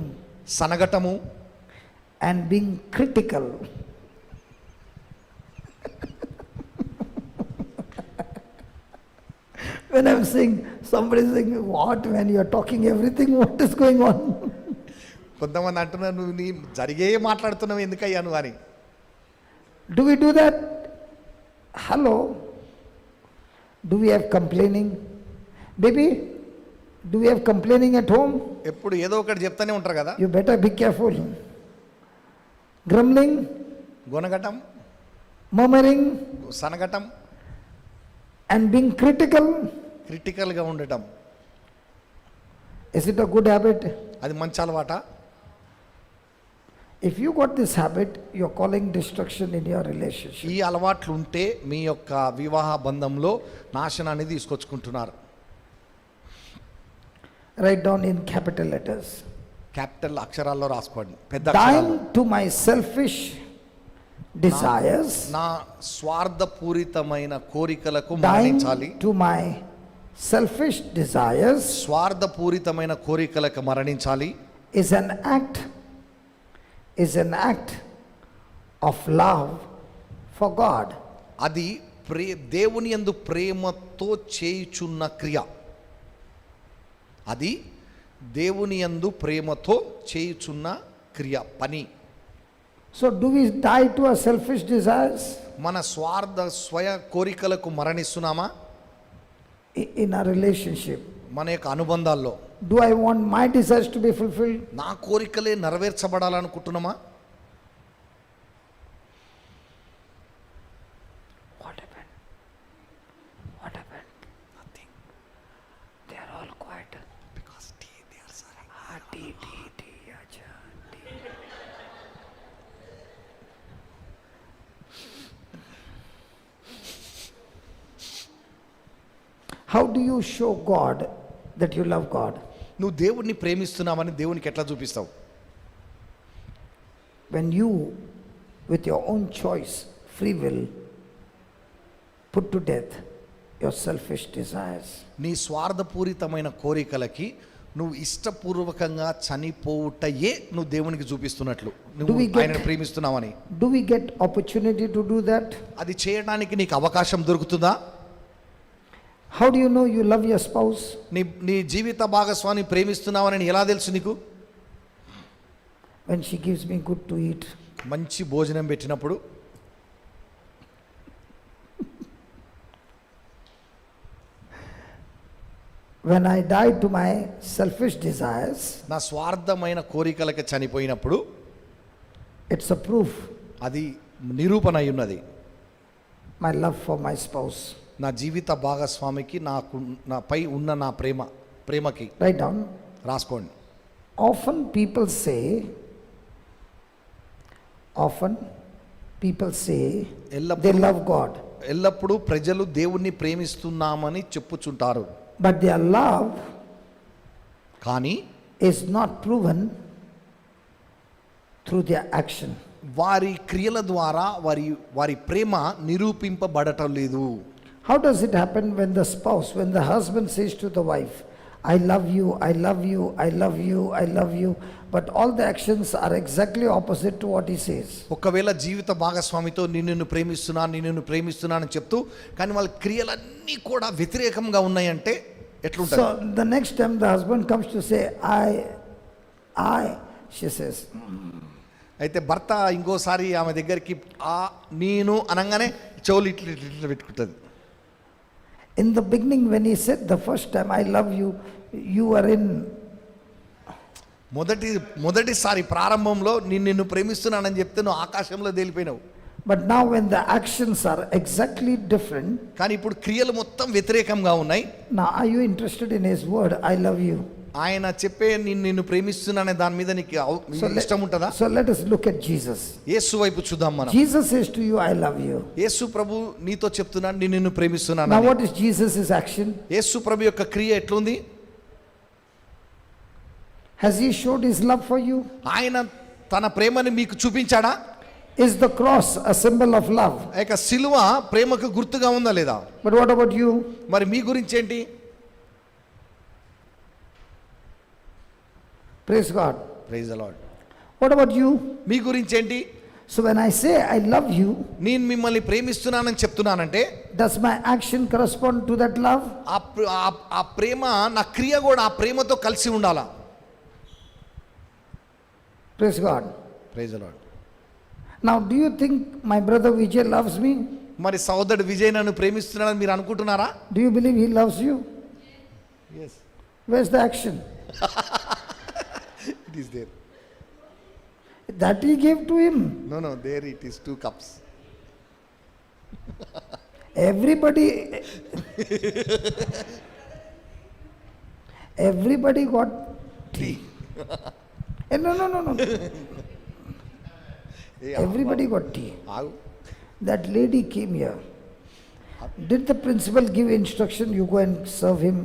సనగటము, And being critical. When I'm saying, somebody is saying, what, when you are talking everything, what is going on? కొంతమంది అంటున్నారు, నువ్వు నీ జరిగే మాట్లాడుతున్నావు ఎందుకయ్యా నువ్వు అని. Do we do that? Hello? Do we have complaining? Baby, do we have complaining at home? ఎప్పుడు ఏదో ఒకటి చెప్తానే ఉంటారు కదా. You better be careful. Grumbling, గొనగటం, murmuring, సనగటం, and being critical. క్రిటికల్గా ఉండటం. Is it a good habit? అది మంచి అలవాట? If you got this habit, you're calling destruction in your relationship. ఈ అలవాట్లు ఉంటే మీ యొక్క వివాహ బంధంలో నాశనాన్ని తీసుకొచ్చుకుంటున్నారు. Write down in capital letters. Capital అక్షరాల్లో రాసుకోండి, పెద్ద Dying అక్షరాల్లో. to my selfish desires. నా స్వార్థపూరితమైన కోరికలకు మరణించాలి. Dying to my selfish desires. స్వార్థపూరితమైన కోరికలకు మరణించాలి. is an act of love for God. అది దేవుని యందు ప్రేమతో చేయుచున్న క్రియ. అది దేవుని యందు ప్రేమతో చేయుచున్న క్రియ, పని. So do we die to our selfish desires మన స్వార్థ స్వయ కోరికలకు మరణిస్తున్నామా? in our relationship? మన యొక్క అనుబంధాల్లో Do I want my desires to be fulfilled? నా కోరికలే నెరవేర్చబడాలనుకుంటున్నామా? What happened? What happened? Nothing. They are all quiet. Because tea, they are sorry. Tea. Acha, tea. How do you show God that you love God? నువ్వు దేవుడిని ప్రేమిస్తున్నావని దేవునికి ఎట్లా చూపిస్తావు? When you, with your own choice, free will, put to death your selfish desires. నీ స్వార్థపూరితమైన కోరికలకి నువ్వు ఇష్టపూర్వకంగా చనిపోవుటయే నువ్వు దేవునికి చూపిస్తున్నట్లు, నువ్వు Do we get- ఆయనను ప్రేమిస్తున్నావని. Do we get opportunity to do that? అది చేయడానికి నీకు అవకాశం దొరుకుతుందా? How do you know you love your spouse? నీ జీవిత భాగస్వామిని ప్రేమిస్తున్నావని ఎలా తెలుసు నీకు? When she gives me good to eat. మంచి భోజనం పెట్టినప్పుడు, When I die to my selfish desires, నా స్వార్థమైన కోరికలకి చనిపోయినప్పుడు, it's a proof అది నిరూపణ అయి ఉన్నది. my love for my spouse. నా జీవిత భాగస్వామికి నాపై ఉన్న నా ప్రేమకి. Write down. రాసుకోండి. Often people say ఎల్లప్పుడూ- they love God, ఎల్లప్పుడూ ప్రజలు దేవుణ్ణి ప్రేమిస్తున్నామని చెప్పుచుంటారు. but their love కానీ is not proven through their action. వారి క్రియల ద్వారా వారి ప్రేమ నిరూపింపబడటం లేదు. How does it happen when the husband says to the wife, I love you, I love you, I love you, I love you, but all the actions are exactly opposite to what he says? ఒకవేళ జీవిత భాగస్వామితో నిన్ను ప్రేమిస్తున్నాను అని చెప్తూ కానీ వాళ్ళ క్రియలన్నీ కూడా వ్యతిరేకంగా ఉన్నాయంటే ఎట్లుంటుంది? So the next time the husband comes to say, I, she says, అయితే భర్త ఇంకోసారి ఆమె దగ్గరికి నేను అనగానే చెవులు ఇట్లా పెట్టుకుంటుంది. in the beginning when he said the first time, I love you, you were in, మొదటిసారి ప్రారంభంలో నిన్ను ప్రేమిస్తున్నానని చెప్తే నువ్వు ఆకాశంలో తేలిపోయినావు. but now when the actions are exactly different, కానీ ఇప్పుడు క్రియలు మొత్తం వ్యతిరేకంగా ఉన్నాయి. now are you interested in his word, I love you? ఆయన చెప్పే నిన్ను ప్రేమిస్తున్నానే దాని మీద నీకు ఇష్టం ఉంటుందా? So let us look at Jesus. యేసు వైపు చూద్దాం మనం. Jesus says to you, I love you. యేసు ప్రభు నీతో చెప్తున్నాడు నిన్ను ప్రేమిస్తున్నాను. Now what is Jesus' action? యేసు ప్రభు యొక్క క్రియ ఎట్లుంది? Has he showed his love for you? ఆయన తన ప్రేమని మీకు చూపించాడా? Is the cross a symbol of love? ఆ యొక్క సిలువ ప్రేమకు గుర్తుగా ఉందా లేదా? But what about you? మరి మీ గురించి ఏంటి? Praise God. Praise the Lord. What about you? మీ గురించి ఏంటి? So when I say I love you, నేను మిమ్మల్ని ప్రేమిస్తున్నానని చెప్తున్నానంటే does my action correspond to that love? ఆ ప్రేమ నా క్రియ కూడా ఆ ప్రేమతో కలిసి ఉండాలా? Praise God. Praise the Lord. Now do you think my brother Vijay loves me? మరి సోదరుడు విజయ్ నన్ను ప్రేమిస్తున్నాడని మీరు అనుకుంటున్నారా? Do you believe he loves you? Yes. Where's the action? It is there. That he gave to him. No, there it is 2 cups. Everybody got tea. No. Everybody got tea. ఆగు. That lady came here. Did the principal give instruction, you go and serve him?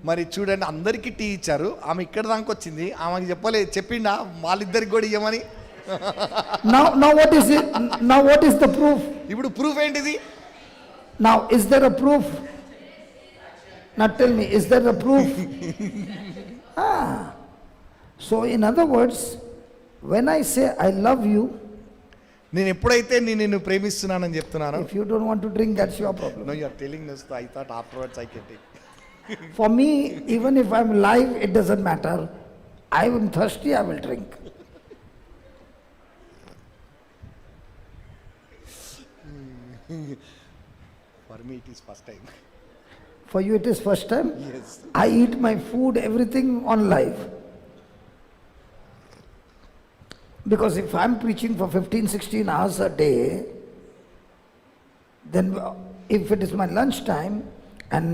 మరి చూడండి, అందరికీ tea ఇచ్చారు, ఆమె ఇక్కడ దాకా వచ్చింది, ఆమెకి చెప్పిండా వాళ్ళిద్దరికి కూడా ఇవ్వమని? Now what is it? Now what is the proof? ఇప్పుడు ప్రూఫ్ ఏంటిది? Now is there a proof? Now tell me, is there a proof? So, in other words, when I say I love you, నేను ఎప్పుడైతే నిన్ను ప్రేమిస్తున్నానని చెప్తున్నాను, if you don't want to drink, that's your problem. No you are telling us, I thought afterwards I can take. For me, even if I'm live, it doesn't matter. I am thirsty, I will drink. For me it is first time. For you, it is first time. Yes. I eat my food, everything on live. Because if I'm preaching for 15, 16 hours a day, then if it is my lunch time and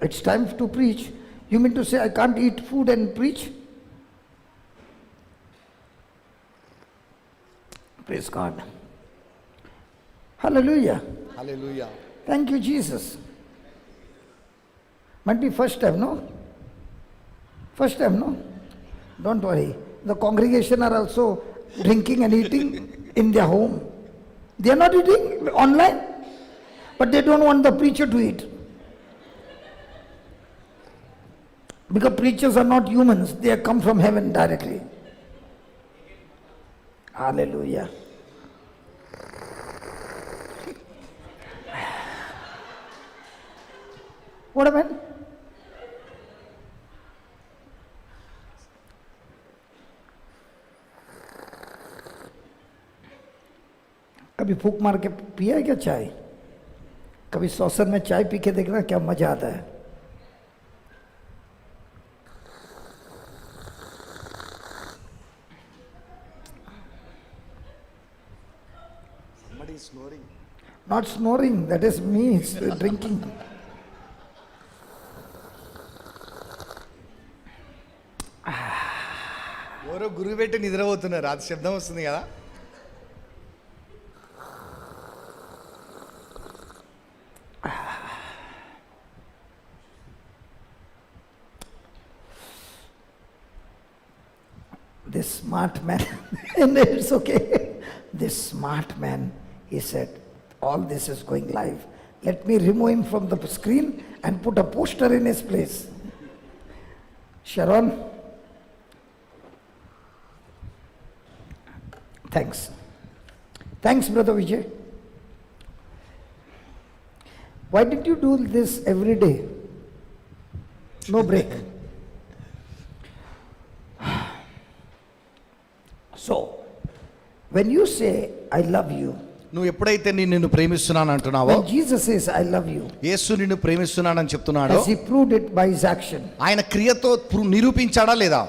it's time to preach, you mean to say I can't eat food and preach? Praise God. Hallelujah. Hallelujah. Thank you, Jesus. Might be first time, no? First time, no? Don't worry. The congregation are also drinking and eating in their home. They are not eating online, but they don't want the preacher to eat. Because preachers are not humans, they have come from heaven directly. Hallelujah. What happened? कभी फूक मार के पिया है क्या चाय? कभी saucer में चाय पी के देखना क्या मजा आता है. Somebody is snoring. Not snoring, that is me drinking. ఎవరో గురువు పెట్టి నిద్రపోతున్నారు, అది శబ్దం వస్తుంది కదా. This smart man, and it's okay. This smart man, he said, all this is going live. Let me remove him from the screen and put a poster in his place. Sharon, thanks. Thanks, Brother Vijay. Why did you do this every day? No break. So, when you say, I love you, నువ్వు ఎప్పుడైతే నిన్ను ప్రేమిస్తున్నాను అంటున్నావో, when Jesus says, I love you, యేసు నిన్ను ప్రేమిస్తున్నానని చెప్తున్నాడు, has he proved it by his action? ఆయన క్రియతో నిరూపించాడా లేదా?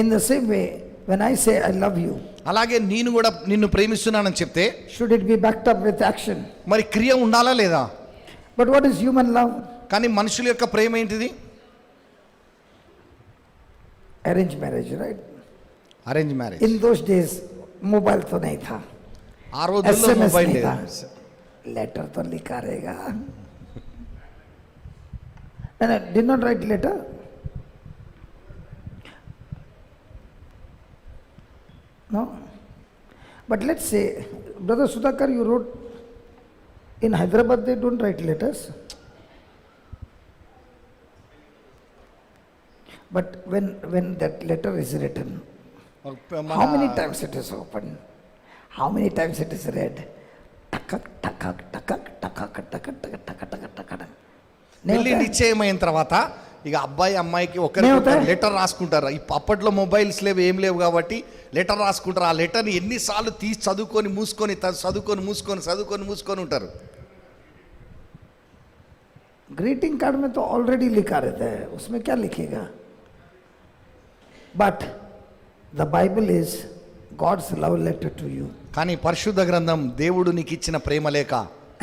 In the same way, when I say, I love you, అలాగే నేను కూడా నిన్ను ప్రేమిస్తున్నానని చెప్తే should it be backed up with action? మరి క్రియ ఉండాలా లేదా? But what is human love? కానీ మనుషుల యొక్క ప్రేమ ఏంటిది? Arranged marriage, right? Arrange marriage. In those days, mobile तो नहीं था, ఆ రోజుల్లో SMS మొబైల్ नहीं లేదు. था, letter तो लिखा रहेगा. And I did not write letter. No. But let's say, Brother Sudhakar, you wrote, in Hyderabad they don't write letters. But when that letter is written, how many times it is opened? How many times it is read? Takak, takak, takak, takak, takak, takak, takak, takak, takak. పెళ్లి నిశ్చయమైన తర్వాత ఇక అబ్బాయి అమ్మాయికి नहीं होता ఒకరికి है? Letter రాసుకుంటారు. అప్పట్లో మొబైల్స్ లేవు, ఏం లేవు కాబట్టి లెటర్ రాసుకుంటారు. ఆ లెటర్ని ఎన్నిసార్లు తీసి చదువుకొని మూసుకొని మూసుకొని ఉంటారు. ग्रीटिंग कार्ड में तो ऑलरेडी लिखा रहता है, उसमें क्या लिखेगा? But the Bible is God's love letter to you, కానీ పరిశుద్ధ గ్రంథం దేవుడు నీకు ఇచ్చిన ప్రేమ లేఖ.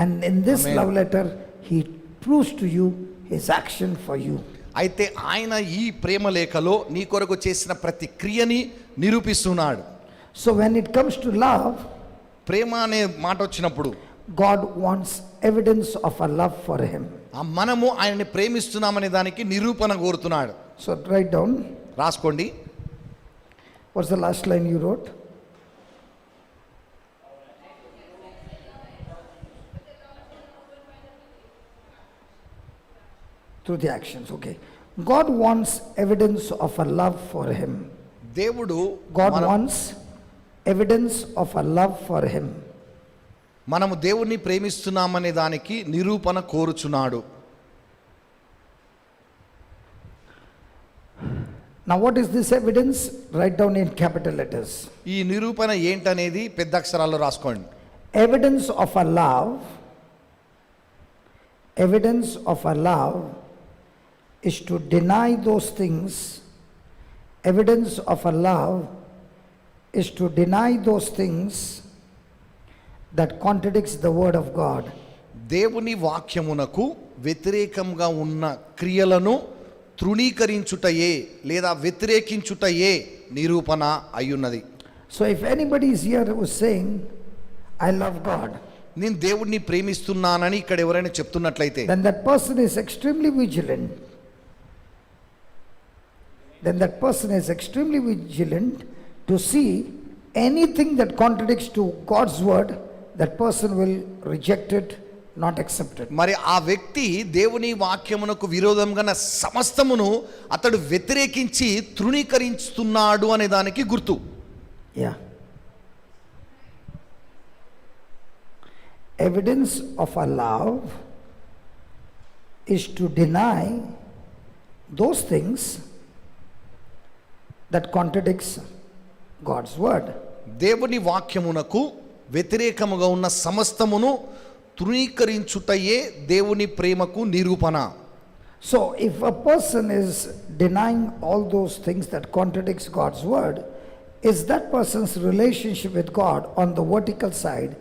and in this Amen. love letter he proves to you his action for you. అయితే ఆయన ఈ ప్రేమ లేఖలో నీ కొరకు చేసిన ప్రతి క్రియని నిరూపిస్తున్నాడు. So when it comes to love, ప్రేమ అనే మాట వచ్చినప్పుడు God wants evidence of a love for him. మనము ఆయన్ని ప్రేమిస్తున్నామనే దానికి నిరూపణ కోరుతున్నాడు. So write down, రాసుకోండి. what's the last line you wrote? Through the actions, okay. God wants evidence of a love for him. దేవుడు God మన- wants evidence of a love for him. మనము దేవుణ్ణి ప్రేమిస్తున్నామనే దానికి నిరూపణ కోరుచున్నాడు. Now, what is this evidence? Write down in capital letters. ఈ నిరూపణ ఏంటనేది పెద్ద అక్షరాల్లో రాసుకోండి. Evidence of a love, evidence of a love is to deny those things. Evidence of a love is to deny those things that contradicts the word of God. దేవుని వాక్యమునకు వ్యతిరేకంగా ఉన్న క్రియలను తృణీకరించుటయే లేదా వ్యతిరేకించుటయే నిరూపణ అయ్యున్నది. So if anybody is here who is saying, I love God, నేను దేవుణ్ణి ప్రేమిస్తున్నానని ఇక్కడ ఎవరైనా చెప్తున్నట్లయితే then that person is extremely vigilant. Then that person is extremely vigilant to see anything that contradicts to God's word, that person will reject it, not accept it. మరి ఆ వ్యక్తి దేవుని వాక్యమునకు విరోధంగా ఉన్న సమస్తమును అతడు వ్యతిరేకించి తృణీకరిస్తున్నాడు అనే దానికి గుర్తు. Yeah. Evidence of a love is to deny those things that contradicts God's word. దేవుని వాక్యమునకు వ్యతిరేకముగా ఉన్న సమస్తమును తృణీకరించుటయే దేవుని ప్రేమకు నిరూపణ. So if a person is denying all those things that contradicts God's word, is that person's relationship with God on the vertical side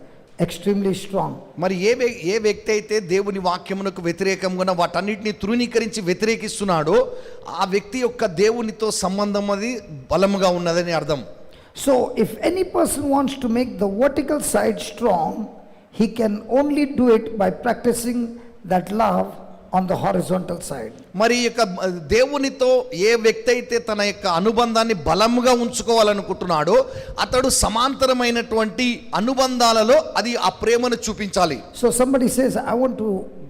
extremely strong? మరి ఏ వ్యక్తి అయితే దేవుని వాక్యమునకు వ్యతిరేకంగా ఉన్న వాటన్నిటిని తృణీకరించి వ్యతిరేకిస్తున్నాడో ఆ వ్యక్తి యొక్క దేవునితో సంబంధం అది బలముగా ఉన్నదని అర్థం. So if any person wants to make the vertical side strong, he can only do it by practicing that love on the horizontal side. మరి యొక్క దేవునితో ఏ వ్యక్తి అయితే తన యొక్క అనుబంధాన్ని బలముగా ఉంచుకోవాలనుకుంటున్నాడో అతడు సమాంతరమైనటువంటి అనుబంధాలలో అది ఆ ప్రేమను చూపించాలి. So somebody says, I want to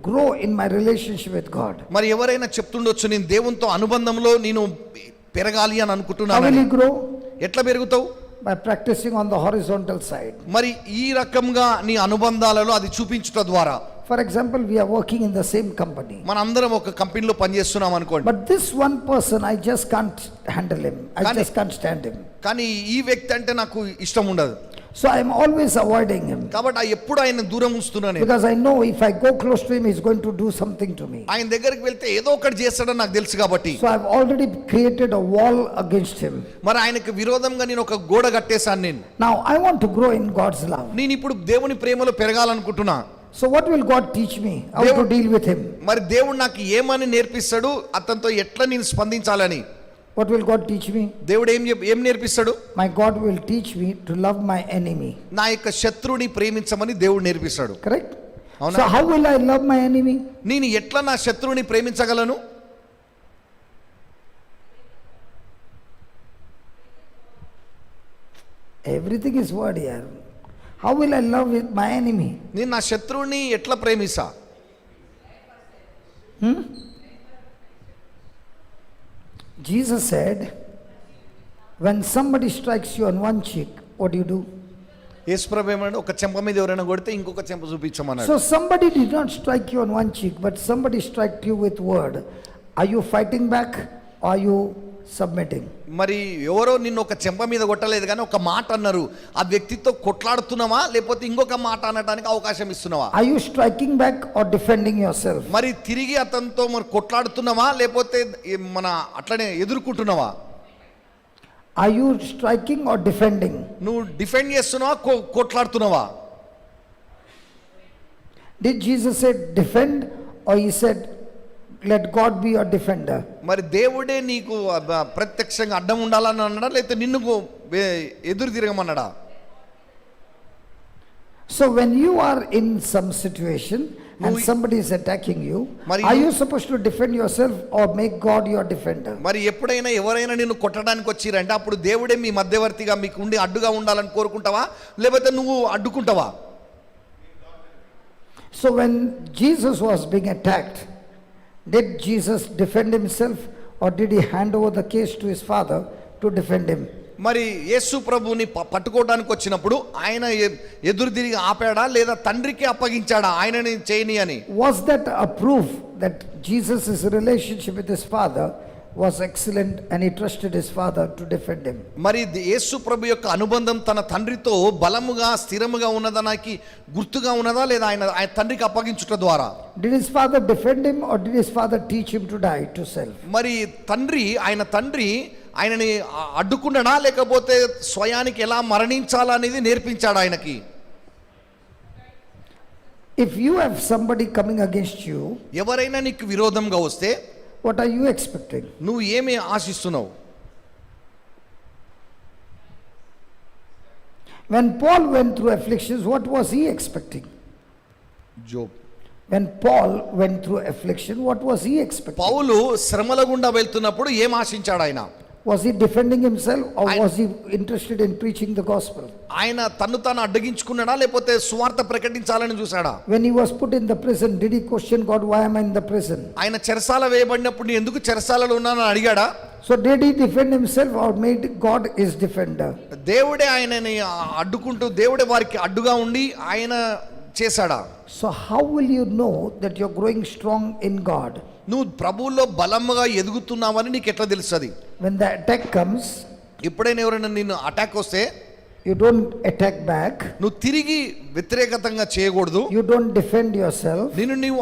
grow in my relationship with God. మరి ఎవరైనా చెప్తుండొచ్చు నేను దేవునితో అనుబంధంలో నేను పెరగాలి అని How will అనుకుంటున్నాను. he grow? ఎట్లా పెరుగుతావు? By practicing on the horizontal side. మరి ఈ రకంగా నీ అనుబంధాలలో అది చూపించుట ద్వారా. For example, we are working in the same company. మనందరం ఒక కంపెనీలో పనిచేస్తున్నాం అనుకోండి. But this one person, I just can't handle him. I Kani- just can't stand him. కానీ ఈ వ్యక్తి అంటే నాకు ఇష్టం ఉండదు. So I am always avoiding him. కాబట్టి ఎప్పుడు ఆయన దూరం ఉంచుతున్నాను. Because I know if I go close to him, he's going to do something to me. ఆయన దగ్గరికి వెళ్తే ఏదో ఒకటి చేస్తాడని నాకు తెలుసు కాబట్టి. So I've already created a wall against him. మరి ఆయనకు విరోధంగా నేను ఒక గోడ కట్టేశాను నేను. Now I want to grow in God's love. నేను ఇప్పుడు దేవుని ప్రేమలో పెరగాలనుకుంటున్నా. So what will God teach me? How to deal with him? మరి దేవుడు నాకు ఏమని నేర్పిస్తాడు, అతనితో ఎట్లా నేను స్పందించాలని. What will God teach me? దేవుడు ఏం నేర్పిస్తాడు? My God will teach me to love my enemy. నా యొక్క శత్రువుని ప్రేమించమని దేవుడు నేర్పిస్తాడు. Correct? అవునా? So how will I love my enemy? నేను ఎట్లా నా శత్రువుని ప్రేమించగలను? Everything is word here. How will I love with my enemy? నేను నా శత్రువుని ఎట్లా ప్రేమిస్తా? Jesus said, when somebody strikes you on one cheek, what do you do? యేసుప్రభు ఏమన్నాడు? ఒక చెంప మీద ఎవరైనా కొడితే ఇంకొక చెంప చూపించమన్నాడు. So somebody did not strike you on one cheek, but somebody struck you with word. Are you fighting back or are you submitting? మరి ఎవరో నిన్ను ఒక చెంప మీద కొట్టలేదు కానీ ఒక మాట అన్నారు. ఆ వ్యక్తితో కొట్లాడుతున్నావా లేకపోతే ఇంకొక మాట అనడానికి అవకాశం ఇస్తున్నావా? Are you striking back or defending yourself? మరి తిరిగి అతనితో మరి కొట్లాడుతున్నావా లేకపోతే మన అట్లనే ఎదుర్కొంటున్నావా? Are you striking or defending? నువ్వు డిఫెండ్ చేస్తున్నావా కొట్లాడుతున్నావా? Did Jesus say defend or he said let God be your defender? మరి దేవుడే నీకు ప్రత్యక్షంగా అడ్డం ఉండాలని అన్నాడా లేకపోతే నిన్ను ఎదురు తిరగమన్నాడా? So when you are in some situation and నువ్వు- somebody is attacking you, మరి are you supposed to defend yourself or make God your defender? మరి ఎప్పుడైనా ఎవరైనా నిన్ను కొట్టడానికి వచ్చిరంటే అప్పుడు దేవుడే మీ మధ్యవర్తిగా మీకు ఉండి అడ్డుగా ఉండాలని కోరుకుంటావా లేకపోతే నువ్వు అడ్డుకుంటావా? So when Jesus was being attacked, did Jesus defend himself or did he hand over the case to his father to defend him? మరి యేసు ప్రభుని పట్టుకోవడానికి వచ్చినప్పుడు ఆయన ఎదురు తిరిగి ఆపాడా లేదా తండ్రికి అప్పగించాడా ఆయనని చేయని అని? Was that a proof that Jesus' relationship with his father was excellent and he trusted his father to defend him? మరి యేసు ప్రభు యొక్క అనుబంధం తన తండ్రితో బలముగా స్థిరముగా ఉన్నదానికి గుర్తుగా ఉన్నదా లేదా ఆయన తండ్రికి అప్పగించుట ద్వారా? Did his father defend him or did his father teach him to die to self? మరి ఆయన తండ్రి ఆయనని అడ్డుకున్నాడా లేకపోతే స్వయానికి ఎలా మరణించాలనేది నేర్పించాడు ఆయనకి? If you have somebody coming against you, ఎవరైనా నీకు విరోధంగా వస్తే what are you expecting? నువ్వు ఏమి ఆశిస్తున్నావు? When Paul went through afflictions, what was he expecting? Job. When Paul went through affliction, what was he expecting? పౌలు శ్రమల గుండా వెళ్తున్నప్పుడు ఏం ఆశించాడు ఆయన? Was he defending himself or was he interested in preaching the gospel? ఆయన తన్ను తాను అడ్డగించుకున్నాడా లేకపోతే సువార్త ప్రకటించాలని చూసాడా? When he was put in the prison, did he question God, why am I in the prison? ఆయన చెరసాల వేయబడినప్పుడు నేను ఎందుకు చెరసాలలో ఉన్నానని అడిగాడా? So did he defend himself or made God his defender? దేవుడే ఆయనని అడ్డుకుంటూ దేవుడే వారికి అడ్డుగా ఉండి ఆయన చేశాడా? So how will you know that you're growing strong in God? నువ్వు ప్రభువులో బలముగా ఎదుగుతున్నావని నీకు ఎట్లా తెలుస్తుంది? When the attack comes, ఎప్పుడైనా ఎవరైనా నిన్ను అటాక్ వస్తే you don't attack back, నువ్వు తిరిగి వ్యతిరేకతంగా చేయకూడదు, you don't defend yourself, నిన్ను నీవు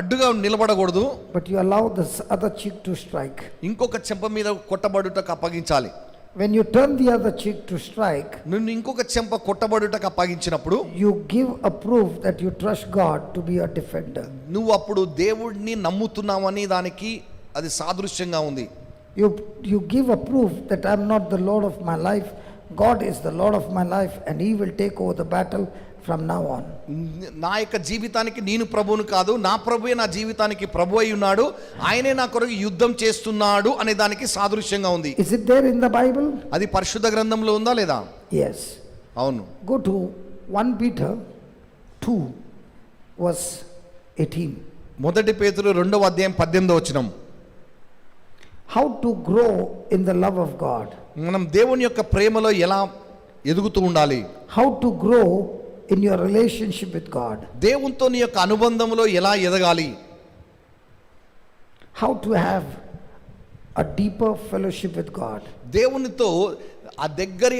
అడ్డుగా నిలబడకూడదు, but you allow the other cheek to strike. ఇంకొక చెంప మీద కొట్టబడుటకు అప్పగించాలి. When you turn the other cheek to strike, నిన్ను ఇంకొక చెంప కొట్టబడుటకు అప్పగించినప్పుడు you give a proof that you trust God to be a defender. నువ్వు అప్పుడు దేవుడిని నమ్ముతున్నావని దానికి అది సాదృశ్యంగా ఉంది. You give a proof that I'm not the Lord of my life, God is the Lord of my life and he will take over the battle from now on. నా యొక్క జీవితానికి నేను ప్రభువును కాదు, నా ప్రభువే నా జీవితానికి ప్రభు అయి ఉన్నాడు, ఆయనే నా కొరకు యుద్ధం చేస్తున్నాడు అనే దానికి సాదృశ్యంగా ఉంది. Is it there in the Bible? అది పరిశుద్ధ గ్రంథంలో ఉందా లేదా? Yes. అవును. Go to 1 Peter 2 verse 18. మొదటి పేతురు 2వ అధ్యాయం 18వ వచనం. How to grow in the love of God. మనం దేవుని యొక్క ప్రేమలో ఎలా ఎదుగుతూ ఉండాలి? How to grow in your relationship with God. దేవునితో నీ యొక్క అనుబంధంలో ఎలా ఎదగాలి? How to have a deeper fellowship with God. దేవునితో ఆ దగ్గరి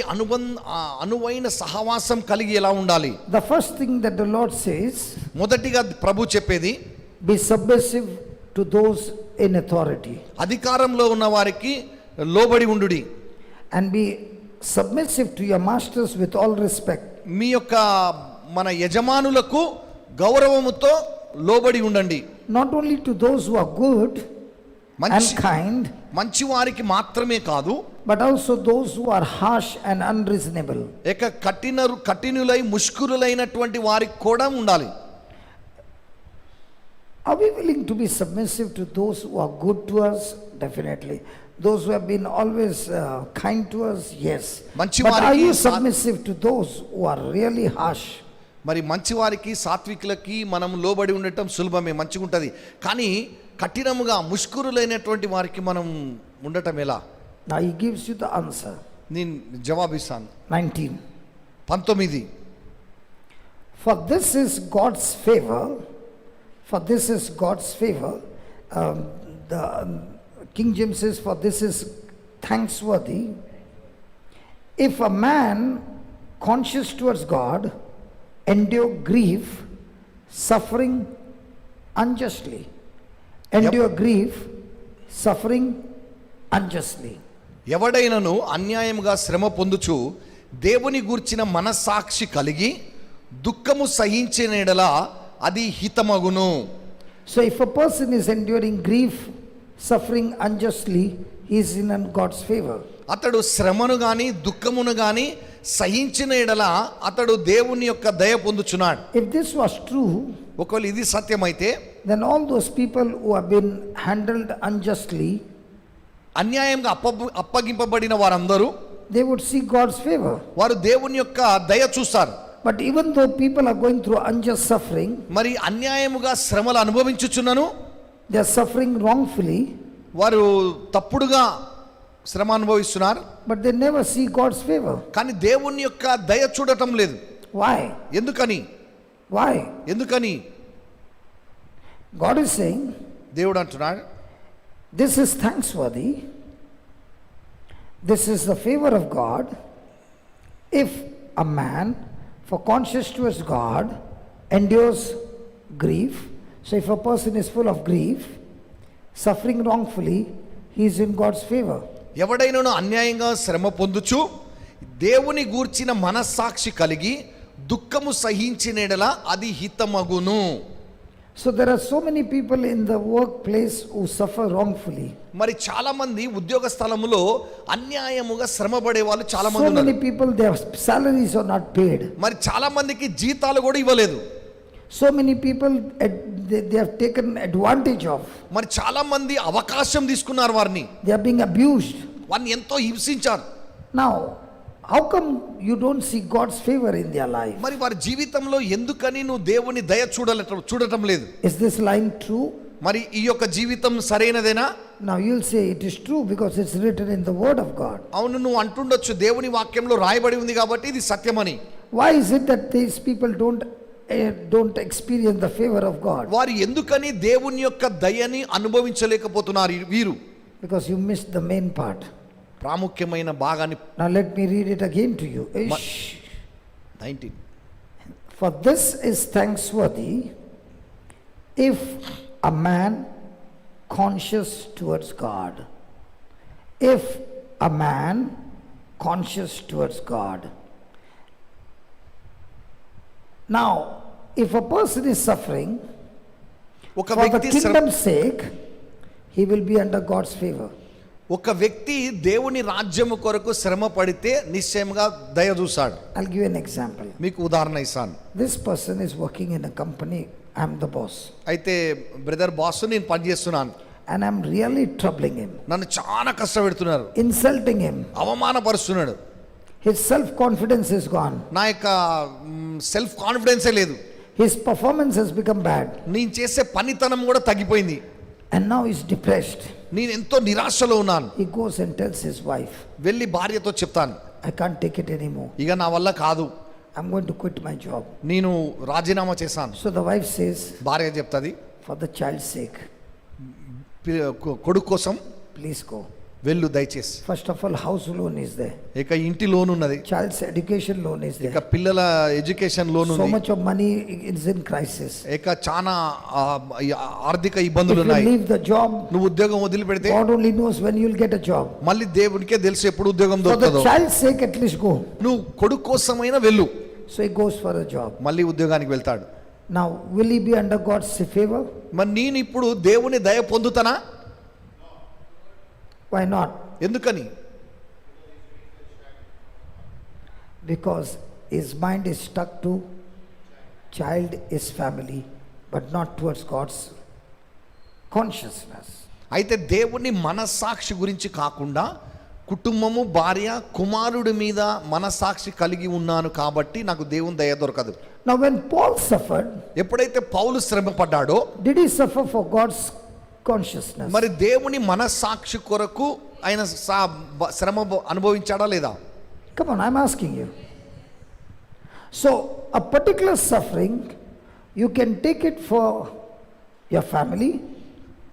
అనువైన సహవాసం కలిగి ఎలా ఉండాలి? The first thing that the Lord says, మొదటిగా ప్రభు చెప్పేది be submissive to those in authority. అధికారంలో ఉన్న వారికి లోబడి ఉండుడి. And be submissive to your masters with all respect. మీ యొక్క మన యజమానులకు గౌరవముతో లోబడి ఉండండి. Not only to those who are good and kind, మంచి వారికి మాత్రమే కాదు, but also those who are harsh and unreasonable. కఠినులై ముష్కరులైనటువంటి వారికి కూడా ఉండాలి. Are we willing to be submissive to those who are good to us? Definitely. Those who have been always kind to us? Yes. But are you submissive to those who are really harsh? మరి మంచివారికి సాత్వికులకి మనం లోబడి ఉండటం సులభమే, మంచిగా ఉంటుంది. కానీ కఠినముగా ముష్కరులైనటువంటి వారికి మనం ఉండటం ఎలా? Now he gives you the answer. నేను జవాబిస్తాను. 19. For this is God's favor. For this is God's favor. The King James says, for this is thanksworthy. If a man conscious towards God endure grief, suffering unjustly. Endure grief, suffering unjustly. ఎవడైనను అన్యాయముగా శ్రమ పొందుచు దేవుని గూర్చిన మనస్సాక్షి కలిగి దుఃఖము సహించిన యెడల అది హితమగును. So if a person is enduring grief, suffering unjustly, he is in God's favor. అతడు శ్రమను గాని దుఃఖమును గాని సహించిన యెడల అతడు దేవుని యొక్క దయ పొందుచున్నాడు. If this was true, ఒకవేళ ఇది సత్యమైతే, then all those people who have been handled unjustly, అన్యాయంగా అప్పగింపబడిన వారందరూ, they would see God's favor. వారు దేవుని యొక్క దయ చూస్తారు. But even though people are going through unjust suffering, మరి అన్యాయముగా శ్రమలు అనుభవించుచున్నను, they are suffering wrongfully, వారు తప్పుడుగా శ్రమ అనుభవిస్తున్నారు, but they never see God's favor. కానీ దేవుని యొక్క దయ చూడటం లేదు. Why? ఎందుకని? Why? ఎందుకని? God is saying, దేవుడు అంటున్నాడు, this is thanksworthy. This is the favor of God. If a man, for conscious towards God, endures grief. So if a person is full of grief, suffering wrongfully, he is in God's favor. ఎవడైనను అన్యాయంగా శ్రమ పొందుచు దేవుని గూర్చిన మనస్సాక్షి కలిగి దుఃఖము సహించినెడల అది హితమగును. So there are so many people in the workplace who suffer wrongfully. మరి చాలా మంది ఉద్యోగ స్థలములో అన్యాయముగా శ్రమ పడే వాళ్ళు చాలా మంది So ఉన్నారు. many people, their salaries are not paid. మరి చాలా మందికి జీతాలు కూడా ఇవ్వలేదు. So many people, they have taken advantage of. మరి చాలా మంది అవకాశం తీసుకున్నారు వారిని, They are being abused. వారిని ఎంతో హింసించారు. Now, how come you don't see God's favor in their life? మరి వారి జీవితంలో ఎందుకని నువ్వు దేవుని దయ చూడటం లేదు? Is this line true? మరి ఈ యొక్క జీవితం సరైనదేనా? Now you'll say it is true because it's written in the word of God. అవును, నువ్వు అంటుండొచ్చు దేవుని వాక్యంలో రాయబడి ఉంది కాబట్టి ఇది సత్యమని. Why is it that these people don't experience the favor of God? వారు ఎందుకని దేవుని యొక్క దయని అనుభవించలేకపోతున్నారు వీరు? Because you missed the main part. ప్రాముఖ్యమైన భాగాన్ని. Now let me read it again to you. 19. For this is thanksworthy if a man conscious towards God. If a man conscious towards God. Now, if a person is suffering ఒక for the వ్యక్తి kingdom's sake, he will be under God's favor. ఒక వ్యక్తి దేవుని రాజ్యము కొరకు శ్రమ పడితే నిశ్చయంగా దయ చూశాడు. I'll give you an example. మీకు ఉదాహరణ ఇస్తాను. This person is working in a company. I'm the boss. అయితే బ్రదర్ బాస్ నేను పని చేస్తున్నాను, And I'm really troubling him, నన్ను చాలా కష్టపెడుతున్నారు, insulting him. అవమానపరుస్తున్నాడు. His self-confidence is gone. నా యొక్క సెల్ఫ్ కాన్ఫిడెన్సే లేదు. His performance has become bad. నేను చేసే పనితనం కూడా తగ్గిపోయింది. And now he's depressed. నేను ఎంతో నిరాశలో ఉన్నాను. He goes and tells his wife, వెళ్ళి భార్యతో చెప్తాను, I can't take it anymore. ఇక నా వల్ల కాదు, I'm going to quit my job. నేను రాజీనామా చేశాను. So the wife says, భార్య చెప్తుంది, for the child's sake, కొడుకు కోసం please go. వెళ్ళు దయచేసి. First of all, house loan is there. ఇక ఇంటి లోన్ ఉన్నది, Child's education loan is ఇక there. పిల్లల ఎడ్యుకేషన్ లోన్ So ఉంది, much of money is in crisis. ఇక చాలా ఆర్థిక ఇబ్బందులు If you ఉన్నాయి. leave the job, నువ్వు ఉద్యోగం వదిలిపెడితే God only knows when you'll get a job. మళ్ళీ దేవునికే తెలుసు ఎప్పుడు ఉద్యోగం For the దొరుకుతుందో. child's sake, at least go. నువ్వు కొడుకు కోసమైనా వెళ్ళు. So he goes for a job. మళ్ళీ ఉద్యోగానికి వెళ్తాడు. Now, will he be under God's favor? మరి నేను ఇప్పుడు దేవుని దయ పొందుతానా? Why not? ఎందుకని? Because his mind is stuck to child is family, but not towards God's consciousness. అయితే దేవుని మనస్సాక్షి గురించి కాకుండా కుటుంబము, భార్య, కుమారుడి మీద మనస్సాక్షి కలిగి ఉన్నాను కాబట్టి నాకు దేవుని దయ దొరకదు. Now when Paul suffered, ఎప్పుడైతే పౌలు శ్రమ పడ్డాడో, did he suffer for God's consciousness? మరి దేవుని మనస్సాక్షి కొరకు ఆయన శ్రమ అనుభవించాడా లేదా? Come on, I'm asking you. So a particular suffering, you can take it for your family,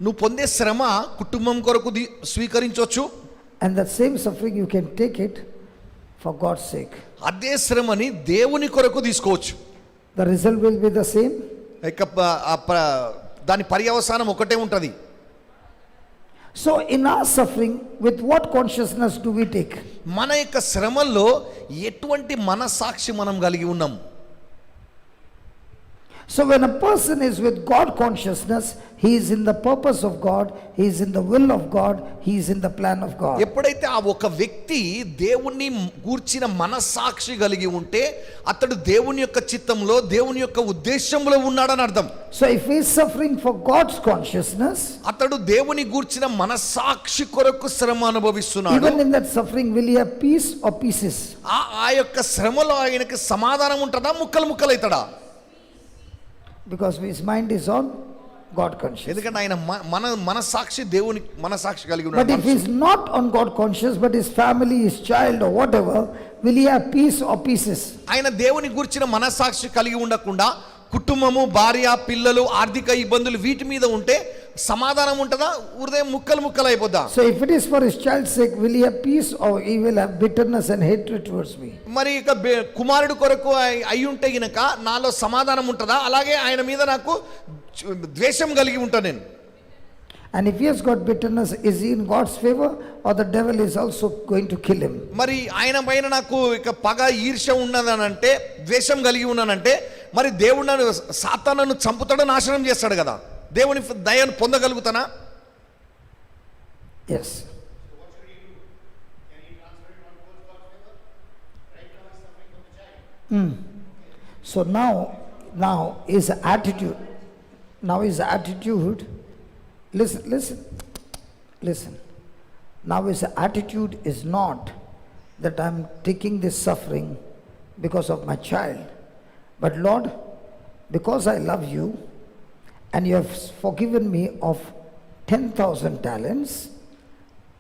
నువ్వు పొందే శ్రమ కుటుంబం కొరకు స్వీకరించవచ్చు, and that same suffering you can take it for God's sake. అదే శ్రమని దేవుని కొరకు తీసుకోవచ్చు. The result will be the same. ఇక దాని పర్యవసానం ఒకటే ఉంటది. So in our suffering, with what consciousness do we take? మన యొక్క శ్రమల్లో ఎటువంటి మనస్సాక్షి మనం కలిగి ఉన్నాం? So when a person is with God consciousness, he is in the purpose of God, he is in the will of God, he is in the plan of God. ఎప్పుడైతే ఆ ఒక వ్యక్తి దేవుని గూర్చిన మనస్సాక్షి కలిగి ఉంటే అతడు దేవుని యొక్క చిత్తంలో, దేవుని యొక్క ఉద్దేశంలో ఉన్నాడని అర్థం. So if he is suffering for God's consciousness, అతడు దేవుని గూర్చిన మనస్సాక్షి కొరకు శ్రమ అనుభవిస్తున్నాడు. even in that suffering, will he have peace or pieces? ఆ యొక్క శ్రమలో ఆయనకి సమాధానం ఉంటుందా, ముక్కలు ముక్కలు అవుతాడా? Because his mind is on God conscious. ఎందుకంటే ఆయన మన మనసాక్షి దేవుని మనసాక్షి కలిగి But if ఉన్నాడు. he is not on God conscious, but his family, his child or whatever, will he have peace or pieces? ఆయన దేవుని గురించిన మనసాక్షి కలిగి ఉండకుండా కుటుంబము, భార్య, పిల్లలు, ఆర్థిక ఇబ్బందులు వీటి మీద ఉంటే సమాధానం ఉంటుందా? హృదయం ముక్కలు అయిపోద్దా? So if it is for his child's sake, will he have peace or he will have bitterness and hatred towards me? మరి ఇక కుమారుడు కొరకు అయి ఉంటే గినక నాలో సమాధానం ఉంటుందా? అలాగే ఆయన మీద నాకు ద్వేషం కలిగి ఉంటా నేను. And if he has got bitterness, is he in God's favor or the devil is also going to kill him? మరి ఆయన పైన నాకు ఇక పగ, ఈర్ష్య ఉన్నదనంటే, ద్వేషం కలిగి ఉన్నానంటే, మరి దేవుడు నన్ను, సాతానును చంపుతాడో, నాశనం చేస్తాడు కదా. దేవుని దయను పొందగలుగుతానా? Yes. So now his attitude, listen. Now his attitude is not that I'm taking this suffering because of my child, but Lord, because I love you and you have forgiven me of 10,000 talents,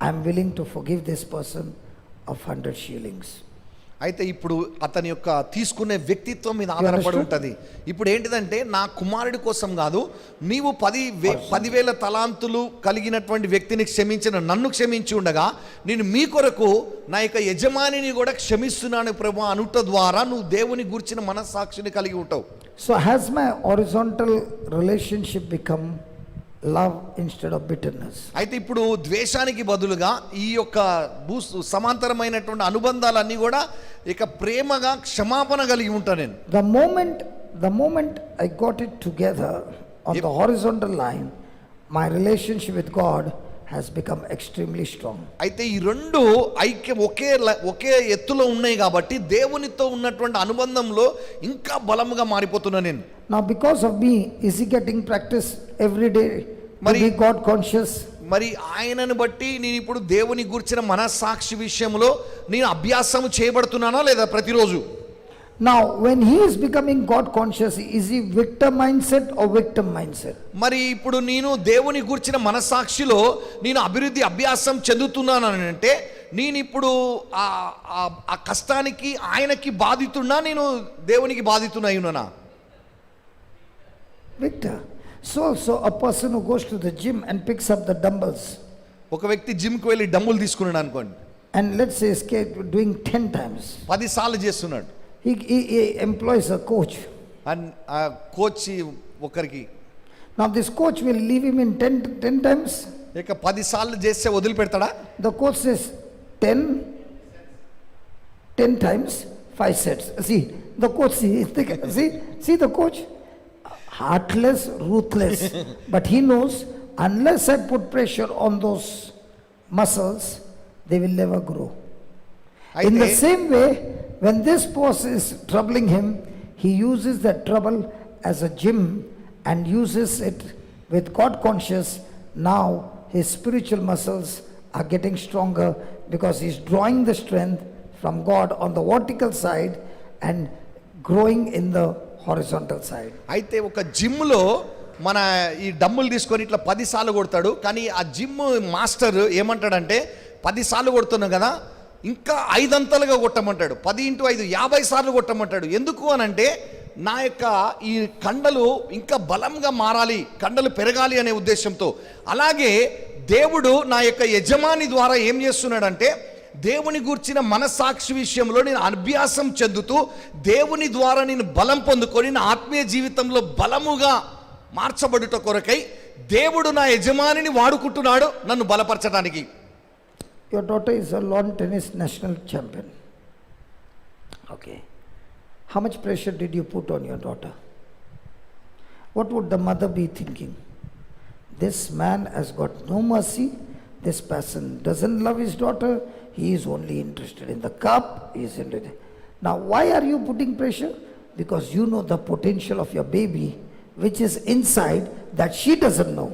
I'm willing to forgive this person of 100 shillings. అయితే ఇప్పుడు అతని యొక్క తీసుకునే వ్యక్తిత్వం మీద ఆధారపడి ఉంటుంది. ఇప్పుడు ఏంటిదంటే, నా కుమారుడి కోసం కాదు, నీవు 10,000 తలాంతులు కలిగినటువంటి వ్యక్తిని క్షమించిన నన్ను క్షమించి ఉండగా, నేను మీ కొరకు నా యొక్క యజమానిని కూడా క్షమిస్తున్నాను ప్రభు అనుట ద్వారా నువ్వు దేవుని గురించిన మనస్సాక్షిని కలిగి ఉంటావు. So has my horizontal relationship become love instead of bitterness? అయితే ఇప్పుడు ద్వేషానికి బదులుగా ఈ యొక్క సమాంతరమైనటువంటి అనుబంధాలన్నీ కూడా ఇక ప్రేమగా, క్షమాపణ కలిగి ఉంటా నేను. The moment I got it together on the horizontal line, my relationship with God has become extremely strong. అయితే ఈ రెండు ఐక్యం ఒకే ఎత్తులో ఉన్నాయి కాబట్టి దేవునితో ఉన్నటువంటి అనుబంధంలో ఇంకా బలముగా మారిపోతున్నా నేను. Now because of me, is he getting practice every day to be God conscious? మరి ఆయనను బట్టి నేను ఇప్పుడు దేవుని గురించిన మనస్సాక్షి విషయంలో నేను అభ్యాసం చేయబడుతున్నానా లేదా ప్రతిరోజు? Now when he is becoming God conscious, is he victim mindset or victim mindset? మరి ఇప్పుడు నేను దేవుని గురించిన మనస్సాక్షిలో నేను అభ్యాసం చెందుతున్నాను అంటే, నేను ఇప్పుడు ఆ కష్టానికి ఆయనకి బాధితున్నా, నేను దేవునికి బాధితున్నా ఉన్నానా? Victor. So a person who goes to the gym and picks up the dumbbells, ఒక వ్యక్తి జిమ్కి వెళ్ళి డమ్ములు తీసుకున్నాడు అనుకోండి, and let's say is doing 10 times, 10 సార్లు చేస్తున్నాడు. he employs a coach. And ఆ కోచ్ ఒకరికి, Now this coach will leave him in 10 times. ఇక 10 సార్లు చేస్తే వదిలిపెడతాడా? The coach says 10 times 5 sets. See the coach, see the coach, heartless, ruthless. But he knows unless I put pressure on those muscles, they will never grow. In the same way, when this boss is troubling him, he uses that trouble as a gym and uses it with God conscious. Now his spiritual muscles are getting stronger because he's drawing the strength from God on the vertical side and growing in the horizontal side. అయితే ఒక జిమ్లో మన ఈ డమ్ములు తీసుకొని ఇట్లా 10 సార్లు కొడతాడు. కానీ ఆ జిమ్ మాస్టర్ ఏమంటాడంటే, 10 సార్లు కొడుతున్నాం కదా, ఇంకా 5 అంతలుగా కొట్టమంటాడు. 10 × 5 50 సార్లు కొట్టమంటాడు. ఎందుకు అనంటే, నా యొక్క ఈ కండలు ఇంకా బలంగా మారాలి, కండలు పెరగాలి అనే ఉద్దేశంతో. అలాగే దేవుడు నా యొక్క యజమాని ద్వారా ఏం చేస్తున్నాడంటే, దేవుని గూర్చిన మనస్సాక్షి విషయంలో నేను అభ్యాసం చెందుతూ దేవుని ద్వారా నేను బలం పొందుకొని నా ఆత్మీయ జీవితంలో బలముగా మార్చబడుట కొరకై దేవుడు నా యజమానిని వాడుకుంటున్నాడు నన్ను బలపరచడానికి. Your daughter is a lawn tennis national champion. Okay. How much pressure did you put on your daughter? What would the mother be thinking? This man has got no mercy. This person doesn't love his daughter. He is only interested in the cup. He is interested. Now, why are you putting pressure? Because you know the potential of your baby, which is inside, that she doesn't know.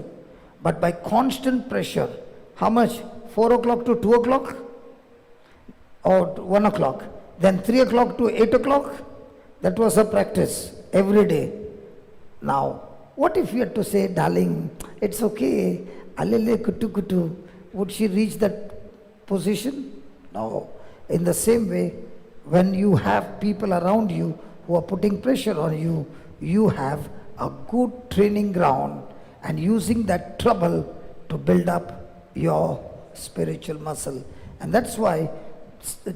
But by constant pressure, how much? 4 o'clock to 2 o'clock? Or 1 o'clock? Then 3 o'clock to 8 o'clock? That was a practice every day. Now, What if you had to say, darling, it's okay, alele kutu kutu, would she reach that position? No. In the same way, when you have people around you who are putting pressure on you, you have a good training ground and using that trouble to build up your spiritual muscle. And that's why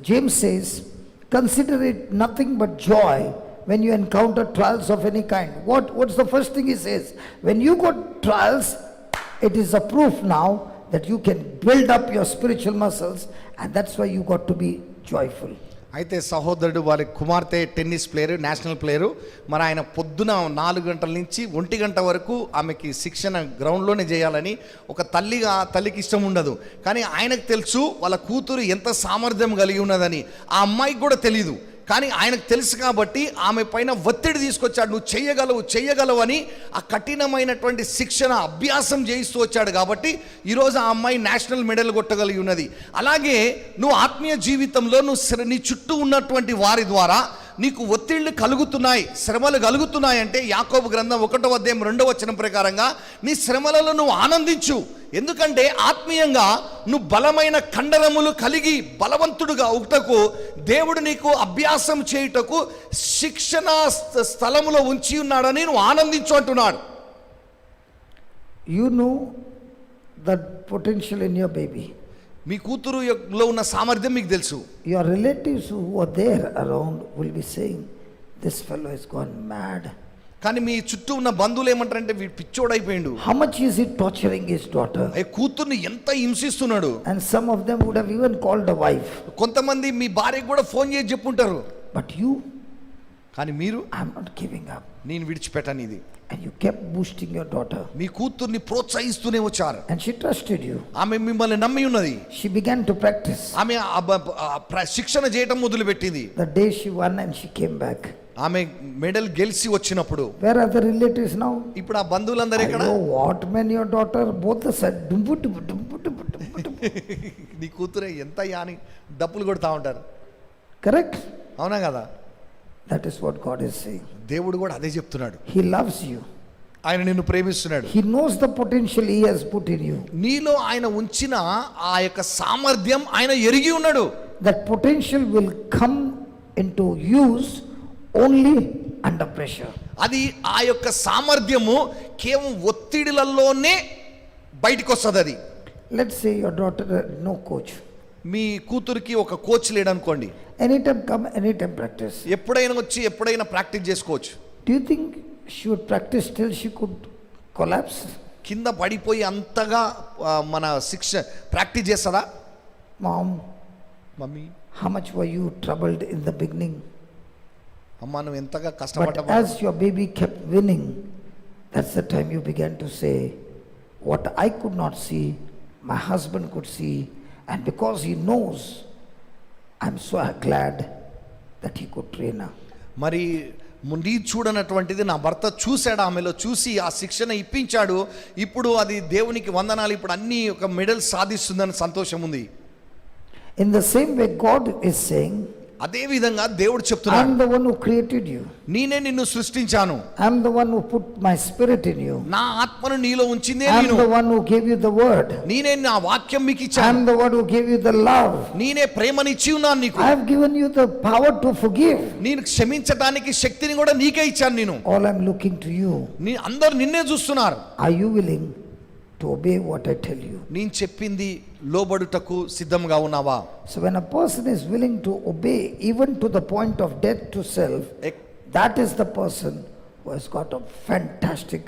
James says, consider it nothing but joy when you encounter trials of any kind. What's the first thing he says? When you got trials, it is a proof now that you can build up your spiritual muscles, and that's why you got to be joyful. అయితే సహోదరుడు వారి కుమార్తె tennis player, national player. మరి ఆయన పొద్దున 4 గంటల నుంచి 1 గంట వరకు ఆమెకి శిక్షణ గ్రౌండ్లోనే చేయాలని ఒక తల్లికి ఇష్టం ఉండదు. కానీ ఆయనకు తెలుసు వాళ్ళ కూతురు ఎంత సామర్థ్యం కలిగి ఉన్నదని. ఆ అమ్మాయికి కూడా తెలీదు, కానీ ఆయనకు తెలుసు కాబట్టి ఆమె పైన ఒత్తిడి తీసుకొచ్చాడు. నువ్వు చెయ్యగలవు అని ఆ కఠినమైనటువంటి శిక్షణ అభ్యాసం చేయిస్తూ వచ్చాడు. కాబట్టి ఈరోజు ఆ అమ్మాయి నేషనల్ మెడల్ కొట్టగలిగి ఉన్నది. అలాగే నువ్వు ఆత్మీయ జీవితంలో నీ చుట్టూ ఉన్నటువంటి వారి ద్వారా నీకు ఒత్తిళ్లు కలుగుతున్నాయి, శ్రమలు కలుగుతున్నాయి అంటే యాకోబు గ్రంథం 1వ అధ్యాయం 2వ వచనం ప్రకారంగా నీ శ్రమలలో నువ్వు ఆనందించు. ఎందుకంటే ఆత్మీయంగా నువ్వు బలమైన కండరములు కలిగి బలవంతుడుగా అవుటకు దేవుడు నీకు అభ్యాసం చేయుటకు శిక్షణ స్థలములో ఉంచి ఉన్నాడని నువ్వు ఆనందించు అంటున్నాడు. You know the potential in your baby. మీ కూతురులో ఉన్న సామర్థ్యం మీకు తెలుసు. Your relatives who are there around will be saying, this fellow has gone mad. కానీ మీ చుట్టూ ఉన్న బంధువులు ఏమంటారంటే వీడు పిచ్చోడైపోయిండు. How much is he torturing his daughter? కూతుర్ని ఎంత హింసిస్తున్నాడు. And some of them would have even called the wife. కొంతమంది మీ భార్యకు కూడా ఫోన్ చేసి చెప్పుంటారు. But you, కానీ మీరు, I'm not giving up. నేను విడిచిపెట్టను ఇది. And you kept boosting your daughter. మీ కూతుర్ని ప్రోత్సహిస్తూనే వచ్చారు. And she trusted you. ఆమె మిమ్మల్ని నమ్మి ఉన్నది. She began to practice. ఆమె శిక్షణ చేయటం మొదలుపెట్టింది. The day she won and she came back. ఆమె మెడల్ గెలిచి వచ్చినప్పుడు Where are the relatives now? ఇప్పుడు ఆ బంధువులందరూ ఎక్కడ? What man your daughter both said dumbu dumbu dumbu dumbu. నీ కూతురే ఎంత యాని డప్పులు కొడతా ఉంటారు. Correct? అవునా కదా? That is what God is saying. దేవుడు కూడా అదే చెప్తున్నాడు. He loves you. ఆయన నిన్ను ప్రేమిస్తున్నాడు. He knows the potential he has put in you. నీలో ఆయన ఉంచిన ఆ యొక్క సామర్థ్యం ఆయన ఎరిగి ఉన్నాడు. That potential will come into use only under pressure. అది ఆ యొక్క సామర్థ్యము కేవలం ఒత్తిడిలలోనే బయటికి వస్తుంది. అది Let's say your daughter had no coach. మీ కూతురికి ఒక కోచ్ లేడు అనుకోండి. Anytime come, anytime practice. ఎప్పుడైనా వచ్చి ఎప్పుడైనా ప్రాక్టీస్ చేసుకోవచ్చు. Do you think she would practice till she could collapse? కింద పడిపోయి అంతగా మన శిక్ష ప్రాక్టీస్ చేస్తుందా? Mom, mummy, how much were you troubled in the beginning? అమ్మా నువ్వు ఎంతగా But కష్టపడ్డావు. as your baby kept winning, that's the time you began to say, what I could not see, my husband could see, and because he knows, I'm so glad that he could train her. మరి నీ చూడనటువంటిది నా భర్త చూశాడు, ఆమెలో చూసి ఆ శిక్షణ ఇప్పించాడు. ఇప్పుడు అది దేవునికి వందనాలు, ఇప్పుడు అన్ని ఒక మెడల్ సాధిస్తుందని సంతోషం ఉంది. In the same way, God is saying, అదే విధంగా దేవుడు చెప్తున్నాడు, I'm the one who created you. నేనే నిన్ను సృష్టించాను. I'm the one who put my spirit in you. నా ఆత్మను నీలో ఉంచిందే I'm నేను. the one who gave you the word. నేనే నా వాక్యం మీకు ఇచ్చాను. I'm the one who gave you the love. నేనే ప్రేమనిచ్చి ఉన్నాను నీకు. I have given you the power to forgive. నేను క్షమించడానికి శక్తిని కూడా నీకే ఇచ్చాను నేను. All I'm looking to you. అందరు నిన్నే చూస్తున్నారు. Are you willing to obey what I tell you? నేను చెప్పింది లోబడుటకు సిద్ధంగా ఉన్నావా? So when a person is willing to obey even to the point of death to self, that is the person who has got a fantastic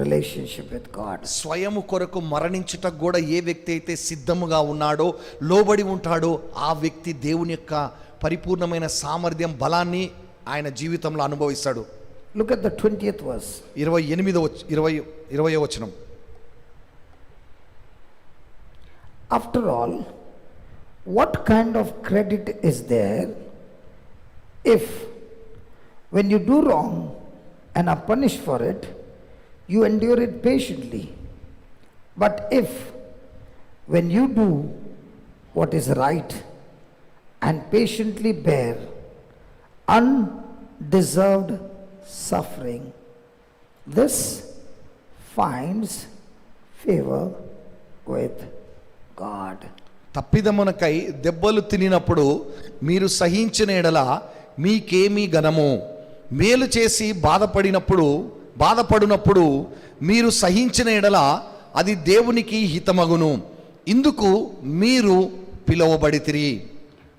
relationship with God. స్వయము కొరకు మరణించుటకు కూడా ఏ వ్యక్తి అయితే సిద్ధముగా ఉన్నాడో, లోబడి ఉంటాడో, ఆ వ్యక్తి దేవుని యొక్క పరిపూర్ణమైన సామర్థ్యం, బలాన్ని ఆయన జీవితంలో అనుభవిస్తాడు. Look at the 20th verse. 20వ వచనం. After all, what kind of credit is there if when you do wrong and are punished for it, you endure it patiently? But if when you do what is right and patiently bear undeserved suffering, this finds favor with God. తప్పిదమునకై దెబ్బలు తినినప్పుడు మీరు సహించిన ఎడల మీకేమీ ఘనము, మేలు చేసి బాధపడినప్పుడు మీరు సహించిన ఎడల అది దేవునికి హితమగును, ఇందుకు మీరు పిలువబడితిరి.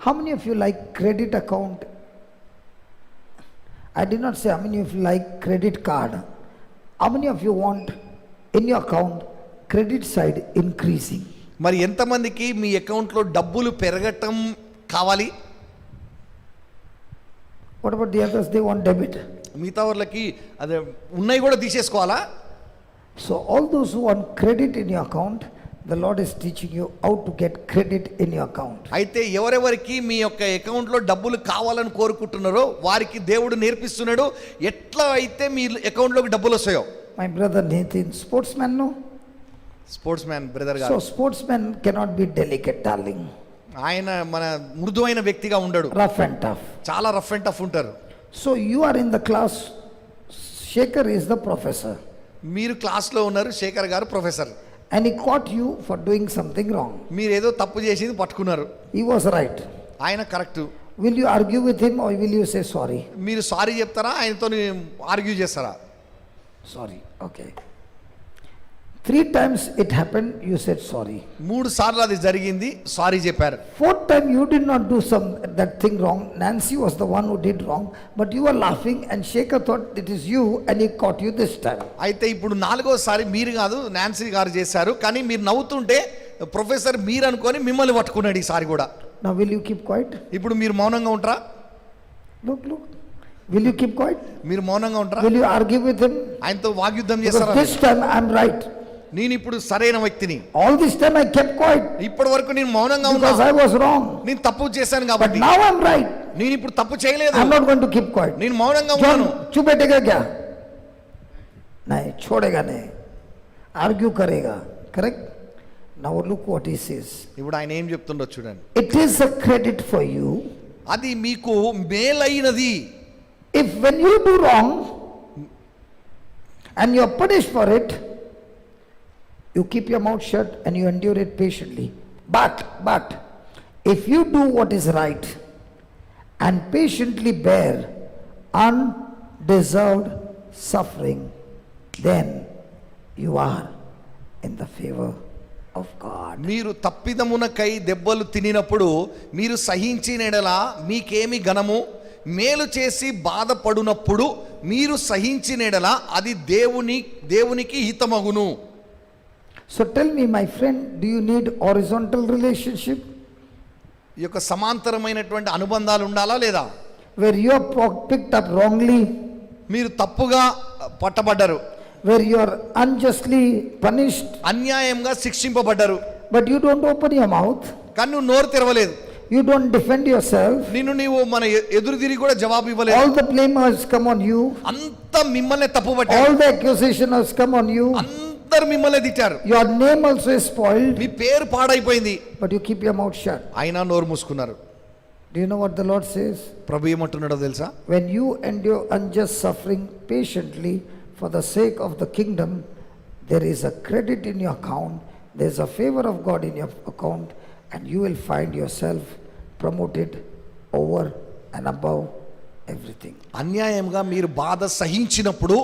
How many of you like credit account? I did not say how many of you like credit card. How many of you want in your account credit side increasing? మరి ఎంతమందికి మీ అకౌంట్లో డబ్బులు పెరగటం కావాలి? What about the others? They want debit. మిగతా వాళ్ళకి అదే ఉన్నాయి కూడా తీసేసుకోవాలా? So all those who want credit in your account, the Lord is teaching you how to get credit in your account. అయితే ఎవరెవరికి మీ యొక్క అకౌంట్లో డబ్బులు కావాలని కోరుకుంటున్నారో వారికి దేవుడు నేర్పిస్తున్నాడు ఎట్లా అయితే మీ అకౌంట్లోకి డబ్బులు వస్తాయో. My brother Nathan, sportsman, no? Sports man brother So గారు, sportsman cannot be delicate, darling, ఆయన మన మృదువైన వ్యక్తిగా ఉండడు, rough and tough. చాలా రఫ్ అండ్ టఫ్ ఉంటారు. So you are in the class, Shekhar is the professor, మీరు క్లాస్లో ఉన్నారు, శేఖర్ గారు professor, and he caught you for doing something wrong. మీరు ఏదో తప్పు చేసింది పట్టుకున్నారు, He was right. ఆయన correct. Will you argue with him or will you say sorry? మీరు సారీ చెప్తారా, ఆయనతో ఆర్గ్యూ చేస్తారా? Sorry, okay. 3 times it happened, you said sorry. 3 సార్లు అది జరిగింది, సారీ చెప్పారు. 4th time you did not do that thing wrong. Nancy was the one who did wrong, but you were laughing and Shekhar thought it is you and he caught you this time. అయితే ఇప్పుడు 4వసారి మీరు కాదు Nancy గారు చేశారు, కానీ మీరు నవ్వుతుంటే professor మీరు అనుకొని మిమ్మల్ని పట్టుకున్నాడు ఈసారి కూడా. Now will you keep quiet? ఇప్పుడు మీరు మౌనంగా ఉంటారా? Look. Will you keep quiet? మీరు మౌనంగా ఉంటారా? Will you argue with him? ఆయనతో వాగ్యుద్ధం Because చేస్తారా? this time I am right. నేను ఇప్పుడు సరైన వ్యక్తిని, All this time I kept quiet ఇప్పటి వరకు నేను మౌనంగా because ఉన్నా, I was wrong. నేను తప్పు చేశాను But కాబట్టి. now I am right. నేను ఇప్పుడు తప్పు చేయలేదు, I am not going to keep quiet. నేను మౌనంగా ఉన్నాను. John, चुप बैठेगा क्या? नहीं, छोड़ेगा नहीं. Argue करेगा. Correct? Now look what he says. ఇప్పుడు ఆయన ఏం చెప్తుండో చూడండి. It is a credit for you అది మీకు మేలైనది. if when you do wrong and you are punished for it, you keep your mouth shut and you endure it patiently. But if you do what is right and patiently bear undeserved suffering, then you are in the favor of God. మీరు తప్పిదమునకై దెబ్బలు తినినప్పుడు మీరు సహించిన ఎడల మీకేమి ఘనము, మేలు చేసి బాధపడునప్పుడు మీరు సహించిన ఎడల అది దేవునికి హితమగును. So tell me, my friend, do you need horizontal relationship ఈ యొక్క సమాంతరమైనటువంటి అనుబంధాలు ఉండాలా లేదా? where you are picked up wrongly, మీరు తప్పుగా పట్టబడ్డారు, where you are unjustly punished, అన్యాయంగా శిక్షింపబడ్డారు, but you don't open your mouth, కానీ నువ్వు నోరు తెరవలేదు, you don't defend yourself, నీవు మన ఎదురు తిరిగి కూడా జవాబు ఇవ్వలేదు. all the blame has come on you, అంత మిమ్మల్ని తప్పు పట్టారు, all the accusation has come on you, అందరు మిమ్మల్ని తిట్టారు, your name also is spoiled, మీ పేరు పాడైపోయింది, but you keep your mouth shut. అయినా నోరు మూసుకున్నారు. Do you know what the Lord says? ప్రభు ఏమంటున్నాడో తెలుసా? When you endure unjust suffering patiently for the sake of the kingdom, there is a credit in your account, there is a favor of God in your account, and you will find yourself promoted over and above everything. అన్యాయంగా మీరు బాధ సహించినప్పుడు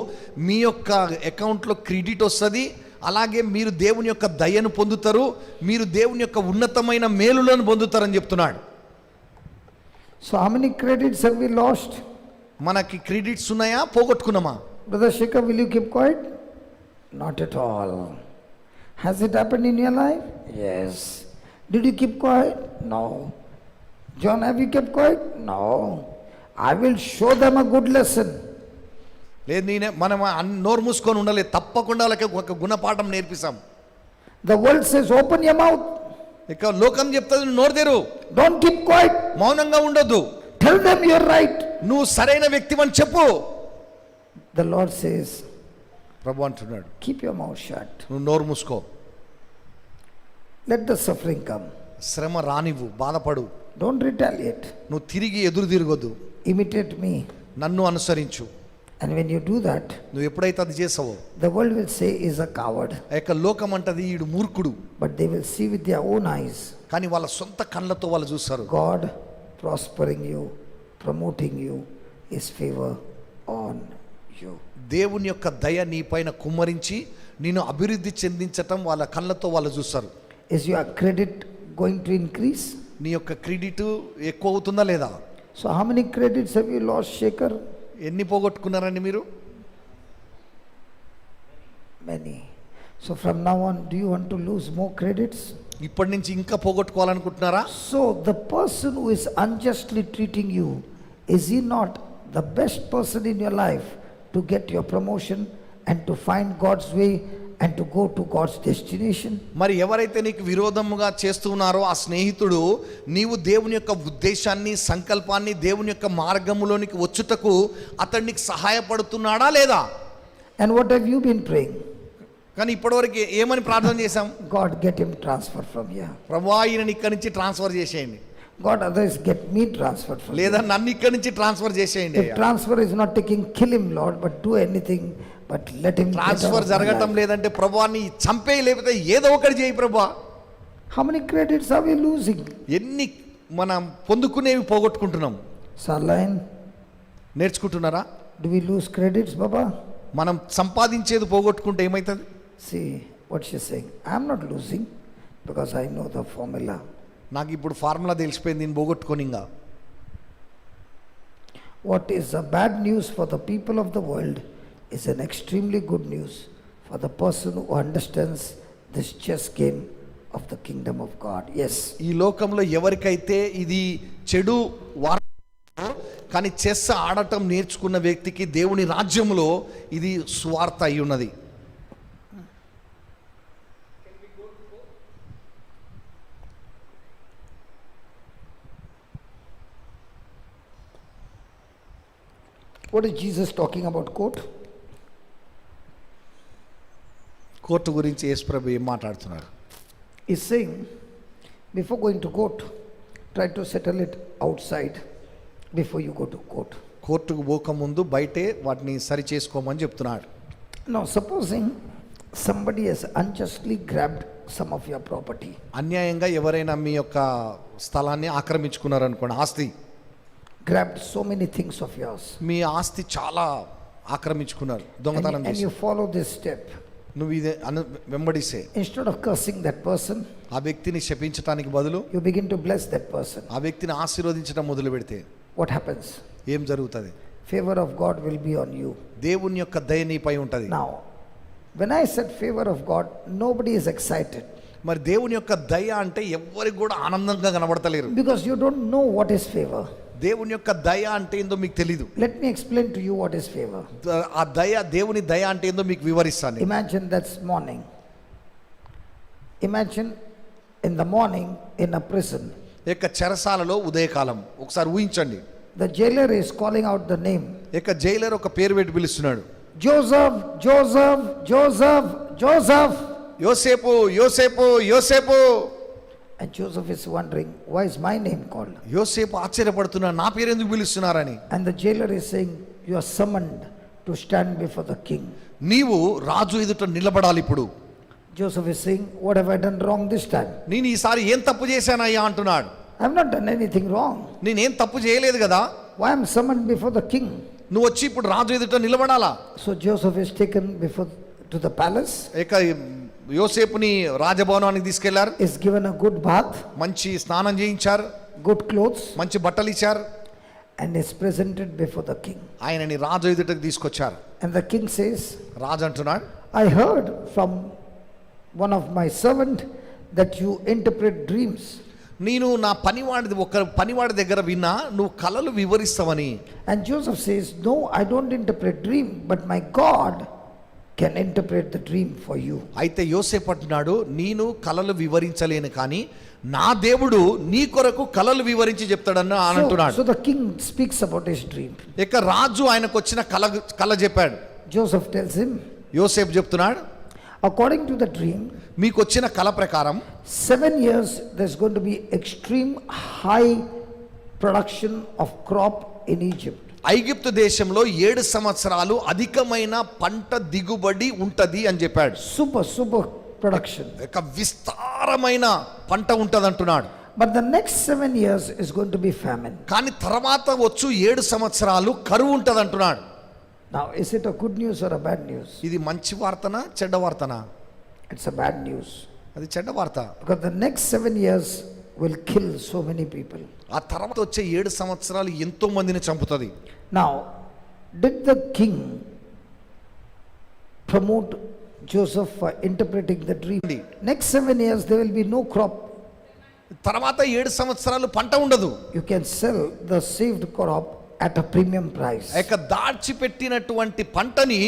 మీ యొక్క అకౌంట్లో credit వస్తుంది, అలాగే మీరు దేవుని యొక్క దయను పొందుతారు, మీరు దేవుని యొక్క ఉన్నతమైన మేలులను పొందుతారని చెప్తున్నాడు. So how many credits have we lost? మనకి క్రెడిట్స్ ఉన్నాయా, పోగొట్టుకున్నామా? Brother Shekhar, will you keep quiet? Not at all. Has it happened in your life? Yes. Did you keep quiet? No. John, have you kept quiet? No. I will show them a good lesson. లేదు, మనం నోరు మూసుకొని ఉండలేదు, తప్పకుండా వాళ్ళకి ఒక గుణపాఠం నేర్పిస్తాం. The world says, open your mouth. ఇక లోకం చెప్తుంది నోరు తెరు, Don't keep quiet. మౌనంగా ఉండొద్దు, Tell them you're right. నువ్వు సరైన వ్యక్తివని చెప్పు. The Lord says, ప్రభు అంటున్నాడు, keep your mouth shut. నువ్వు నోరు మూసుకో, Let the suffering come. శ్రమ రానివ్వు, బాధపడు, Don't retaliate. నువ్వు తిరిగి ఎదురు తిరగొద్దు, Imitate me. నన్ను అనుసరించు. And when you do that, నువ్వు ఎప్పుడైతే అది చేసావో the world will say is a coward. ఆ యొక్క లోకం అంటది ఈడు మూర్ఖుడు, But they will see with their own eyes కానీ వాళ్ళ సొంత కళ్ళతో వాళ్ళు చూస్తారు God prospering you, promoting you, His favor on you. దేవుని యొక్క దయ నీ పైన కుమ్మరించి నిన్ను అభివృద్ధి చెందించటం వాళ్ళ కళ్ళతో వాళ్ళు చూస్తారు. Is your credit going to increase? నీ యొక్క క్రెడిట్ ఎక్కువ అవుతుందా లేదా? So how many credits have you lost, Shekhar? ఎన్ని పోగొట్టుకున్నారండి మీరు? Many. So from now on, do you want to lose more credits? ఇప్పటి నుంచి ఇంకా పోగొట్టుకోవాలనుకుంటున్నారా? So the person who is unjustly treating you, is he not the best person in your life to get your promotion and to find God's way and to go to God's destination? మరి ఎవరైతే నీకు విరోధముగా చేస్తున్నారో ఆ స్నేహితుడు నీవు దేవుని యొక్క ఉద్దేశాన్ని సంకల్పాన్ని దేవుని యొక్క మార్గములోనికి వచ్చుటకు అతడు నీకు సహాయపడుతున్నాడా లేదా? And what have you been praying? కానీ ఇప్పటివరకు ఏమని ప్రార్థన చేశాం? God, get him transfer from here. ప్రభువా ఈయనని ఇక్కడి నుంచి ట్రాన్స్ఫర్ చేసేయండి, God, others get me transferred from లేదా here. నన్ను ఇక్కడి నుంచి ట్రాన్స్ఫర్ చేసేయండి. If transfer is not taking, kill him, Lord, but do anything, but let him get out transfer of my జరగటం life. లేదంటే ప్రభువాని చంపేయి, లేకపోతే ఏదో ఒకటి చేయి ప్రభువా. How many credits are we losing? ఎన్ని మనం పొందుకునేవి పోగొట్టుకుంటున్నాం? Sarline, నేర్చుకుంటున్నారా? do we lose credits, Baba? మనం సంపాదించేది పోగొట్టుకుంటే ఏమవుతుంది? See what she's saying. I'm not losing because I know the formula. నాకు ఇప్పుడు ఫార్ములా తెలిసిపోయింది, నేను పోగొట్టుకొని ఇంకా. What is a bad news for the people of the world is an extremely good news for the person who understands this chess game of the kingdom of God. Yes. ఈ లోకంలో ఎవరికైతే ఇది చెడు వార్త, కానీ చెస్ ఆడటం నేర్చుకున్న వ్యక్తికి దేవుని రాజ్యంలో ఇది సువార్త అయి ఉన్నది. What is Jesus talking about court? Court గురించి యేసుప్రభు ఏం మాట్లాడుతున్నారు? He's saying, before going to court, try to settle it outside before you go to court. కోర్టుకు పోకముందు బయటే వాటిని సరి చేసుకోమని చెప్తున్నాడు. Now, supposing somebody has unjustly grabbed some of your property. అన్యాయంగా ఎవరైనా మీ యొక్క స్థలాన్ని ఆక్రమించుకున్నారనుకోండి, ఆస్తి, Grabbed so many things of yours. మీ ఆస్తి చాలా ఆక్రమించుకున్నారు, దొంగతనం And చేసి, you follow this step. నువ్వు ఇది వెంబడిస్తే Instead of cursing that person, ఆ వ్యక్తిని శపించటానికి బదులు you begin to bless that person. ఆ వ్యక్తిని ఆశీర్వదించడం మొదలు పెడితే What happens? ఏం జరుగుతుంది? Favor of God will be on you. దేవుని యొక్క దయ నీపై ఉంటది. Now, when I said favor of God, nobody is excited మరి దేవుని యొక్క దయ అంటే ఎవ్వరికి కూడా ఆనందంగా కనబడతలేరు, because you don't know what is favor. దేవుని యొక్క దయ అంటే ఏందో మీకు తెలీదు. Let me explain to you what is favor. ఆ దయ, దేవుని దయ అంటే ఏందో మీకు వివరిస్తాను. Imagine that's morning. Imagine in the morning in a prison, యొక్క చెరసాలలో ఉదయకాలం ఒకసారి ఊహించండి. the jailer is calling out the name. యొక్క జైలర్ ఒక పేరు పెట్టి పిలుస్తున్నాడు, Joseph, Joseph, Joseph, Joseph. యోసేపు, యోసేపు, యోసేపు. And Joseph is wondering, why is my name called? యోసేపు ఆశ్చర్యపడుతున్నాడు, నా పేరు ఎందుకు పిలుస్తున్నారని. And the jailer is saying, you are summoned to stand before the king. నీవు రాజు ఎదుట నిలబడాలి ఇప్పుడు. Joseph is saying, what have I done wrong this time? నేను ఈసారి ఏం తప్పు చేశానయ్యా అంటున్నాడు. I have not done anything wrong. నేనేం తప్పు చేయలేదు కదా, Why am I summoned before the king? నువ్వు వచ్చి ఇప్పుడు రాజు ఎదుట నిలబడాలా. So Joseph is taken before to the palace, ఇక యోసేపుని రాజభవనానికి తీసుకెళ్లారు, is given a good bath, మంచి స్నానం చేయించారు, good clothes, మంచి బట్టలు ఇచ్చారు, and is presented before the king. ఆయనని రాజు ఎదుటకు తీసుకొచ్చారు. And the king says, రాజు అంటున్నాడు, I heard from one of my servant that you interpret dreams. నేను నా పనివాడి దగ్గర విన్నా నువ్వు కలలు వివరిస్తావని. And Joseph says, no, I don't interpret dream, but my God can interpret the dream for you. అయితే యోసేపు అంటున్నాడు, నేను కలలు వివరించలేను కానీ నా దేవుడు నీ కొరకు కలలు వివరించి చెప్తాడని అంటున్నాడు. So the king speaks about his dream. ఇక రాజు ఆయనకు వచ్చిన కల చెప్పాడు. Joseph tells him, యోసేపు చెప్తున్నాడు, according to the dream, మీకు వచ్చిన కల ప్రకారం 7 years there's going to be extreme high production of crop in Egypt. ఐగుప్తు దేశంలో 7 సంవత్సరాలు అధికమైన పంట దిగుబడి ఉంటది అని చెప్పాడు. Super production. ఒక విస్తారమైన పంట ఉంటది అంటున్నాడు. But the next 7 years is going to be famine. కానీ తర్వాత వచ్చు 7 సంవత్సరాలు కరువు ఉంటది అంటున్నాడు. Now, is it a good news or a bad news? ఇది మంచి వార్తనా చెడ్డ వార్తనా? It's a bad news. అది చెడ్డ వార్త. Because the next 7 years will kill so many people. ఆ తర్వాత వచ్చే 7 సంవత్సరాలు ఎంతో మందిని చంపుతుంది. Now, did the king promote Joseph for interpreting the dream? Next 7 years there will be no crop. తర్వాత 7 సంవత్సరాలు పంట ఉండదు. You can sell the saved crop at a premium price. ఇక దాచిపెట్టినటువంటి పంటని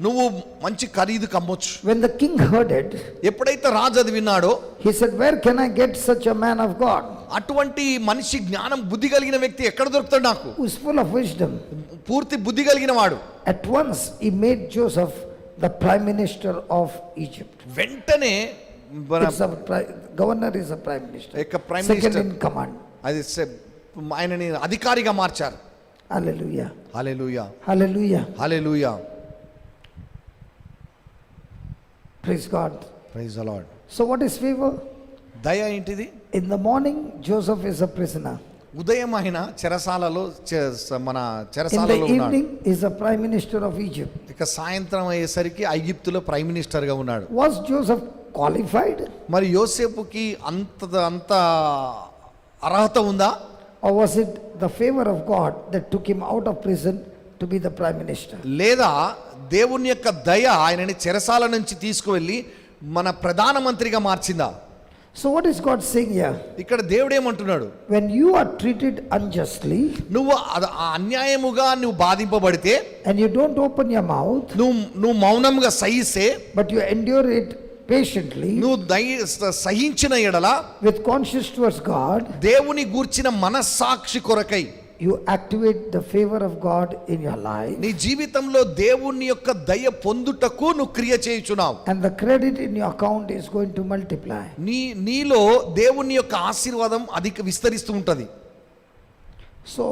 నువ్వు మంచి ఖరీదుకు అమ్మొచ్చు. When the king heard it, ఎప్పుడైతే రాజు అది విన్నాడో, he said, where can I get such a man of God అటువంటి మనిషి జ్ఞానం బుద్ధి కలిగిన వ్యక్తి ఎక్కడ దొరుకుతాడు నాకు? who is full of wisdom? పూర్తి బుద్ధి కలిగిన వాడు. At once he made Joseph the prime minister of Egypt. వెంటనే It's a governor is a prime minister. Prime Second minister in command. అది ఆయనని అధికారిగా మార్చారు. Hallelujah. Hallelujah, Hallelujah. Hallelujah. Praise God. Praise the Lord. So what is favor? దయ ఏంటిది? In the morning, Joseph is a prisoner. ఉదయం ఆయన చెరసాలలో మన In the చెరసాలలో ఉన్నాడు. evening, is a prime minister of Egypt. ఇక సాయంత్రం అయ్యేసరికి ఐగుప్తులో ప్రైమ్ మినిస్టర్ గా ఉన్నాడు. Was Joseph qualified? మరి యోసేపుకి అంత అర్హత ఉందా? Or was it the favor of God that took him out of prison to be the prime minister? లేదా దేవుని యొక్క దయ ఆయనని చెరసాల నుంచి తీసుకువెళ్ళి మన ప్రధానమంత్రిగా మార్చిందా? So what is God saying here? ఇక్కడ దేవుడు ఏమంటున్నాడు? When you are treated unjustly నువ్వు అన్యాయముగా నువ్వు బాధింపబడితే, and you don't open your mouth, నువ్వు మౌనంగా సహిస్తే, but you endure it patiently నువ్వు సహించిన ఎడల with conscience towards God, దేవుని గూర్చిన మనస్సాక్షి కొరకై you activate the favor of God in your life, నీ జీవితంలో దేవుని యొక్క దయ పొందుటకు నువ్వు క్రియ చేయుచున్నావు. and the credit in your account is going to multiply. నీలో దేవుని యొక్క ఆశీర్వాదం అధిక విస్తరిస్తూ ఉంటది. So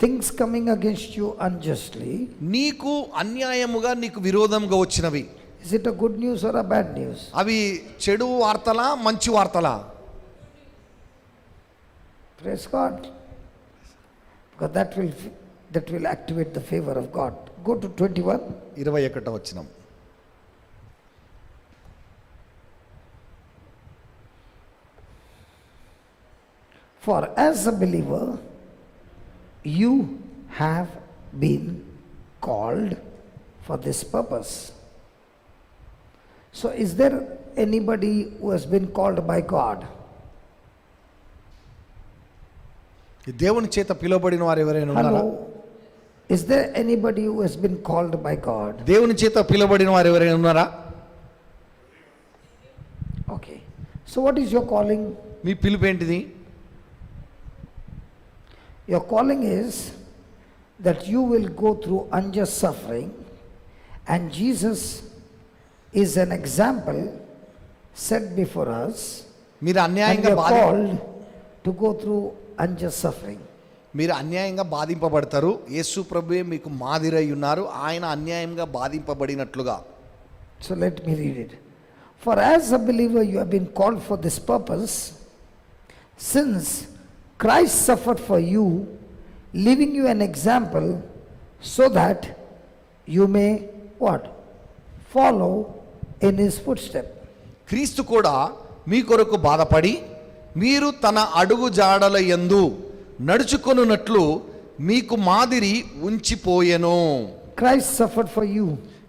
things coming against you unjustly, నీకు అన్యాయముగా నీకు విరోధంగా వచ్చినవి, is it a good news or a bad news? అవి చెడు వార్తలా మంచి వార్తలా? Praise God. Because that will activate the favor of God. Go to 21. 21వ వచనం. For as a believer, you have been called for this purpose. So is there anybody who has been called by God? దేవుని చేత పిలువబడిన వారు ఎవరైనా ఉన్నారా? Hello? Is there anybody who has been called by God? దేవుని చేత పిలువబడిన వారు ఎవరైనా ఉన్నారా? Okay. So what is your calling? మీ పిలుపు ఏంటిది? Your calling is that you will go through unjust suffering, and Jesus is an example set before us, మీరు and we అన్యాయంగా are called to go through unjust suffering. మీరు అన్యాయంగా బాధింపబడతారు. యేసు ప్రభువే మీకు మాదిరై ఉన్నారు, ఆయన అన్యాయంగా బాధింపబడినట్లుగా. So let me read it. For as a believer you have been called for this purpose, since Christ suffered for you, leaving you an example, so that you may what? Follow in his footstep. క్రీస్తు కూడా మీ కొరకు బాధపడి మీరు తన అడుగు జాడల యందు నడుచుకొనున్నట్లు మీకు మాదిరి ఉంచిపోయెను. Christ suffered for you.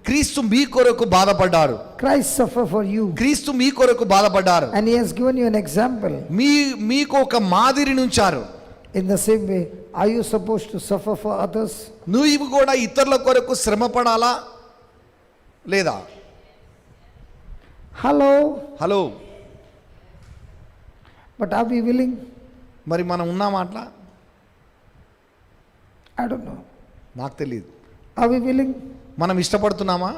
క్రీస్తు మీ కొరకు బాధపడ్డారు. Christ suffered for you. క్రీస్తు మీ కొరకు బాధపడ్డారు. And he has given you an example. మీకు ఒక మాదిరిని ఉంచారు. In the same way, are you supposed to suffer for others? నువ్వు కూడా ఇతరుల కొరకు శ్రమ పడాలా లేదా? Hello. But are we willing? మరి మనం ఉన్నామా అట్లా? I don't know. నాకు తెలియదు. Are we willing? మనం ఇష్టపడుతున్నామా?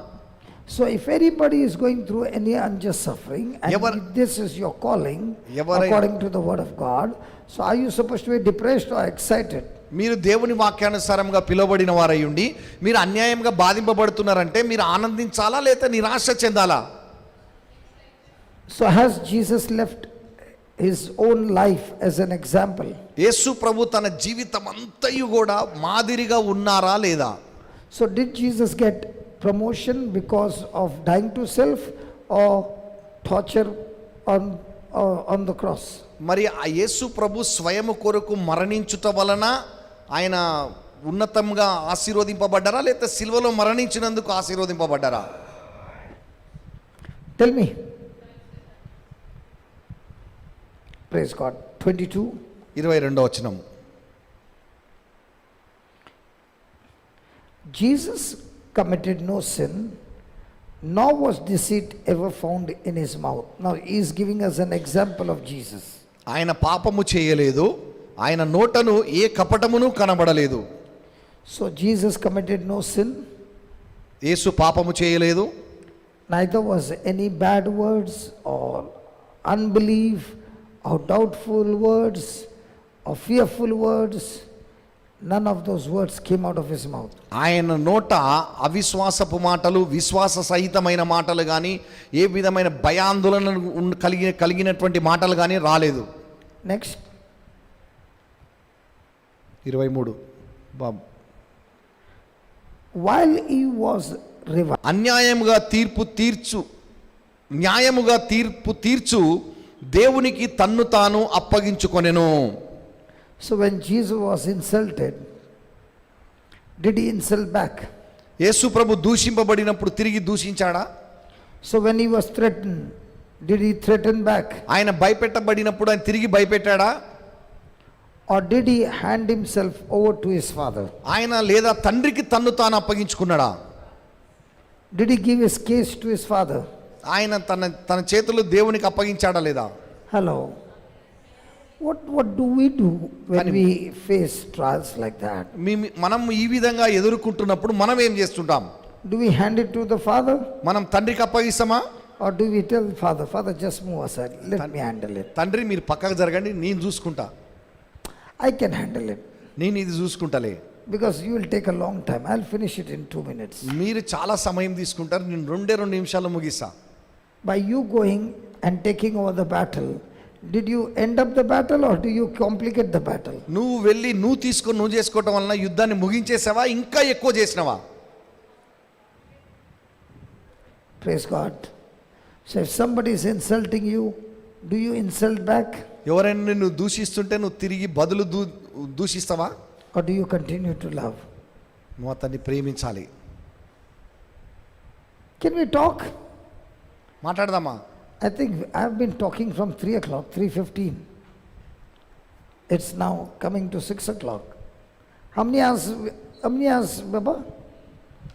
So if anybody is going through any unjust suffering, and if this is your calling according to the word of God, so are you supposed to be depressed or excited? మీరు దేవుని వాక్యానుసారంగా పిలువబడిన వారై ఉండి మీరు అన్యాయంగా బాధింపబడుతున్నారంటే మీరు ఆనందించాలా లేదా నిరాశ చెందాలా? So has Jesus left his own life as an example? యేసు ప్రభు తన జీవితం అంతయు కూడా మాదిరిగా ఉన్నారా లేదా? So did Jesus get promotion because of dying to self or torture on the cross? మరి ఆ యేసు ప్రభు స్వయము కొరకు మరణించుట వలన ఆయన ఉన్నతంగా ఆశీర్వదింపబడ్డారా లేదా సిలువలో మరణించినందుకు ఆశీర్వదింపబడ్డారా? Tell me. Praise God. 22. 22వ వచనం. Jesus committed no sin, nor was deceit ever found in his mouth. Now he is giving us an example of Jesus. ఆయన పాపము చేయలేదు, ఆయన నోటను ఏ కపటమును కనబడలేదు. So Jesus committed no sin, యేసు పాపము చేయలేదు, neither was any bad words or unbelief or doubtful words or fearful words. None of those words came out of his mouth. ఆయన నోట అవిశ్వాసపు మాటలు, విశ్వాస సహితమైన మాటలు కానీ ఏ విధమైన భయాందోళన కలిగినటువంటి మాటలు కానీ రాలేదు. Next. 23 Babu. While he was reviled, అన్యాయముగా న్యాయముగా తీర్పు తీర్చు దేవునికి తన్ను తాను అప్పగించుకొనెను. so when Jesus was insulted, did he insult back? యేసు ప్రభు దూషింపబడినప్పుడు తిరిగి దూషించాడా? So when he was threatened, did he threaten back? ఆయన భయపెట్టబడినప్పుడు ఆయన తిరిగి భయపెట్టాడా? Or did he hand himself over to his father? ఆయన లేదా తండ్రికి తన్ను తాను అప్పగించుకున్నాడా? Did he give his case to his father? ఆయన తన చేతులు దేవునికి అప్పగించాడా లేదా? Hello. What do we do when we face trials like that? మనం ఈ విధంగా ఎదుర్కొంటున్నప్పుడు మనం ఏం చేస్తుంటాం? Do we hand it to the father? మనం తండ్రికి అప్పగిస్తామా? Or do we tell father just move aside, let me handle it. తండ్రి మీరు పక్కకు జరగండి, నేను చూసుకుంటా, I can handle it. నేను ఇది చూసుకుంటాలే. Because you will take a long time. I'll finish it in 2 minutes. మీరు చాలా సమయం తీసుకుంటారు, నేను 2 నిమిషాలు ముగిస్తా. By you going and taking over the battle, did you end up the battle or do you complicate the battle? నువ్వు వెళ్ళి నువ్వు చేసుకోవటం వలన యుద్ధాన్ని ముగించేసావా ఇంకా ఎక్కువ చేసినావా? Praise God. So if somebody is insulting you, do you insult back ఎవరైనా నిన్ను దూషిస్తుంటే నువ్వు తిరిగి బదులు దూషిస్తావా? or do you continue to love? నువ్వు అతన్ని ప్రేమించాలి. Can we talk? మాట్లాడదామా? I think I've been talking from 3 o'clock, 3:15. It's now coming to 6 o'clock. How many hours, Baba?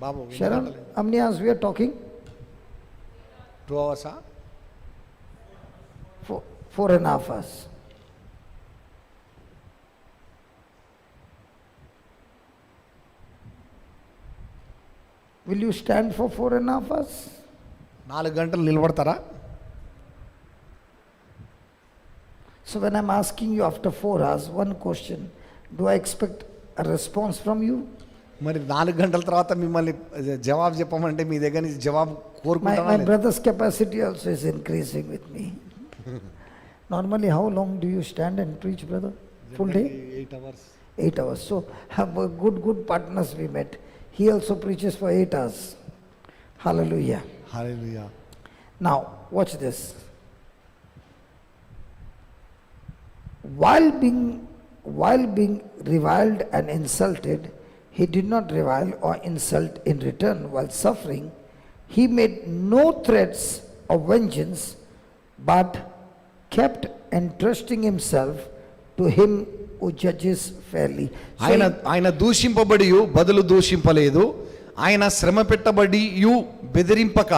Babu Sharon, how many hours we are talking? 2 hours. 4.5 hours. Will you stand for 4.5 hours? 4 గంటలు నిలబడతారా? So when I'm asking you after 4 hours, one question, do I expect a response from you? మరి 4 గంటల తర్వాత మిమ్మల్ని జవాబు చెప్పమంటే మీ దగ్గర నుంచి జవాబు కోరుకుంటారా? My brother's capacity also is increasing with me. Normally, how long do you stand and preach, brother? Full day? 8 hours. 8 hours. So, have a good partners we met. He also preaches for 8 hours. Hallelujah. Hallelujah. Now, watch this. While being reviled and insulted, he did not revile or insult in return. While suffering, he made no threats of vengeance, but kept entrusting himself to him who judges fairly. ఆయన దూషింపబడి బదులు దూషింపలేదు, ఆయన శ్రమ పెట్టబడి బెదిరింపక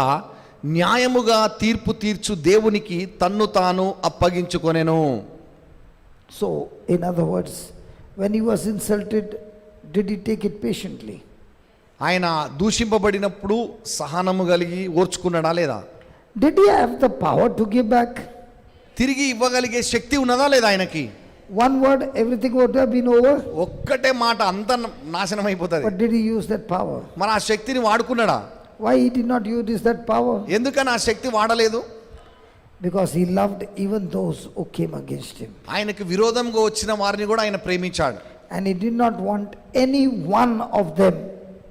న్యాయముగా తీర్పు తీర్చు దేవునికి తన్ను తాను అప్పగించుకొనెను. So, in other words, when he was insulted, did he take it patiently? ఆయన దూషింపబడినప్పుడు సహనము కలిగి ఓర్చుకున్నాడా లేదా? Did he have the power to give back? తిరిగి ఇవ్వగలిగే శక్తి ఉన్నదా లేదా ఆయనకి? One word, everything would have been over. ఒక్కటే మాట అంత నాశనం అయిపోతుంది. But did he use that power? మరి ఆ శక్తిని వాడుకున్నాడా? Why he did not use that power? ఎందుకని ఆ శక్తి వాడలేదు? Because he loved even those who came against him. ఆయనకు విరోధంగా వచ్చిన వారిని కూడా ఆయన ప్రేమించాడు. And he did not want any one of them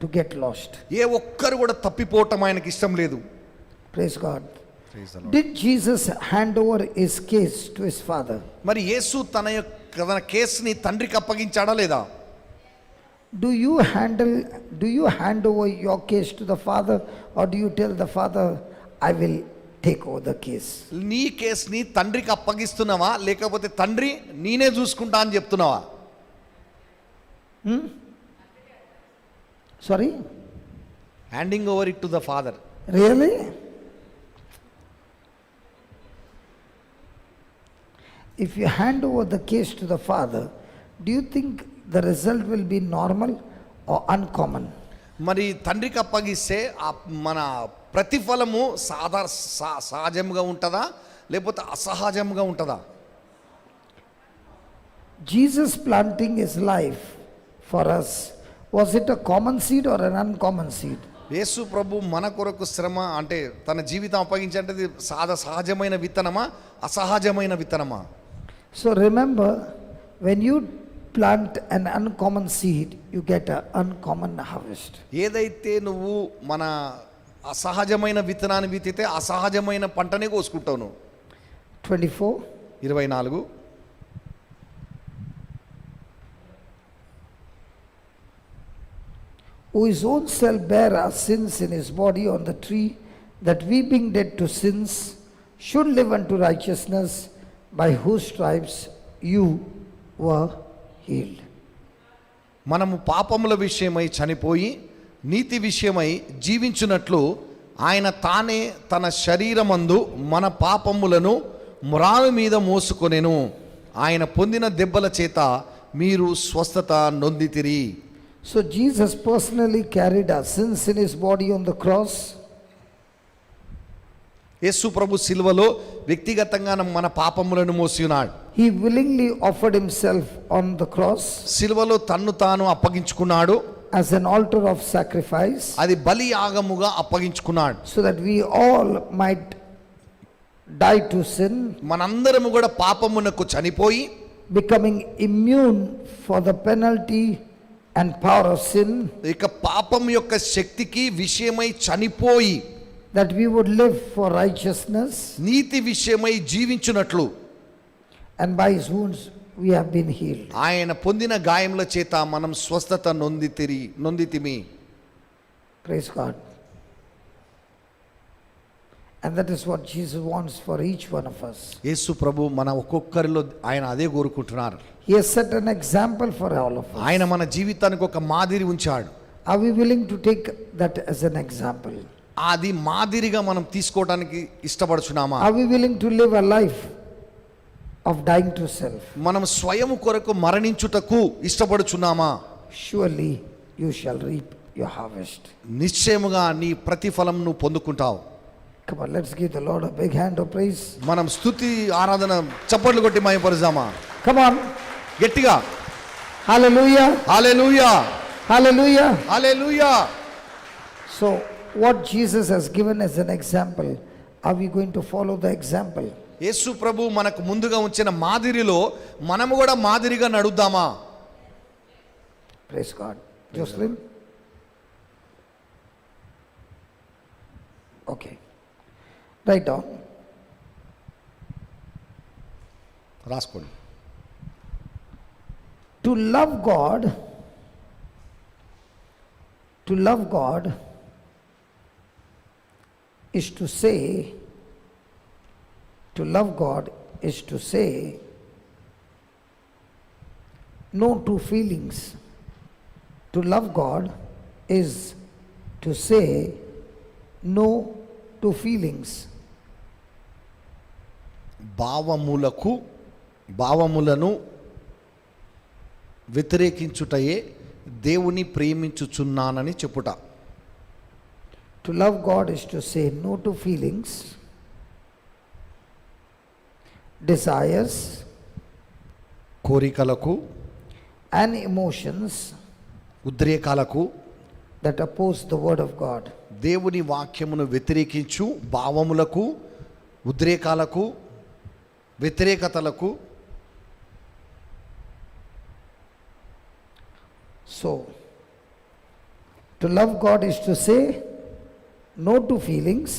to get lost. ఏ ఒక్కరు కూడా తప్పిపోవటం ఆయనకి ఇష్టం లేదు. Praise God. Did Jesus hand over his case to his father? మరి యేసు తన కేసుని తండ్రికి అప్పగించాడా లేదా? Do you hand over your case to the father, or do you tell the father, I will take over the case? నీ కేసుని తండ్రికి అప్పగిస్తున్నావా లేకపోతే తండ్రి నేనే చూసుకుంటా అని చెప్తున్నావా? Sorry? Handing over it to the father. Really? If you hand over the case to the father, do you think the result will be normal or uncommon? మరి తండ్రికి అప్పగిస్తే మన ప్రతిఫలము సహజంగా ఉంటుందా లేకపోతే అసహజంగా ఉంటుందా? Jesus planting his life for us, was it a common seed or an uncommon seed? యేసు ప్రభు మన కొరకు శ్రమ అంటే తన జీవితం అప్పగించేది సహజమైన విత్తనమా అసహజమైన విత్తనమా? So remember, when you plant an uncommon seed, you get an uncommon harvest. ఏదైతే నువ్వు మన అసహజమైన విత్తనాన్ని విత్తితే అసహజమైన పంటనే కోసుకుంటావు నువ్వు. 24. 24 Who his own self bare our sins in his body on the tree, that we being dead to sins should live unto righteousness, by whose stripes you were healed. మనము పాపముల విషయమై చనిపోయి నీతి విషయమై జీవించున్నట్లు ఆయన తానే తన శరీరమందు మన పాపములను మురాలు మీద మోసుకొనెను. ఆయన పొందిన దెబ్బల చేత మీరు స్వస్థత నొందితిరి. So Jesus personally carried our sins in his body on the cross. యేసు ప్రభు సిలువలో వ్యక్తిగతంగా మన పాపములను మోసినాడు. He willingly offered himself on the cross సిలువలో తన్ను తాను అప్పగించుకున్నాడు. as an altar of sacrifice, అది బలి యాగముగా అప్పగించుకున్నాడు. so that we all might die to sin, మనందరము కూడా పాపమునకు చనిపోయి becoming immune for the penalty and power of sin, ఇక పాపం యొక్క శక్తికి విషయమై చనిపోయి that we would live for righteousness, నీతి విషయమై జీవించున్నట్లు and by his wounds we have been healed. ఆయన పొందిన గాయముల చేత మనం స్వస్థత నొందితిమి. Praise God. And that is what Jesus wants for each one of us. యేసు ప్రభు మన ఒక్కొక్కరిలో ఆయన అదే కోరుకుంటున్నారు. He has set an example for all of us. ఆయన మన జీవితానికి ఒక మాదిరి ఉంచాడు. Are we willing to take that as an example? అది మాదిరిగా మనం తీసుకోవడానికి ఇష్టపడుచున్నామా? Are we willing to live a life of dying to self? మనం స్వయం కొరకు మరణించుటకు ఇష్టపడుచున్నామా? Surely you shall reap your harvest. నిశ్చయముగా నీ ప్రతిఫలం నువ్వు పొందుకుంటావు. Come on, let's give the Lord a big hand of praise. మనం స్తుతి ఆరాధన చప్పట్లు కొట్టి మహిమపరుద్దామా? Come on. గట్టిగా Hallelujah. Hallelujah, Hallelujah. Hallelujah. So what Jesus has given as an example, are we going to follow the example? యేసు ప్రభు మనకు ముందుగా ఉంచిన మాదిరిలో మనము కూడా మాదిరిగా నడుద్దామా? Praise God. Jocelyn? Okay. Write down. రాసుకోండి. To love God is to say, no to feelings. To love God is to say no to feelings. భావములను వ్యతిరేకించుటయే దేవుని ప్రేమించుచున్నానని చెప్పుట. To love God is to say no to feelings, desires, కోరికలకు, and emotions ఉద్రేకాలకు, that oppose the word of God. దేవుని వాక్యమును వ్యతిరేకించు భావములకు, ఉద్రేకాలకు, వ్యతిరేకతలకు. So, to love God is to say no to feelings,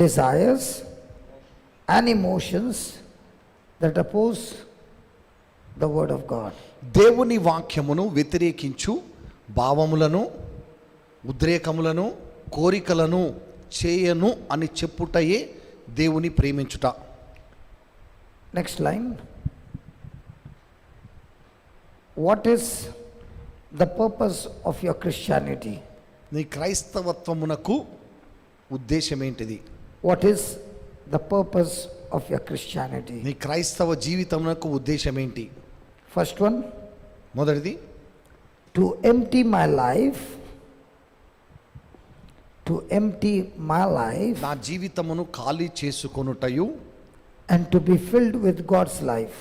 desires, and emotions that oppose the word of God. దేవుని వాక్యమును వ్యతిరేకించు భావములను, ఉద్రేకములను, కోరికలను చేయను అని చెప్పుటయే దేవుని ప్రేమించుట. Next line. What is the purpose of your Christianity? నీ క్రైస్తవత్వమునకు ఉద్దేశం ఏంటిది? What is the purpose of your Christianity? నీ క్రైస్తవ జీవితమునకు ఉద్దేశం ఏంటి? First one, మొదటిది, to empty my life, to empty my life నా జీవితమును ఖాళీ చేసుకొనుటయు, and to be filled with God's life.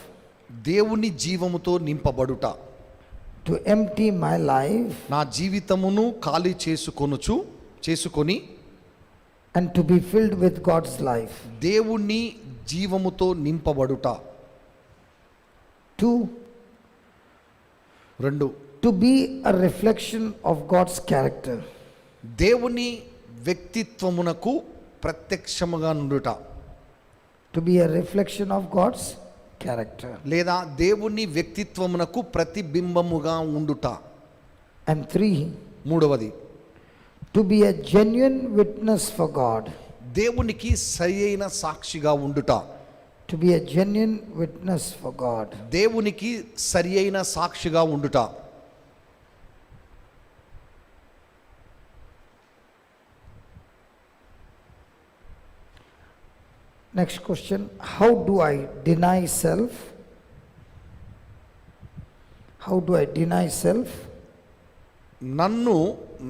దేవుని జీవముతో నింపబడుట. To empty my life నా జీవితమును ఖాళీ చేసుకొని and to be filled with God's life. దేవుని జీవముతో నింపబడుట. 2, 2, to be a reflection of God's character. దేవుని వ్యక్తిత్వమునకు ప్రత్యక్షముగా నుండుట, To be a reflection of God's character. లేదా దేవుని వ్యక్తిత్వమునకు ప్రతిబింబముగా ఉండుట. And 3, మూడవది, to be a genuine witness for God. దేవునికి సరియైన సాక్షిగా ఉండుట. To be a genuine witness for God. దేవునికి సరియైన సాక్షిగా ఉండుట. Next question, how do I deny self? How do I deny self? నన్ను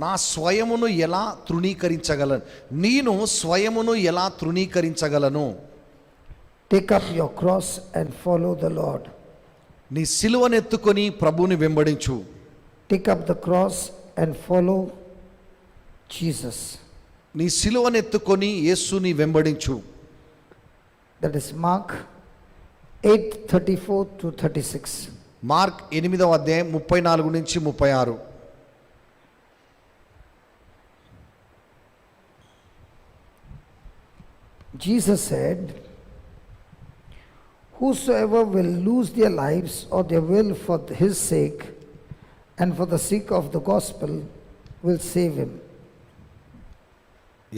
నా స్వయమును ఎలా తృణీకరించగలను? నేను స్వయమును ఎలా తృణీకరించగలను? Take up your cross and follow the Lord. నీ సిలువనెత్తుకొని ప్రభువుని వెంబడించు. Take up the cross and follow Jesus. నీ సిలువనెత్తుకొని యేసుని వెంబడించు. That is Mark 8:34 to 36. Mark 8వ అధ్యాయం 34 నుంచి 36. Jesus said, whosoever will lose their lives or their will for his sake and for the sake of the gospel will save him.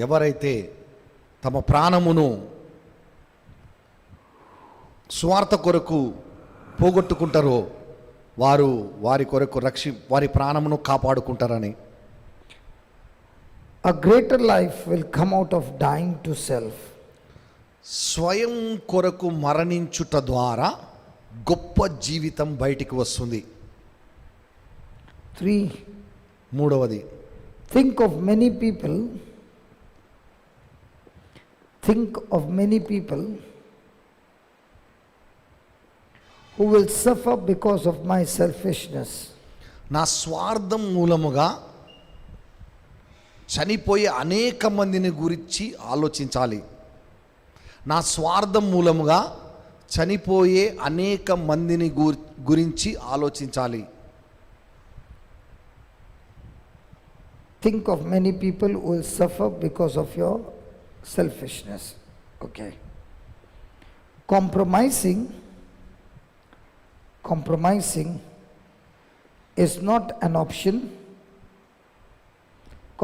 ఎవరైతే తమ ప్రాణమును స్వార్థ కొరకు పోగొట్టుకుంటారో వారు వారి కొరకు వారి ప్రాణమును కాపాడుకుంటారని. A greater life will come out of dying to self. స్వయం కొరకు మరణించుట ద్వారా గొప్ప జీవితం బయటికి వస్తుంది. 3, మూడవది, think of many people who will suffer because of my selfishness. నా స్వార్థం మూలముగా చనిపోయే అనేక మందిని గురించి ఆలోచించాలి. నా స్వార్థం మూలముగా చనిపోయే అనేక మందిని గురించి ఆలోచించాలి. Think of many people who will suffer because of your selfishness. Okay. Compromising is not an option.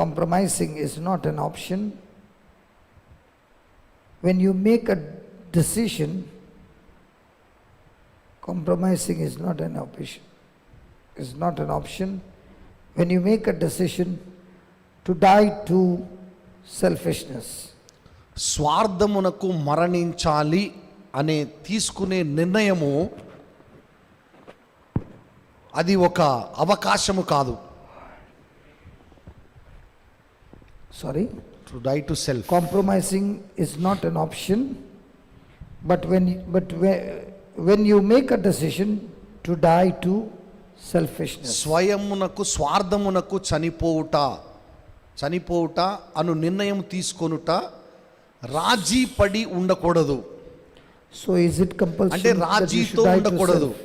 Compromising is not an option. When you make a decision, compromising is not an option. Is not an option. When you make a decision to die to selfishness. స్వార్థమునకు మరణించాలి అనే తీసుకునే నిర్ణయము అది ఒక అవకాశము కాదు. Sorry? To die to self. Compromising is not an option, but when you make a decision to die to selfishness. స్వయమునకు స్వార్థమునకు చనిపోవుట అను నిర్ణయం తీసుకొనుట రాజీ పడి ఉండకూడదు. So is it compulsion అంటే that you రాజీతో should die to ఉండకూడదు. self?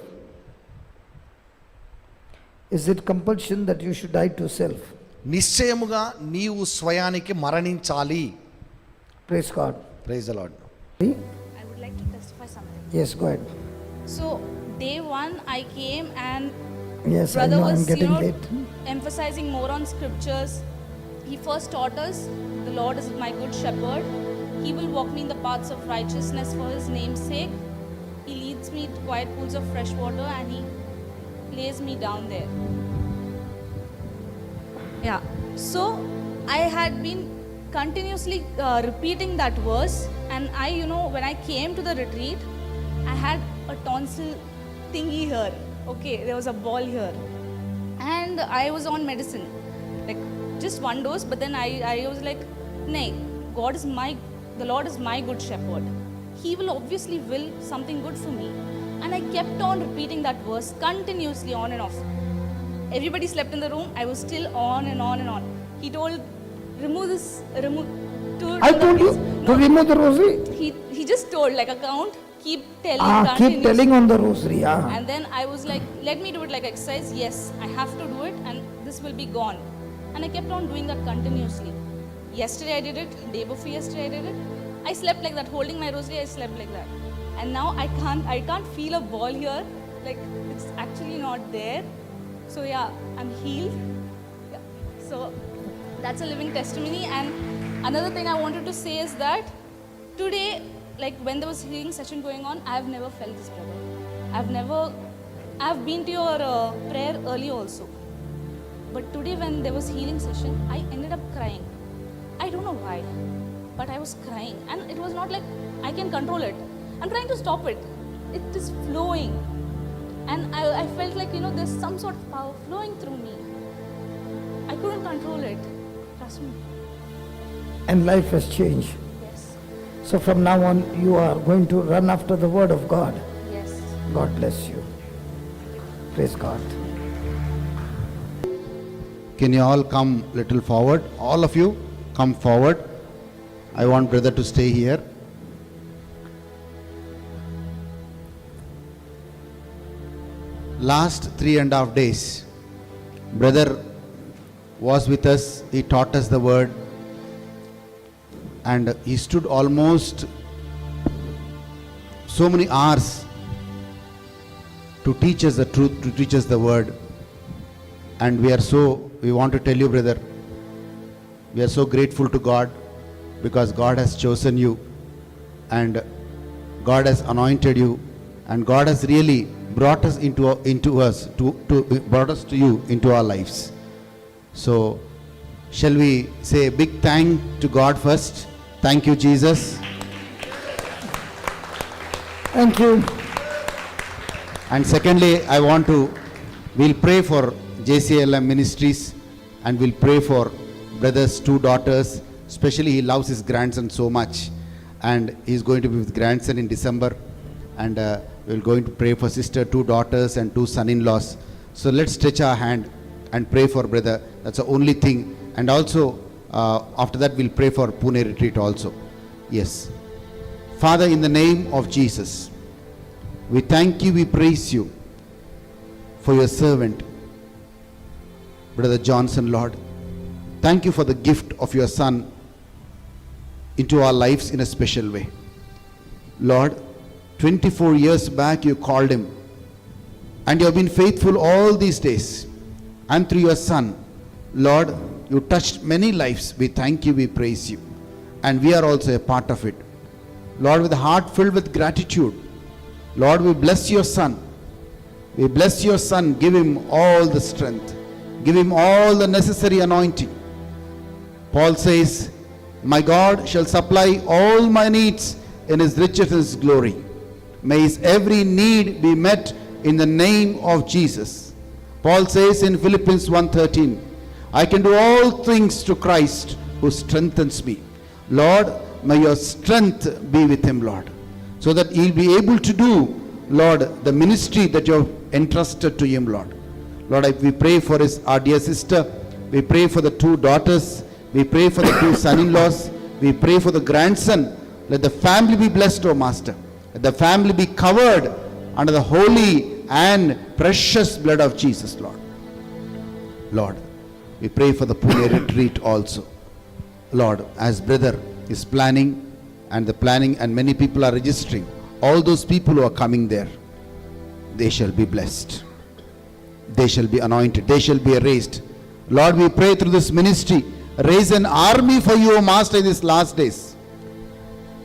Is it compulsion that you should die to self? నిశ్చయముగా నీవు స్వయానికి మరణించాలి. Praise God. Praise the Lord. See? I would like to testify something. Yes, go ahead. So, day one, I came and Yes, I brother know I'm was, getting late. emphasizing more on scriptures. He first taught us, the Lord is my good shepherd. He will walk me in the paths of righteousness for his name's sake. He leads me to quiet pools of fresh water and he lays me down there. Yeah. So, I had been continuously repeating that verse, and when I came to the retreat, I had a tonsil thingy here. Okay, there was a ball here, and I was on medicine, like just one dose. But then I was like, nay, the Lord is my good shepherd. He will obviously will something good for me, and I kept on repeating that verse continuously on and off. Everybody slept in the room. I was still on and on and on. He told, remove. I told you to remove the rosary. He just told like a count. Keep telling. Keep continuously. telling on the rosary. And then I was like, let me do it like exercise. Yes, I have to do it, and this will be gone. And I kept on doing that continuously. Yesterday I did it. Day before yesterday I did it. I slept like that, holding my rosary. I slept like that. And now I can't feel a ball here. Like it's actually not there. So yeah, I'm healed. Yeah. So that's a living testimony. And another thing I wanted to say is that today, like when there was healing session going on, I've never felt this, brother. I've been to your prayer early also. But today when there was healing session, I ended up crying. I don't know why, but I was crying. And it was not like I can control it. I'm trying to stop it. It is flowing. And I felt like, there's some sort of power flowing through me. I couldn't control it. Trust me. And life has changed. Yes. So from now on, you are going to run after the word of God. Yes. God bless you. Praise God. Can you all come little forward? All of you come forward. I want brother to stay here. Last 3.5 days, brother was with us. He taught us the word, and he stood almost so many hours to teach us the truth, to teach us the word. And we want to tell you, brother, we are so grateful to God, because God has chosen you, and God has anointed you, and God has really brought us brought us to you into our lives. So shall we say a big thank to God first? Thank you, Jesus. Thank you. And secondly, we'll pray for JCLM Ministries, and we'll pray for brother's 2 daughters. Especially he loves his grandson so much, and he's going to be with grandson in December, and we're going to pray for sister, 2 daughters and 2 son-in-laws. So let's stretch our hand and pray for brother. That's the only thing. And also after that we'll pray for Pune retreat also. Yes. Father, in the name of Jesus, we thank you, we praise you for your servant, Brother Johnson, Lord. Thank you for the gift of your son into our lives in a special way. Lord, 24 years back you called him, and you have been faithful all these days. And through your son, Lord, you touched many lives. We thank you, we praise you, and we are also a part of it. Lord, with a heart filled with gratitude, Lord, we bless your son. We bless your son. Give him all the strength. Give him all the necessary anointing. Paul says, my God shall supply all my needs in his riches and his glory. May his every need be met in the name of Jesus. Paul says in Philippians 1:13, I can do all things to Christ who strengthens me. Lord, may your strength be with him, Lord, so that he'll be able to do Lord, the ministry that you have entrusted to him, Lord. Lord, we pray for our dear sister. We pray for the 2 daughters. We pray for the 2 son-in-laws. We pray for the grandson. Let the family be blessed, O Master. Let the family be covered under the holy and precious blood of Jesus, Lord. Lord, we pray for the Pune retreat also. Lord, as brother is planning and many people are registering, all those people who are coming there, they shall be blessed. They shall be anointed. They shall be raised. Lord, we pray through this ministry, raise an army for you, O Master, in these last days.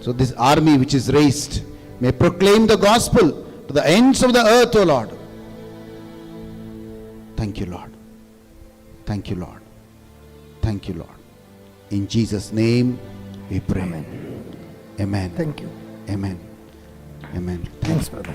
So this army which is raised may proclaim the gospel to the ends of the earth, O Lord. Thank you, Lord. Thank you, Lord. Thank you, Lord. In Jesus' name we pray. Amen. Amen. Thank you. Amen. Amen. Thanks, brother.